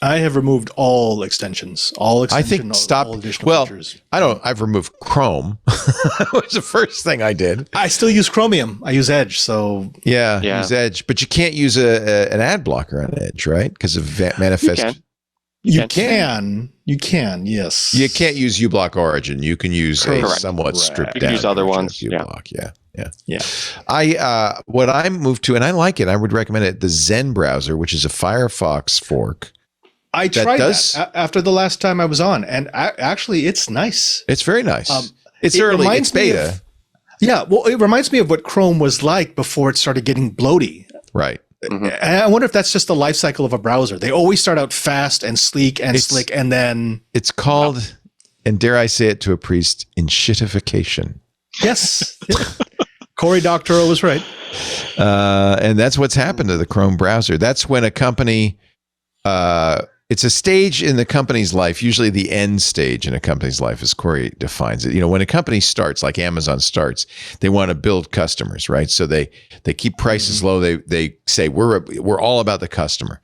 I have removed all extensions. I think features. I've removed Chrome. That was the first thing I did. I still use Chromium. I use Edge. So yeah. Use Edge, but you can't use an ad blocker on Edge, right? Because of manifest. You can, yes. You can't use uBlock Origin. You can use a somewhat stripped down. You can use other ones. uBlock, yeah. What I moved to, and I like it. I would recommend it. The Zen browser, which is a Firefox fork. I tried that after the last time I was on, and actually, it's nice. It's very nice. It's early. It's beta. It reminds me of what Chrome was like before it started getting bloaty. Right. Mm-hmm. And I wonder if that's just the life cycle of a browser. They always start out fast and sleek and slick, and then it's called, and dare I say it to a priest, enshittification. Yes. Cory Doctorow was right. And that's what's happened to the Chrome browser. That's when a company, it's a stage in the company's life, usually the end stage in a company's life, as Cory defines it. When a company starts, like Amazon starts, they want to build customers, right? So they keep prices low. They say we're all about the customer.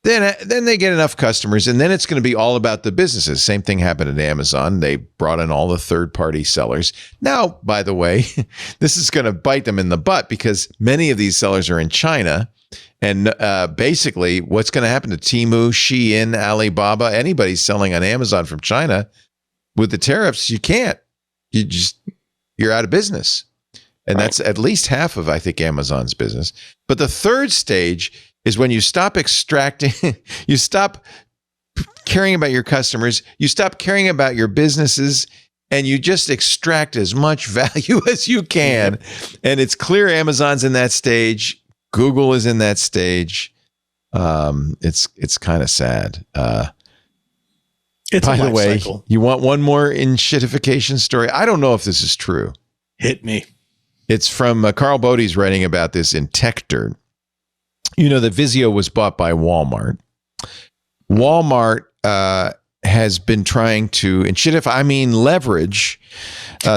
Then they get enough customers, and then it's going to be all about the businesses. Same thing happened at Amazon. They brought in all the third-party sellers. Now, by the way, this is going to bite them in the butt because many of these sellers are in China. And basically, what's going to happen to Temu, Shein, Alibaba, anybody selling on Amazon from China, with the tariffs, you can't. You're out of business. And that's at least half of, I think, Amazon's business. But the third stage is when you stop extracting, you stop caring about your customers, you stop caring about your businesses, and you just extract as much value as you can. And it's clear Amazon's in that stage. Google is in that stage. It's kind of sad. It's By a the life way, cycle. you want one more enshittification story? I don't know if this is true. Hit me. It's from Carl Bodie's writing about this in Tech Dirt. You know, the Vizio was bought by Walmart. Walmart has been trying to leverage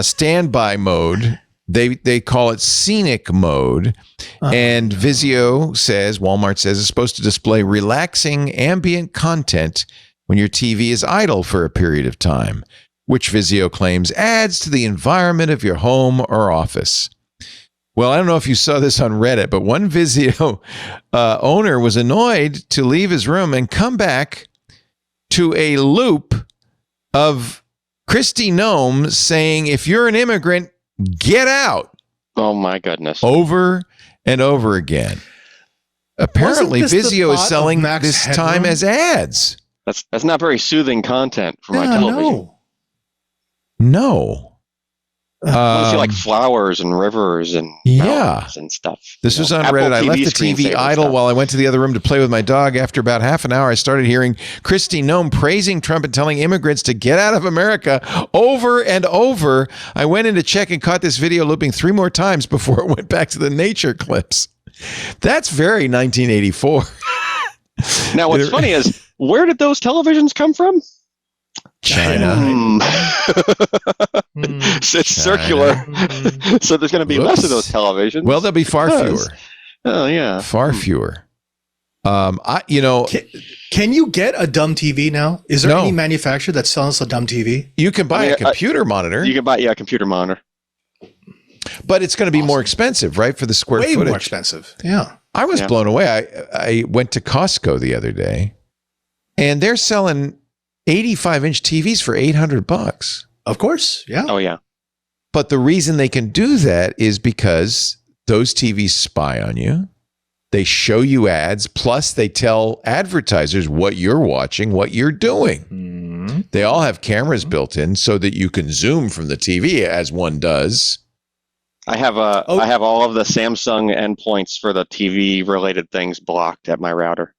standby mode. They call it scenic mode. And Walmart says it's supposed to display relaxing ambient content when your TV is idle for a period of time, which Vizio claims adds to the environment of your home or office. Well, I don't know if you saw this on Reddit, but one Vizio owner was annoyed to leave his room and come back to a loop of Kristi Noem saying, if you're an immigrant, get out. Oh, my goodness. Over and over again. Apparently, Vizio is selling this time as ads. That's not very soothing content for my television. No. I want to see like flowers and rivers and mountains and stuff. This was on Reddit. I left the TV idle while I went to the other room to play with my dog. After about half an hour, I started hearing Kristi Noem praising Trump and telling immigrants to get out of America over and over. I went in to check and caught this video looping 3 more times before it went back to the nature clips. That's very 1984. Now, what's funny is, where did those televisions come from? China. It's circular. So there's going to be less of those televisions. Well, there'll be far fewer. Oh, yeah. Far fewer. Can you get a dumb TV now? Is there any manufacturer that sells a dumb TV? You can buy a computer monitor. You can buy a computer monitor. But it's going to be more expensive, right? For the square footage. Way more expensive. Yeah. I was blown away. I went to Costco the other day, and they're selling 85-inch TVs for $800. Of course. Yeah. Oh, yeah. But the reason they can do that is because those TVs spy on you. They show you ads, plus they tell advertisers what you're watching, what you're doing. Mm-hmm. They all have cameras built in so that you can zoom from the TV as one does. I have all of the Samsung endpoints for the TV related things blocked at my router.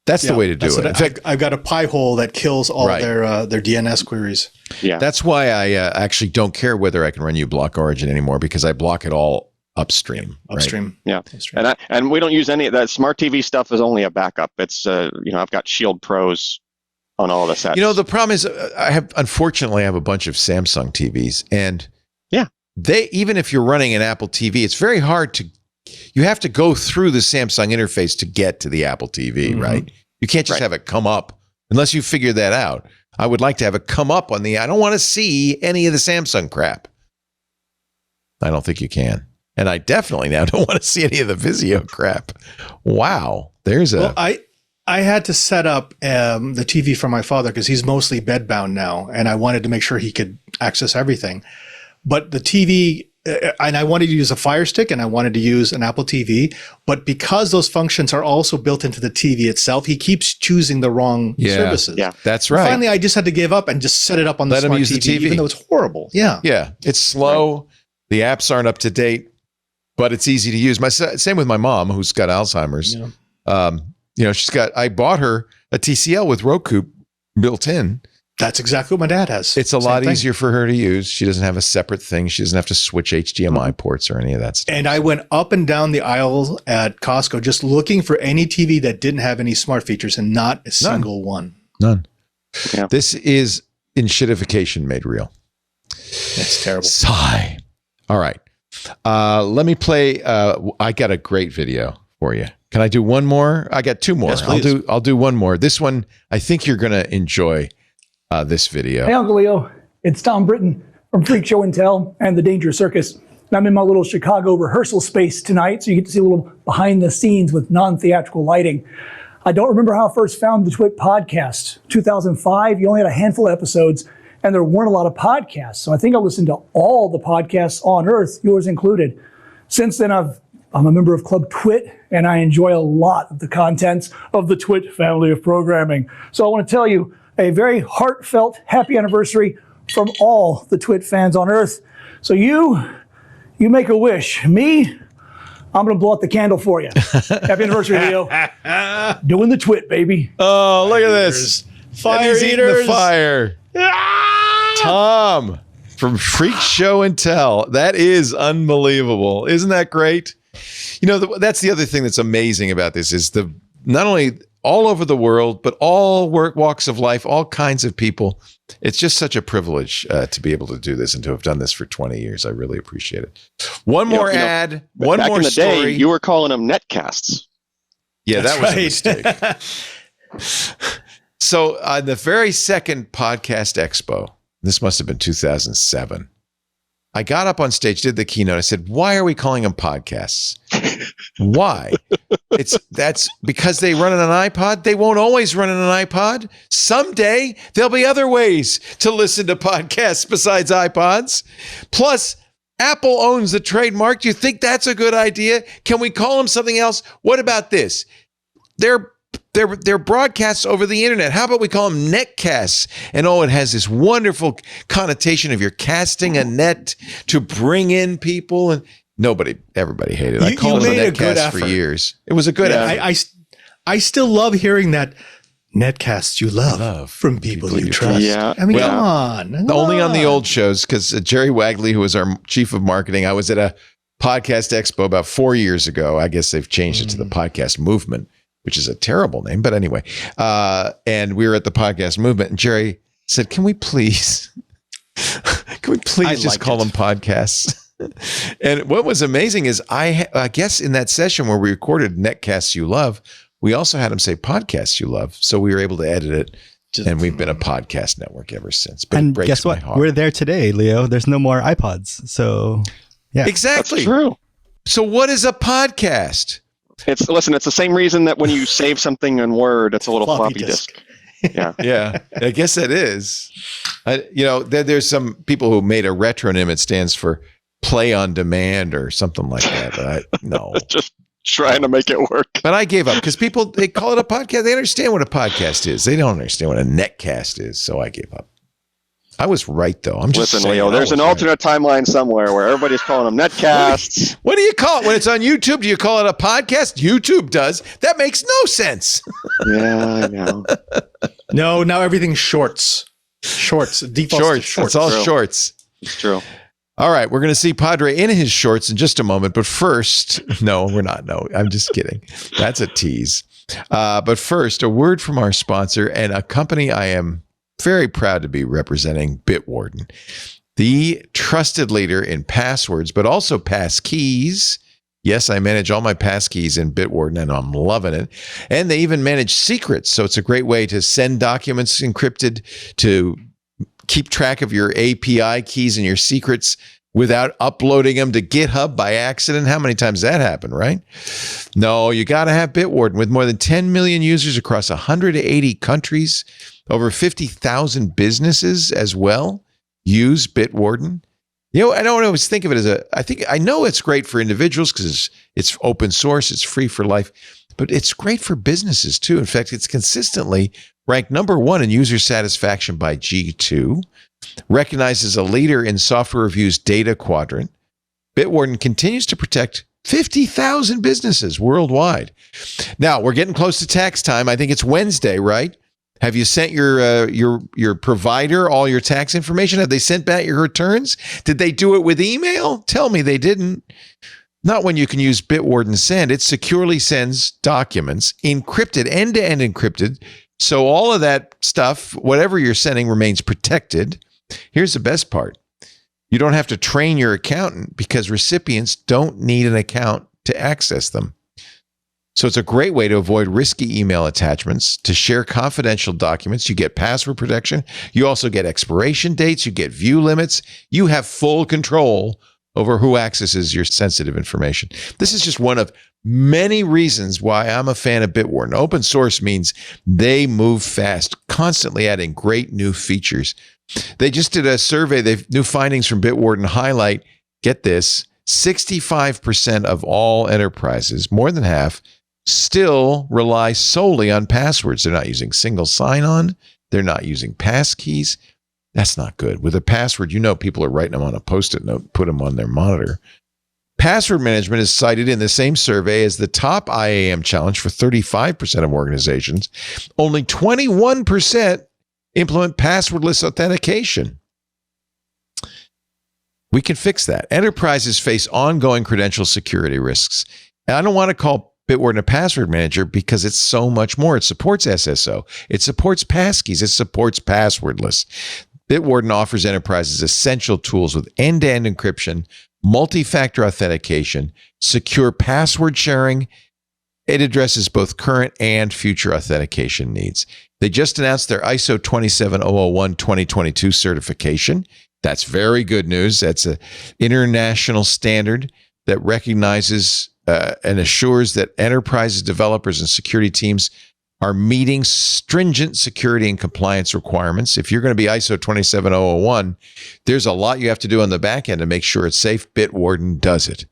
That's the way to do it. In fact, I've got a pie hole that kills all their DNS queries. Yeah, that's why I actually don't care whether I can run you block origin anymore, because I block it all upstream. Upstream, right? Yeah. Upstream. And we don't use any of that. Smart TV stuff is only a backup. It's I've got Shield Pros on all the sets. The problem is I have a bunch of Samsung TVs, and even if you're running an Apple TV, it's very hard you have to go through the Samsung interface to get to the Apple TV, right? You can't just have it come up unless you figure that out. I would like to have it come up on I don't want to see any of the Samsung crap. I don't think you can. And I definitely now don't want to see any of the Vizio crap. Wow. I had to set up the TV for my father because he's mostly bedbound now, and I wanted to make sure he could access everything. But the TV, and I wanted to use a Fire Stick, and I wanted to use an Apple TV, but because those functions are also built into the TV itself, he keeps choosing the wrong services. Yeah, that's right. Finally, I just had to give up and just set it up on the smart TV, even though it's horrible. Yeah. Yeah, it's slow. Right. The apps aren't up to date, but it's easy to use. Same with my mom, who's got Alzheimer's. Yeah. I bought her a TCL with Roku built in. That's exactly what my dad has. It's a lot easier for her to use. She doesn't have a separate thing. She doesn't have to switch HDMI ports or any of that stuff. And I went up and down the aisle at Costco just looking for any TV that didn't have any smart features, and not a single one. None. Yeah. This is enshittification made real. That's terrible. Sigh. All right. Let me play. I got a great video for you. Can I do one more? I got 2 more. Yes, please. I'll do one more. This one, I think you're going to enjoy this video. Hey, Uncle Leo. It's Tom Britton from Freak Show and Tell and the Danger Circus. And I'm in my little Chicago rehearsal space tonight, so you get to see a little behind the scenes with non-theatrical lighting. I don't remember how I first found the TWiT podcast. 2005, you only had a handful of episodes, and there weren't a lot of podcasts. So I think I listened to all the podcasts on Earth, yours included. Since then, I'm a member of Club TWiT, and I enjoy a lot of the contents of the TWiT family of programming. So I want to tell you a very heartfelt happy anniversary from all the TWiT fans on Earth. So you make a wish. Me, I'm going to blow out the candle for you. Happy anniversary, Leo. Doing the TWiT, baby. Oh, look at this. Fire and he's eating eaters. the fire. Tom from Freak Show and Tell. That is unbelievable. Isn't that great? You know, that's the other thing that's amazing about this is not only all over the world, but all walks of life, all kinds of people. It's just such a privilege to be able to do this and to have done this for 20 years. I really appreciate it. One more ad, one back more in the story. Day, you were calling them netcasts. Yeah, That's that was a mistake. So on the very second podcast expo, this must have been 2007, I got up on stage, did the keynote. I said, why are we calling them podcasts? Why? That's because they run on an iPod. They won't always run on an iPod. Someday there'll be other ways to listen to podcasts besides iPods. Plus, Apple owns the trademark. Do you think that's a good idea? Can we call them something else? What about this? They're broadcasts over the internet. How about we call them netcasts? And it has this wonderful connotation of you're casting a net to bring in people. And everybody hated it. I called it a netcast for years. It was a good effort. I still love hearing that netcasts you love from people you trust. Yeah. I mean, come on. Only on the old shows, because Jerry Wagley, who was our chief of marketing, I was at a podcast expo about 4 years ago. I guess they've changed it to the podcast movement, which is a terrible name. But anyway, and we were at the podcast movement, and Jerry said, can we please just call them podcasts? And what was amazing is I guess in that session where we recorded Netcasts You Love, we also had him say Podcasts You Love. So we were able to edit it. And we've been a podcast network ever since. But and guess what? We're there today, Leo. There's no more iPods. So, yeah. Exactly. That's true. So what is a podcast? It's the same reason that when you save something in Word, it's a little floppy disk. Yeah. Yeah. I guess it is. There's some people who made a retronym. It stands for play on demand or something like that. But no. Just trying to make it work. But I gave up because they call it a podcast. They understand what a podcast is. They don't understand what a netcast is. So I gave up. I was right, though. I'm just Listen, saying, Leo, there's an alternate timeline somewhere where everybody's calling them netcasts. What do you call it? When it's on YouTube, do you call it a podcast? YouTube does. That makes no sense. Yeah, I know. No, now everything's shorts. Shorts. Shorts. It's all shorts. It's true. All right, we're going to see Padre in his shorts in just a moment. But first, no, we're not. No, I'm just kidding. That's a tease. But first, a word from our sponsor and a company I am very proud to be representing, Bitwarden, the trusted leader in passwords, but also passkeys. Yes, I manage all my passkeys in Bitwarden, and I'm loving it. And they even manage secrets. So it's a great way to send documents encrypted, to keep track of your API keys and your secrets without uploading them to GitHub by accident. How many times that happened, right? No, you got to have Bitwarden. With more than 10 million users across 180 countries, over 50,000 businesses as well use Bitwarden. I don't always think of it as I know it's great for individuals because it's open source, it's free for life, but it's great for businesses too. In fact, it's consistently ranked number 1 in user satisfaction by G2, recognized as a leader in Software Review's data quadrant. Bitwarden continues to protect 50,000 businesses worldwide. Now, we're getting close to tax time. I think it's Wednesday, right? Have you sent your provider all your tax information? Have they sent back your returns? Did they do it with email? Tell me they didn't. Not when you can use Bitwarden Send. It securely sends documents, encrypted, end-to-end encrypted. So all of that stuff, whatever you're sending, remains protected. Here's the best part. You don't have to train your accountant because recipients don't need an account to access them. So it's a great way to avoid risky email attachments, to share confidential documents. You get password protection. You also get expiration dates. You get view limits. You have full control over who accesses your sensitive information. This is just one of many reasons why I'm a fan of Bitwarden. Open source means they move fast, constantly adding great new features. They just did a survey. New findings from Bitwarden highlight, get this, 65% of all enterprises, more than half, still rely solely on passwords. They're not using single sign-on. They're not using passkeys. That's not good. With a password, people are writing them on a Post-it note, put them on their monitor. Password management is cited in the same survey as the top IAM challenge for 35% of organizations. Only 21% implement passwordless authentication. We can fix that. Enterprises face ongoing credential security risks. And I don't want to call Bitwarden a password manager because it's so much more. It supports SSO. It supports passkeys. It supports passwordless. Bitwarden offers enterprises essential tools with end-to-end encryption, multi-factor authentication, secure password sharing. It addresses both current and future authentication needs. They just announced their ISO 27001 2022 certification. That's very good news. That's an international standard that recognizes and assures that enterprises, developers, and security teams are meeting stringent security and compliance requirements. If you're going to be ISO 27001, there's a lot you have to do on the back end to make sure it's safe. Bitwarden does it.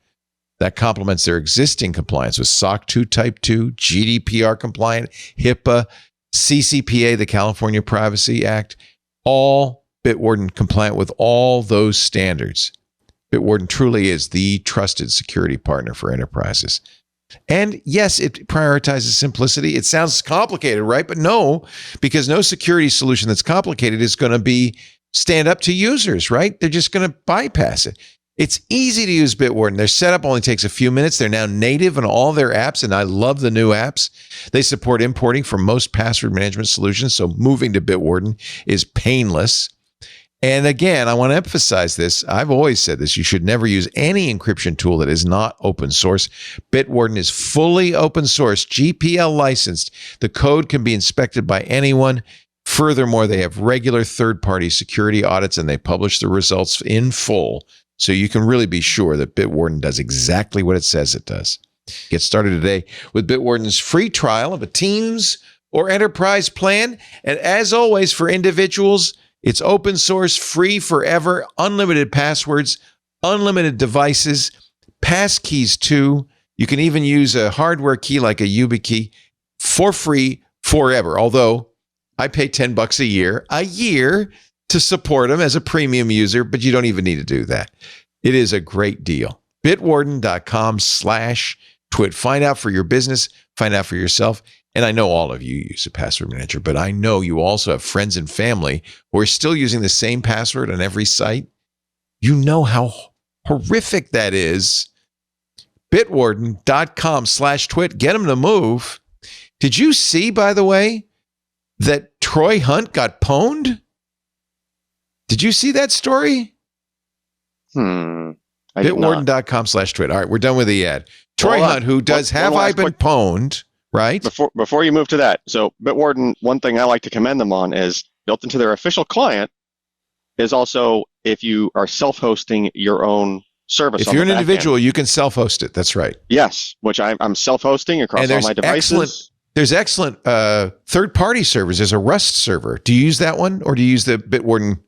That complements their existing compliance with SOC 2 Type 2, GDPR compliant, HIPAA, CCPA, the California Privacy Act, all Bitwarden compliant with all those standards. Bitwarden truly is the trusted security partner for enterprises. And yes, it prioritizes simplicity. It sounds complicated, right? But no, because no security solution that's complicated is going to stand up to users, right? They're just going to bypass it. It's easy to use Bitwarden. Their setup only takes a few minutes. They're now native in all their apps, and I love the new apps. They support importing from most password management solutions, so moving to Bitwarden is painless. And again, I want to emphasize this. I've always said this. You should never use any encryption tool that is not open source. Bitwarden is fully open source, GPL licensed. The code can be inspected by anyone. Furthermore, they have regular third-party security audits, and they publish the results in full. So you can really be sure that Bitwarden does exactly what it says it does. Get started today with Bitwarden's free trial of a Teams or Enterprise plan. And as always, for individuals, it's open source, free forever, unlimited passwords, unlimited devices, passkeys too. You can even use a hardware key like a YubiKey for free forever. Although I pay $10 a year to support them as a premium user, but you don't even need to do that. It is a great deal. Bitwarden.com/twit. Find out for your business, find out for yourself. And I know all of you use a password manager, but I know you also have friends and family who are still using the same password on every site. You know how horrific that is. Bitwarden.com/twit. Get them to move. Did you see, by the way, that Troy Hunt got pwned? Did you see that story? Bitwarden.com/twit. All right, we're done with the ad. Troy Hunt, who does Have I Been Pwned, right? Before you move to that, so Bitwarden, one thing I like to commend them on is built into their official client is also if you are self-hosting your own service. If you're an individual, you can self-host it. That's right. Yes, which I'm self-hosting across all my devices. There's excellent third-party servers. There's a Rust server. Do you use that one, or do you use the Bitwarden?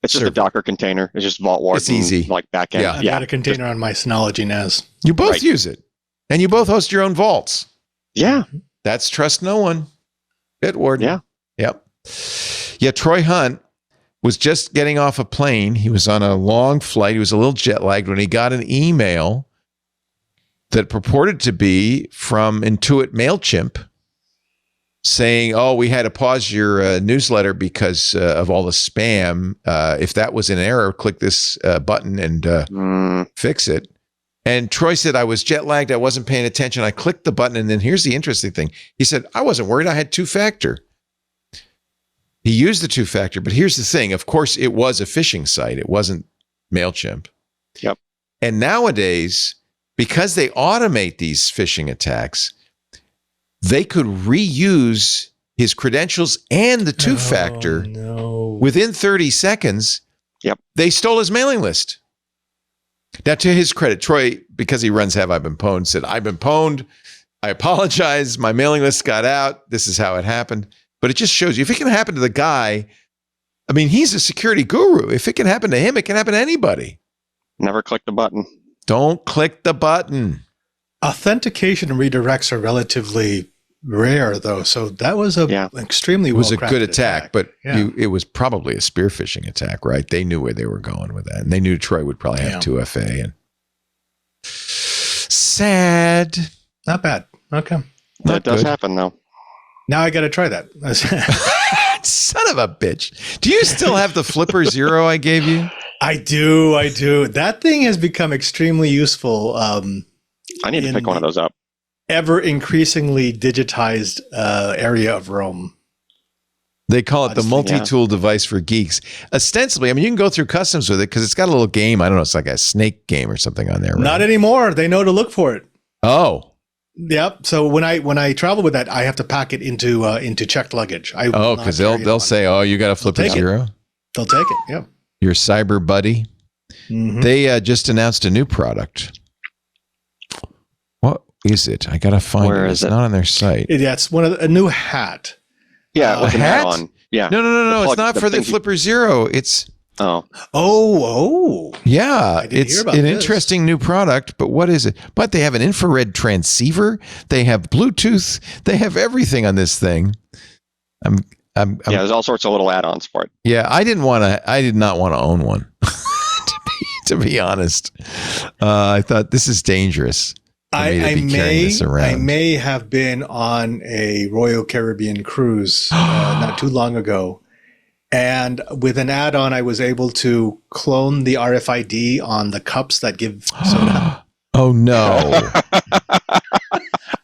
It's just a Docker container. It's just Vault Warden. It's easy. Like backend. I've got a container on my Synology NAS. You both use it. And you both host your own vaults. Yeah. That's trust no one. Bitwarden. Yeah. Yep. Yeah, Troy Hunt was just getting off a plane. He was on a long flight. He was a little jet lagged when he got an email that purported to be from Intuit MailChimp saying, oh, we had to pause your newsletter because of all the spam. If that was an error, click this button and fix it. And Troy said, I was jet lagged. I wasn't paying attention. I clicked the button. And then here's the interesting thing. He said, I wasn't worried. I had two-factor. He used the two-factor. But here's the thing. Of course, it was a phishing site. It wasn't MailChimp. Yep. And nowadays, because they automate these phishing attacks, they could reuse his credentials and the two-factor within 30 seconds. Yep. They stole his mailing list. Now, to his credit, Troy, because he runs Have I Been Pwned, said, I've been pwned. I apologize. My mailing list got out. This is how it happened. But it just shows you, if it can happen to the guy, I mean, he's a security guru. If it can happen to him, it can happen to anybody. Never click the button. Don't click the button. Authentication redirects are relatively rare, though. So that was extremely well. It was a good attack, but it was probably a spear phishing attack, right? They knew where they were going with that, and they knew Troy would probably have 2FA. And sad. Not bad. Okay. That does happen, though. Now I got to try that. Son of a bitch. Do you still have the Flipper Zero I gave you? I do. That thing has become extremely useful. I need to pick one of those up. Ever increasingly digitized area of Rome. They call it the multi-tool device for geeks. Ostensibly, I mean, you can go through customs with it because it's got a little game. I don't know. It's like a snake game or something on there. Right? Not anymore. They know to look for it. Oh. Yep. So when I travel with that, I have to pack it into checked luggage. Because they'll say, "Oh, you got a Flipper Zero." They'll take it. Yeah. Your cyber buddy. Mm-hmm. They just announced a new product. What is it? I gotta find it. It's not on their site. Yeah, it's a new hat. Yeah, a hat. On. Yeah. No. It's not for the Flipper Zero. It's Oh. Yeah, it's an interesting new product, but what is it? But they have an infrared transceiver. They have Bluetooth. They have everything on this thing. There's all sorts of little add-ons for it. Yeah, I did not want to own one. to be honest, I thought this is dangerous. I may have been on a Royal Caribbean cruise not too long ago. And with an add-on, I was able to clone the RFID on the cups that give soda. Oh, no.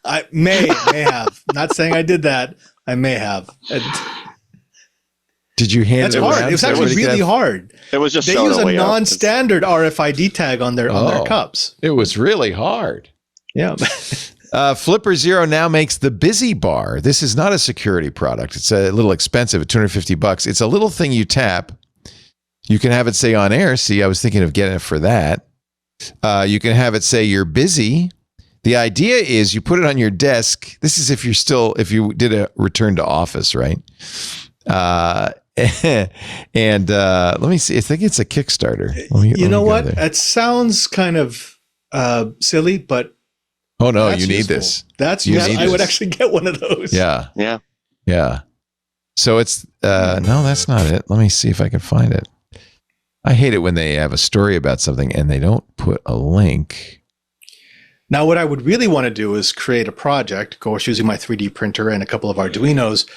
I may have. Not saying I did that. I may have. Did you hand it hard. around? It was actually really hard. It was just they use a non-standard RFID tag on their cups. It was really hard. Yeah. Flipper Zero now makes the Busy Bar. This is not a security product. It's a little expensive at $250. It's a little thing you tap. You can have it say on air. See, I was thinking of getting it for that. You can have it say you're busy. The idea is you put it on your desk. This is if you did a return to office, right? And let me see. I think it's a Kickstarter. You know what? It sounds kind of silly, but oh no, you need this. I would actually get one of those. Yeah. So it's no, that's not it. Let me see if I can find it. I hate it when they have a story about something and they don't put a link. Now, what I would really want to do is create a project, of course, using my 3D printer and a couple of Arduinos,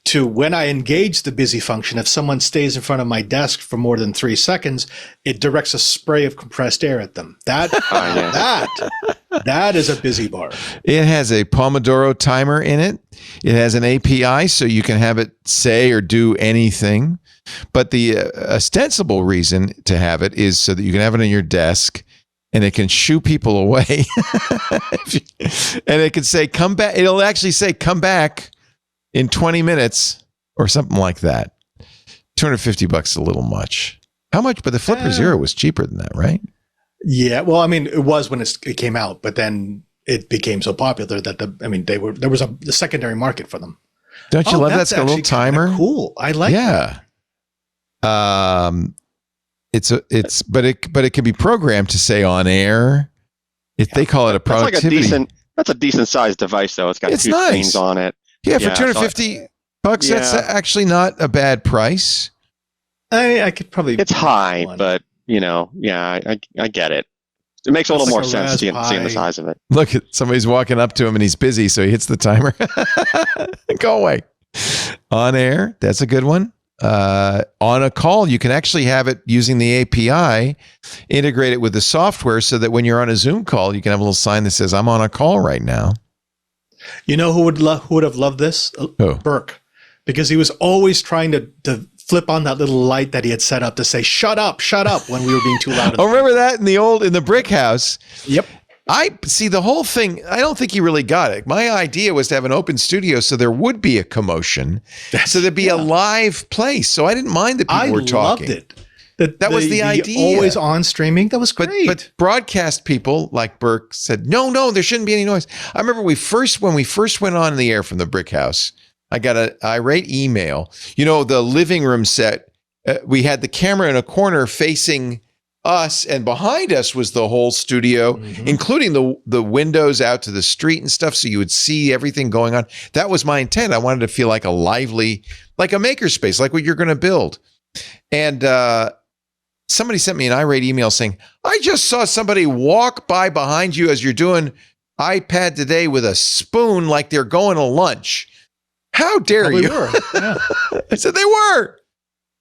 to when I engage the busy function, if someone stays in front of my desk for more than 3 seconds, it directs a spray of compressed air at them. That is a busy bar. It has a Pomodoro timer in it. It has an API, so you can have it say or do anything. But the ostensible reason to have it is so that you can have it on your desk and it can shoo people away. And it can say, come back. It'll actually say, come back in 20 minutes or something like that. $250 is a little much. How much? But the Flipper Zero was cheaper than that, right? Yeah. Well, I mean, it was when it came out, but then it became so popular that there was a secondary market for them. Don't you love that? It's got a little timer. Cool. I like that. But it can be programmed to say on air. They call it a productivity. That's a decent sized device though. It's got two screens on it. Yeah, for $250, that's actually not a bad price. I could probably. It's high, but I get it. It makes a little more sense seeing the size of it. Look, somebody's walking up to him and he's busy, so he hits the timer. Go away. On air, that's a good one. On a call, you can actually have it using the API, integrate it with the software so that when you're on a Zoom call, you can have a little sign that says, I'm on a call right now. You know who would have loved this? Who? Burke. Because he was always trying to flip on that little light that he had set up to say, shut up, when we were being too loud. Oh, remember that in the brick house? Yep. I see the whole thing. I don't think he really got it. My idea was to have an open studio so there would be a commotion. So there'd be a live place. So I didn't mind that people were talking. I loved it. That was the idea. Always on streaming. That was great. But broadcast people like Burke said, no, there shouldn't be any noise. I remember when we first went on the air from the brick house, I got an irate email. The living room set, we had the camera in a corner facing us, and behind us was the whole studio, including the windows out to the street and stuff, so you would see everything going on. That was my intent. I wanted to feel like a lively, like a makerspace, like what you're going to build. And somebody sent me an irate email saying, I just saw somebody walk by behind you as you're doing iPad today with a spoon like they're going to lunch. How dare you? Were. Yeah. I said they were.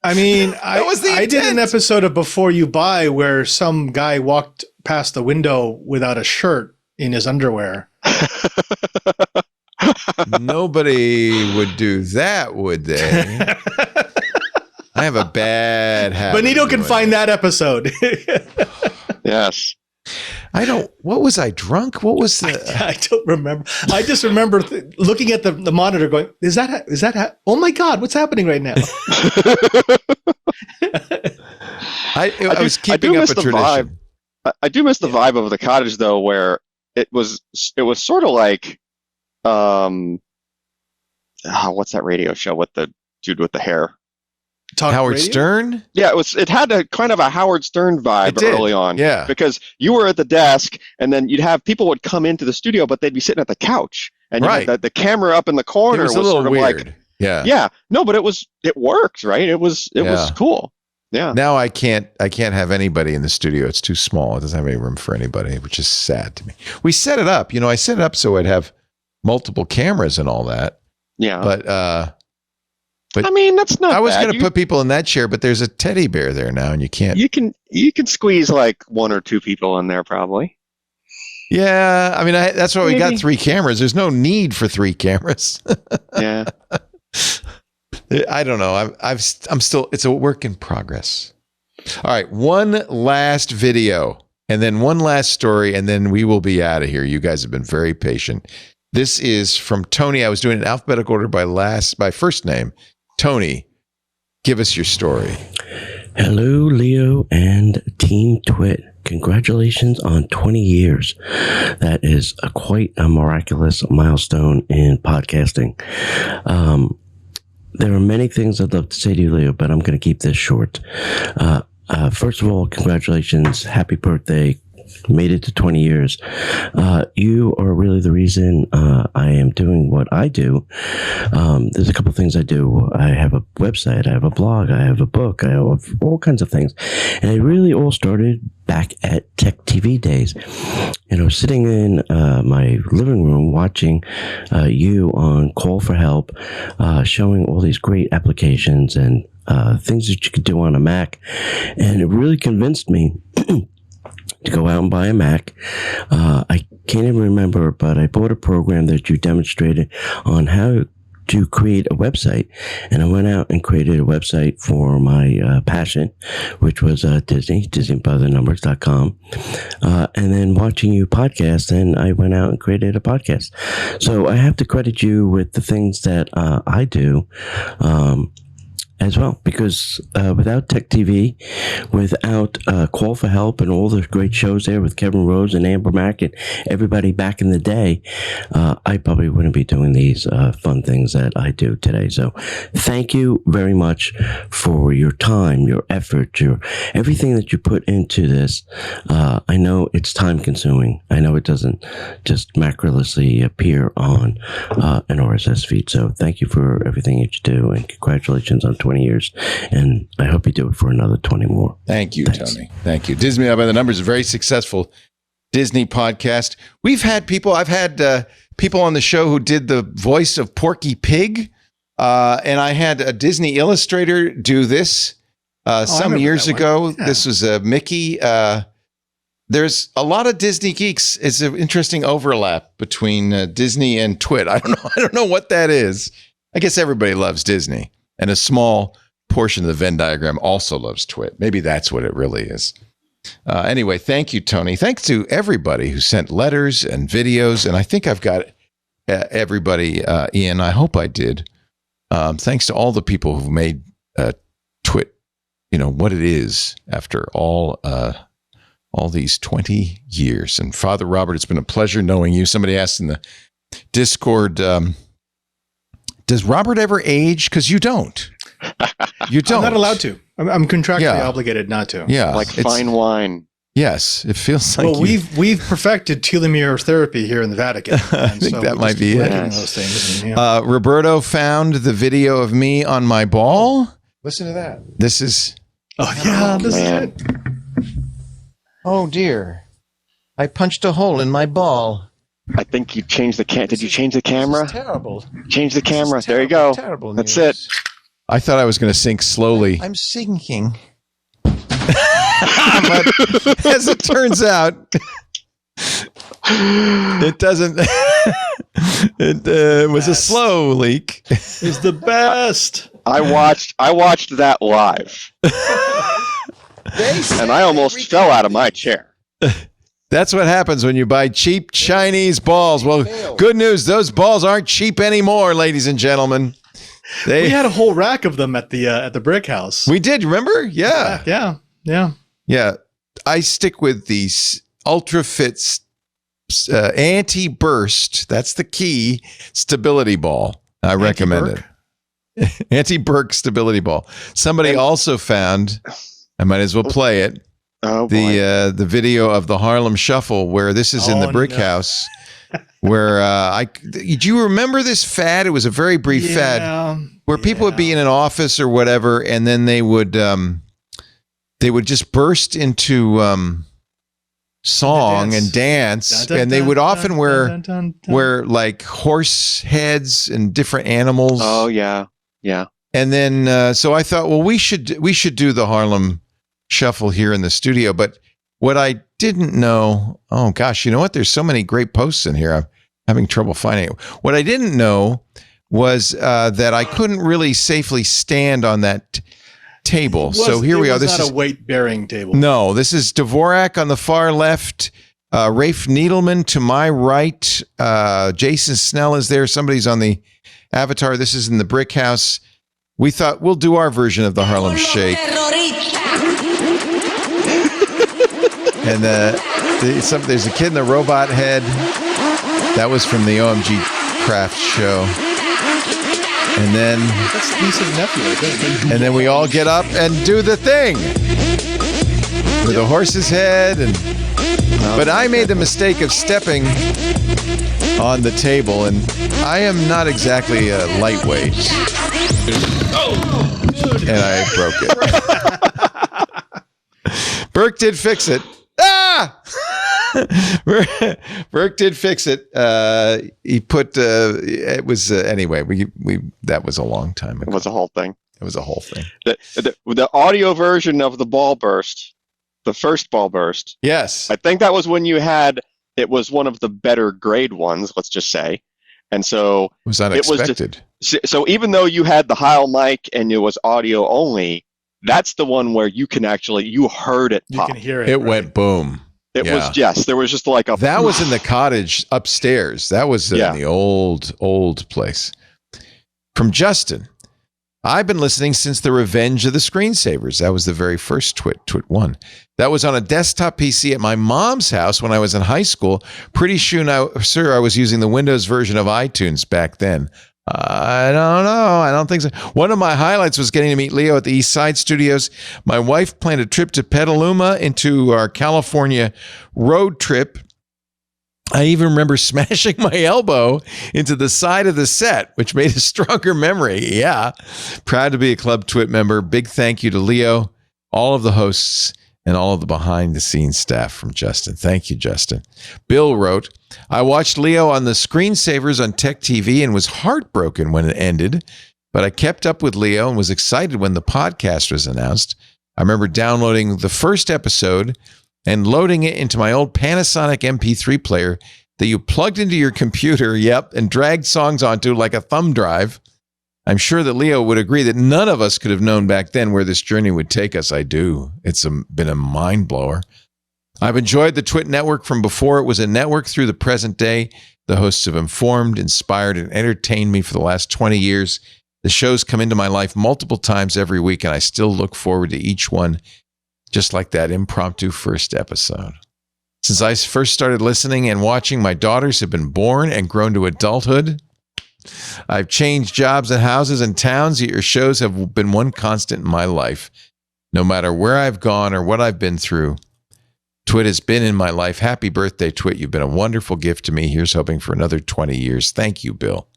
I mean, I did an episode of Before You Buy where some guy walked past the window without a shirt in his underwear. Nobody would do that, would they? I have a bad habit. Benito can find that episode. Yes. What was I drunk? What was the? I don't remember. I just remember looking at the monitor going, is that, oh my God, what's happening right now? I was keeping up a tradition. I do miss the vibe of the cottage though, where it was sort of like, what's that radio show with the dude with the hair? Howard Radio? Stern? Yeah, it had a kind of a Howard Stern vibe early on. Yeah. Because you were at the desk and then you'd have people would come into the studio, but they'd be sitting at the couch. And you had the camera up in the corner. It was a little sort of weird. Like, yeah. Yeah. No, but it worked, right? It was cool. Yeah. Now I can't have anybody in the studio. It's too small. It doesn't have any room for anybody, which is sad to me. We set it up. I set it up so I'd have multiple cameras and all that. Yeah. But I mean, that's not. I was bad. going to put people in that chair, but there's a teddy bear there now, and you can't. You can squeeze like one or two people in there, probably. Yeah, I mean, that's why we got 3 cameras. There's no need for 3 cameras. Yeah. I don't know. I'm still. It's a work in progress. All right, one last video, and then one last story, and then we will be out of here. You guys have been very patient. This is from Tony. I was doing an alphabetical order by first name. Tony, give us your story. Hello, Leo and Team TWiT. Congratulations on 20 years. That is quite a miraculous milestone in podcasting. There are many things I'd love to say to you, Leo, but I'm going to keep this short. First of all, congratulations. Happy birthday. Made it to 20 years. You are really the reason I am doing what I do. There's a couple things I do. I have a website, I have a blog, I have a book, I have all kinds of things. And it really all started back at Tech TV days. Sitting in my living room watching you on Call for Help, showing all these great applications and things that you could do on a Mac. And it really convinced me to go out and buy a Mac. I can't even remember, but I bought a program that you demonstrated on how to create a website. And I went out and created a website for my passion, which was disneybythenumbers.com. And then watching you podcast, and I went out and created a podcast. So I have to credit you with the things that I do. As well, because without Tech TV, without Call for Help and all the great shows there with Kevin Rose and Amber Mack and everybody back in the day, I probably wouldn't be doing these fun things that I do today. So thank you very much for your time, your effort, your everything that you put into this. I know it's time consuming. I know it doesn't just macromously appear on an RSS feed. So thank you for everything that you do, and congratulations on 20 years, and I hope you do it for another 20 more. Thank you, Thanks. Tony. Thank you. Disney by the Numbers is a very successful Disney podcast. I've had people on the show who did the voice of Porky Pig, and I had a Disney illustrator do this some years ago. Yeah. This was Mickey. There's a lot of Disney geeks. It's an interesting overlap between Disney and TWiT. I don't know what that is. I guess everybody loves Disney. And a small portion of the Venn diagram also loves TWiT. Maybe that's what it really is. Anyway, thank you, Tony. Thanks to everybody who sent letters and videos. And I think I've got everybody, Ian. I hope I did. Thanks to all the people who made TWiT, what it is after all these 20 years. And Father Robert, it's been a pleasure knowing you. Somebody asked in the Discord, does Robert ever age? Because you don't. You don't. I'm not allowed to. I'm contractually obligated not to. Yeah, like fine wine. Yes, it feels like. Well, we've perfected telomere therapy here in the Vatican. I think that might be it. Those things and, Roberto found the video of me on my ball. Listen to that. This is. Oh yeah, this is it. Oh dear. I punched a hole in my ball. I think you changed the Did you change the camera? This is terrible. Change the camera. There you Terrible, go. terrible That's news. it. I thought I was going to sink slowly. I'm sinking. But as it turns out, it doesn't. It was a slow leak. It's the best. I watched that live. And I almost fell out of my chair. That's what happens when you buy cheap Chinese balls. Well, good news. Those balls aren't cheap anymore, ladies and gentlemen. We had a whole rack of them at the brick house. We did, remember? Yeah. Yeah. I stick with these Ultra Fit anti-burst. That's the key stability ball. I recommend it. Anti-Burke stability ball. Somebody also found, I might as well play it. The video of the Harlem Shuffle, where this is in the brick house, where do you remember this fad? It was a very brief fad where people would be in an office or whatever, and then they would just burst into song and dance, and they would often wear like horse heads and different animals. Oh yeah. And then so I thought, well, we should do the Harlem Shuffle here in the studio. But what I didn't know, oh gosh, you know what? There's so many great posts in here. I'm having trouble finding it. What I didn't know was that I couldn't really safely stand on that table. So here we are. This is not a weight-bearing table. No, this is Dvorak on the far left, Rafe Needleman to my right, Jason Snell is there. Somebody's on the avatar. This is in the brick house. We thought we'll do our version of the Harlem Shake. And there's a kid in the robot head. That was from the OMG Craft show. And then that's Lisa's nephew, I think. And then we all get up and do the thing with a horse's head. But I made the mistake of stepping on the table, and I am not exactly a lightweight. And I broke it. Burke did fix it. Burke did fix it. He put it was anyway. We that was a long time ago. It was a whole thing. The audio version of the ball burst, the first ball burst. Yes, I think that was when it was one of the better grade ones. Let's just say, and so it was unexpected. So even though you had the Heil mic and it was audio only, that's the one where you heard it pop. You can hear it. It went boom. It was there was just like that was in the cottage upstairs. That was in the old place. From Justin, I've been listening since the Revenge of the Screensavers. That was the very first Twit 1. That was on a desktop PC at my mom's house when I was in high school. Pretty sure I was using the Windows version of iTunes back then. I don't know. I don't think so. One of my highlights was getting to meet Leo at the East Side Studios. My wife planned a trip to Petaluma into our California road trip. I even remember smashing my elbow into the side of the set, which made a stronger memory. Yeah. Proud to be a Club Twit member. Big thank you to Leo, all of the hosts, and all of the behind-the-scenes staff. From Justin. Thank you, Justin. Bill wrote, I watched Leo on the Screensavers on Tech TV and was heartbroken when it ended, but I kept up with Leo and was excited when the podcast was announced. I remember downloading the first episode and loading it into my old Panasonic MP3 player that you plugged into your computer, and dragged songs onto like a thumb drive. I'm sure that Leo would agree that none of us could have known back then where this journey would take us. I do. It's been a mind blower. I've enjoyed the Twit network from before it was a network through the present day. The hosts have informed, inspired, and entertained me for the last 20 years. The shows come into my life multiple times every week, and I still look forward to each one, just like that impromptu first episode. Since I first started listening and watching, my daughters have been born and grown to adulthood. I've changed jobs and houses and towns, yet your shows have been one constant in my life. No matter where I've gone or what I've been through, Twit has been in my life. Happy birthday, Twit. You've been a wonderful gift to me. Here's hoping for another 20 years. Thank you, Bill.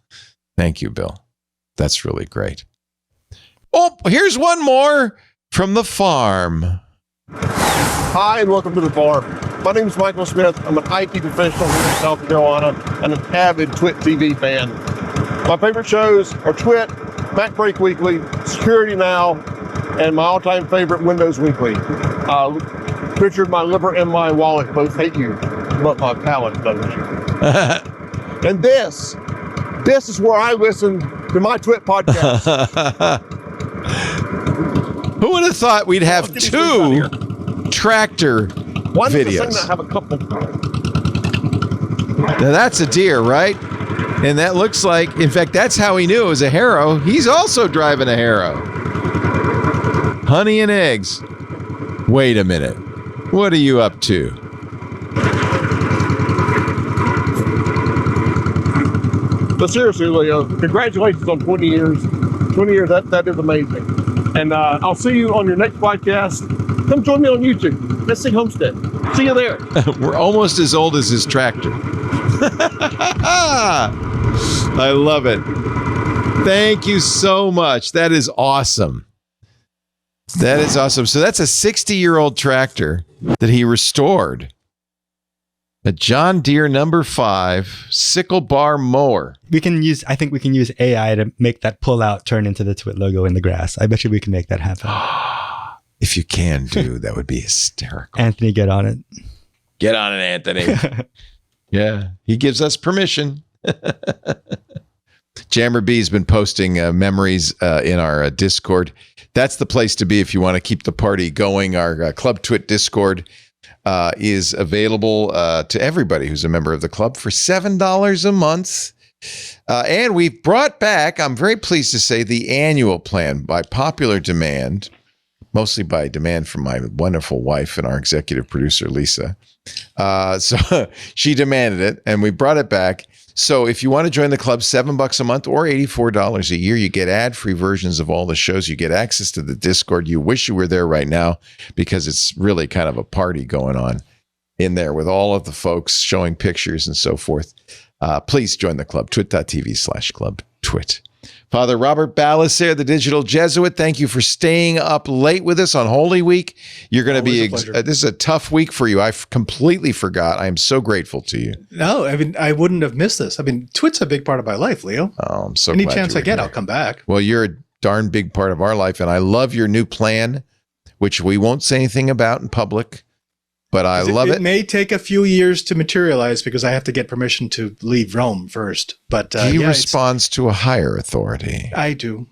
Thank you, Bill. That's really great. Oh, here's one more from the farm. Hi, and welcome to the farm. My name is Michael Smith. I'm an IT professional here in South Carolina and an avid TWiT TV fan. My favorite shows are TWiT, Mac Break Weekly, Security Now, and my all-time favorite, Windows Weekly. Richard, my liver and my wallet both hate you, but my palate doesn't. And this is where I listen to my TWiT podcast. Who would have thought we'd have two tractor videos? That have a couple. Now that's a deer, right? And that looks like, in fact, that's how he knew it was a harrow. He's also driving a harrow. Honey and eggs. Wait a minute. What are you up to? But seriously, Leo, congratulations on 20 years. 20 years, that is amazing. And I'll see you on your next podcast. Come join me on YouTube. Let's sing Homestead. See you there. We're almost as old as his tractor. I love it. Thank you so much. That is awesome. That is awesome. So that's a 60-year-old tractor that he restored. A John Deere number 5 sickle bar mower. I think we can use AI to make that pull-out turn into the TWiT logo in the grass. I bet you we can make that happen. If you can, dude, that would be hysterical. Anthony, get on it. Get on it, Anthony. Yeah, he gives us permission. Jammer B's been posting memories in our Discord. That's the place to be if you want to keep the party going. Our Club TWiT Discord is available to everybody who's a member of the club for $7 a month. And we've brought back, I'm very pleased to say, the annual plan by popular demand, mostly by demand from my wonderful wife and our executive producer, Lisa. So she demanded it, and we brought it back. So if you want to join the club, $7 a month or $84 a year, you get ad-free versions of all the shows. You get access to the Discord. You wish you were there right now because it's really kind of a party going on in there with all of the folks showing pictures and so forth. Please join the club, twit.tv/club twit. Father Robert Ballecer, the digital Jesuit, thank you for staying up late with us on Holy Week. You're going to be, this is a tough week for you. I completely forgot. I am so grateful to you. No, I mean, I wouldn't have missed this. I mean, TWiT's a big part of my life, Leo. Oh, I'm so Any glad chance you were I get, here. I'll come back. Well, you're a darn big part of our life, and I love your new plan, which we won't say anything about in public, but I love it. It may take a few years to materialize because I have to get permission to leave Rome first. But he responds to a higher authority. I do.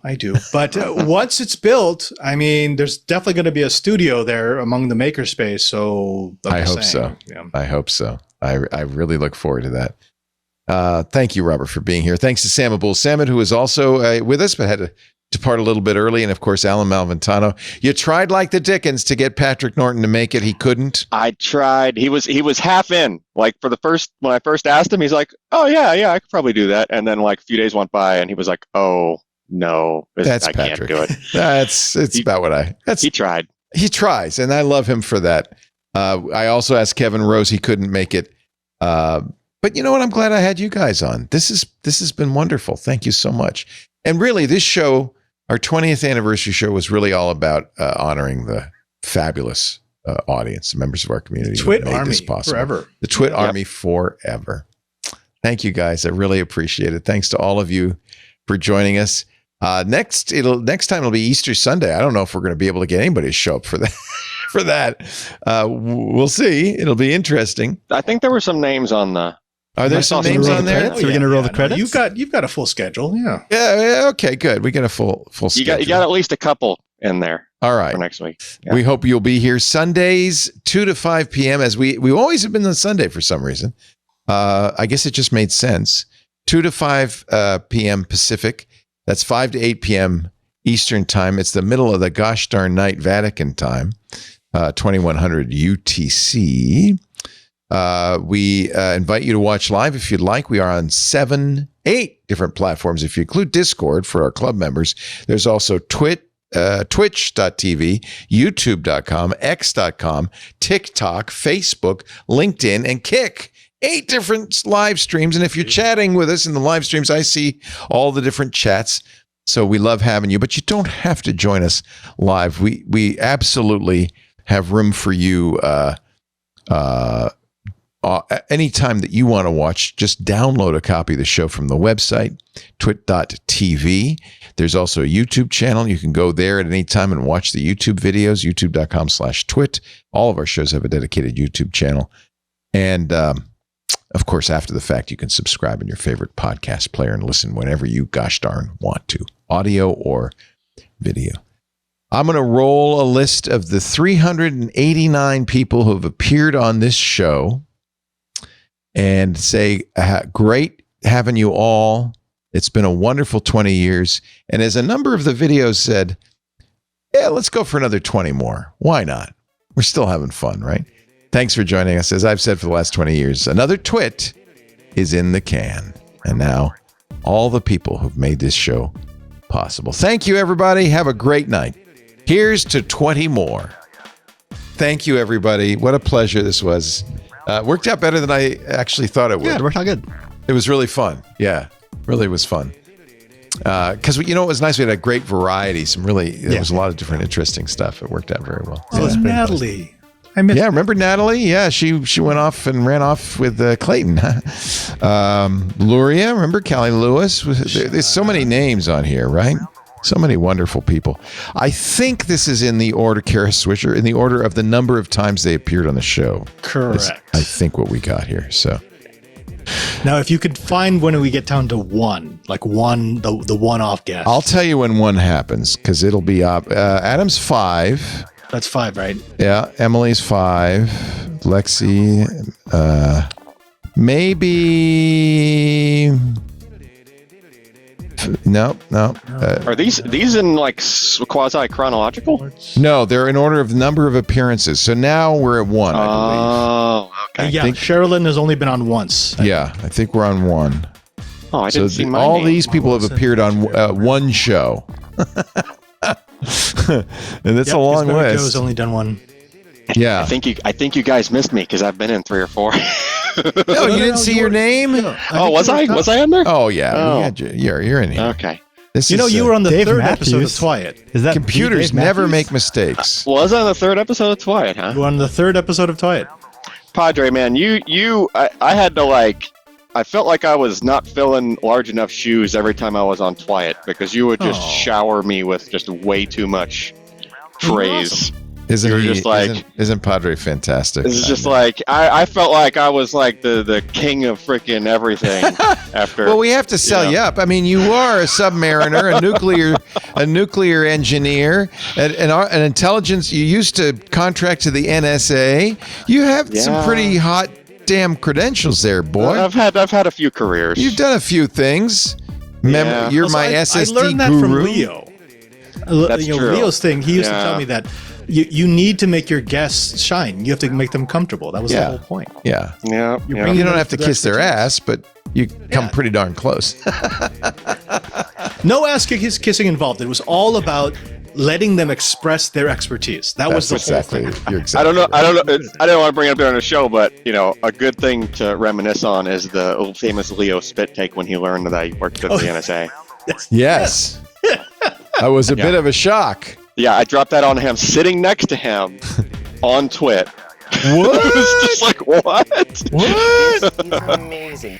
But once it's built, I mean, there's definitely going to be a studio there among the makerspace. So I hope so. Yeah. I hope so. I really look forward to that. Thank you, Robert, for being here. Thanks to Sam Abul-Samad, who is also with us, but had to depart a little bit early. And of course, Alan Malventano. You tried like the Dickens to get Patrick Norton to make it. He couldn't. I tried. He was half in. Like when I first asked him, he's like, "Oh yeah, I could probably do that." And then like a few days went by, and he was like, "Oh no, that's I Patrick. Can't do it." He tried. He tries, and I love him for that. I also asked Kevin Rose. He couldn't make it. But you know what? I'm glad I had you guys on. This has been wonderful. Thank you so much. And really, this show, our 20th anniversary show, was really all about honoring the fabulous audience, the members of our community. TWiT Army forever. The TWiT Army forever. Thank you, guys. I really appreciate it. Thanks to all of you for joining us. Next time it'll be Easter Sunday. I don't know if we're going to be able to get anybody to show up for that. We'll see. It'll be interesting. I think there were some names on the. Are there some names on there? So we're going to roll the credits? You've got a full schedule. Yeah. Yeah. Okay, good. We got a full schedule. You got at least a couple in there. All right. For next week. Yeah. We hope you'll be here Sundays, 2 to 5 p.m. as we always have been on Sunday for some reason. I guess it just made sense. 2 to 5 p.m. Pacific. That's 5 to 8 p.m. Eastern time. It's the middle of the gosh darn night Vatican time, 2100 UTC. We invite you to watch live if you'd like. We are on 8 different platforms. If you include Discord for our club members, there's also twitch.tv, youtube.com, x.com, TikTok, Facebook, LinkedIn, and Kick. 8 different live streams. And if you're chatting with us in the live streams, I see all the different chats. So we love having you, but you don't have to join us live. We absolutely have room for you anytime that you want to watch. Just download a copy of the show from the website, twit.tv. There's also a YouTube channel. You can go there at any time and watch the YouTube videos, youtube.com/twit. All of our shows have a dedicated YouTube channel. And of course, after the fact, you can subscribe in your favorite podcast player and listen whenever you gosh darn want to, audio or video. I'm going to roll a list of the 389 people who have appeared on this show and say, great having you all. It's been a wonderful 20 years. And as a number of the videos said, yeah, let's go for another 20 more. Why not? We're still having fun, right? Thanks for joining us. As I've said for the last 20 years, another twit is in the can. And now all the people who've made this show possible. Thank you, everybody. Have a great night. Here's to 20 more. Thank you, everybody. What a pleasure this was. Worked out better than I actually thought it would. Yeah, it worked out good. It was really fun. Yeah, really was fun. Because, it was nice. We had a great variety. There was a lot of different interesting stuff. It worked out very well. Oh, it's Natalie. Remember Natalie? Yeah, she went off and ran off with Clayton. Luria, remember Callie Lewis? There's so many names on here, right? So many wonderful people. I think this is in the order, Kara Swisher, in the order of the number of times they appeared on the show. Correct. That's, I think, what we got here. So now, if you could find when we get down to one, like the one-off guest. I'll tell you when one happens, because it'll be up. Adam's 5. That's 5, right? Yeah, Emily's 5. Lexi, maybe. No. Are these in like quasi chronological? No, they're in order of the number of appearances. So now we're at 1, I believe. Oh, okay. Yeah, Sherilyn has only been on once. Yeah, I think we're on 1. Oh, I didn't see my all name. These people have appeared on one show. And that's a long list. Joe's only done 1. Yeah. I think you guys missed me because I've been in 3 or 4. No, you didn't see your name? Oh, was I? Was I in there? Oh, yeah. You're in here. Okay. You were on the Dave 3rd Matthews. episode of TWiT. Is that Computers never make mistakes. Was I on the 3rd episode of TWiT, huh? You were on the 3rd episode of TWiT. Padre, man, I had to I felt like I was not filling large enough shoes every time I was on TWiT because you would just shower me with just way too much praise. Isn't Padre fantastic? This is just I felt like I was like the king of freaking everything after. Well, we have to sell you up. I mean, you are a submariner, a nuclear engineer, an intelligence. You used to contract to the NSA. You have some pretty hot damn credentials there, boy. I've had a few careers. You've done a few things. You're my SSD I learned that guru. from Leo. That's true. Leo's thing. He used to tell me that you need to make your guests shine. You have to make them comfortable. That was the whole point. Yeah. You don't have to kiss their ass, but you come pretty darn close. No ass kissing involved. It was all about letting them express their expertise. That was the whole thing. You're exactly I don't know. right. I don't want to bring it up there on the show, but a good thing to reminisce on is the famous Leo spit take when he learned that he worked at the NSA. Yes. That was a bit of a shock. Yeah, I dropped that on him, sitting next to him on TWiT. What? It was just like, what? What? This is amazing.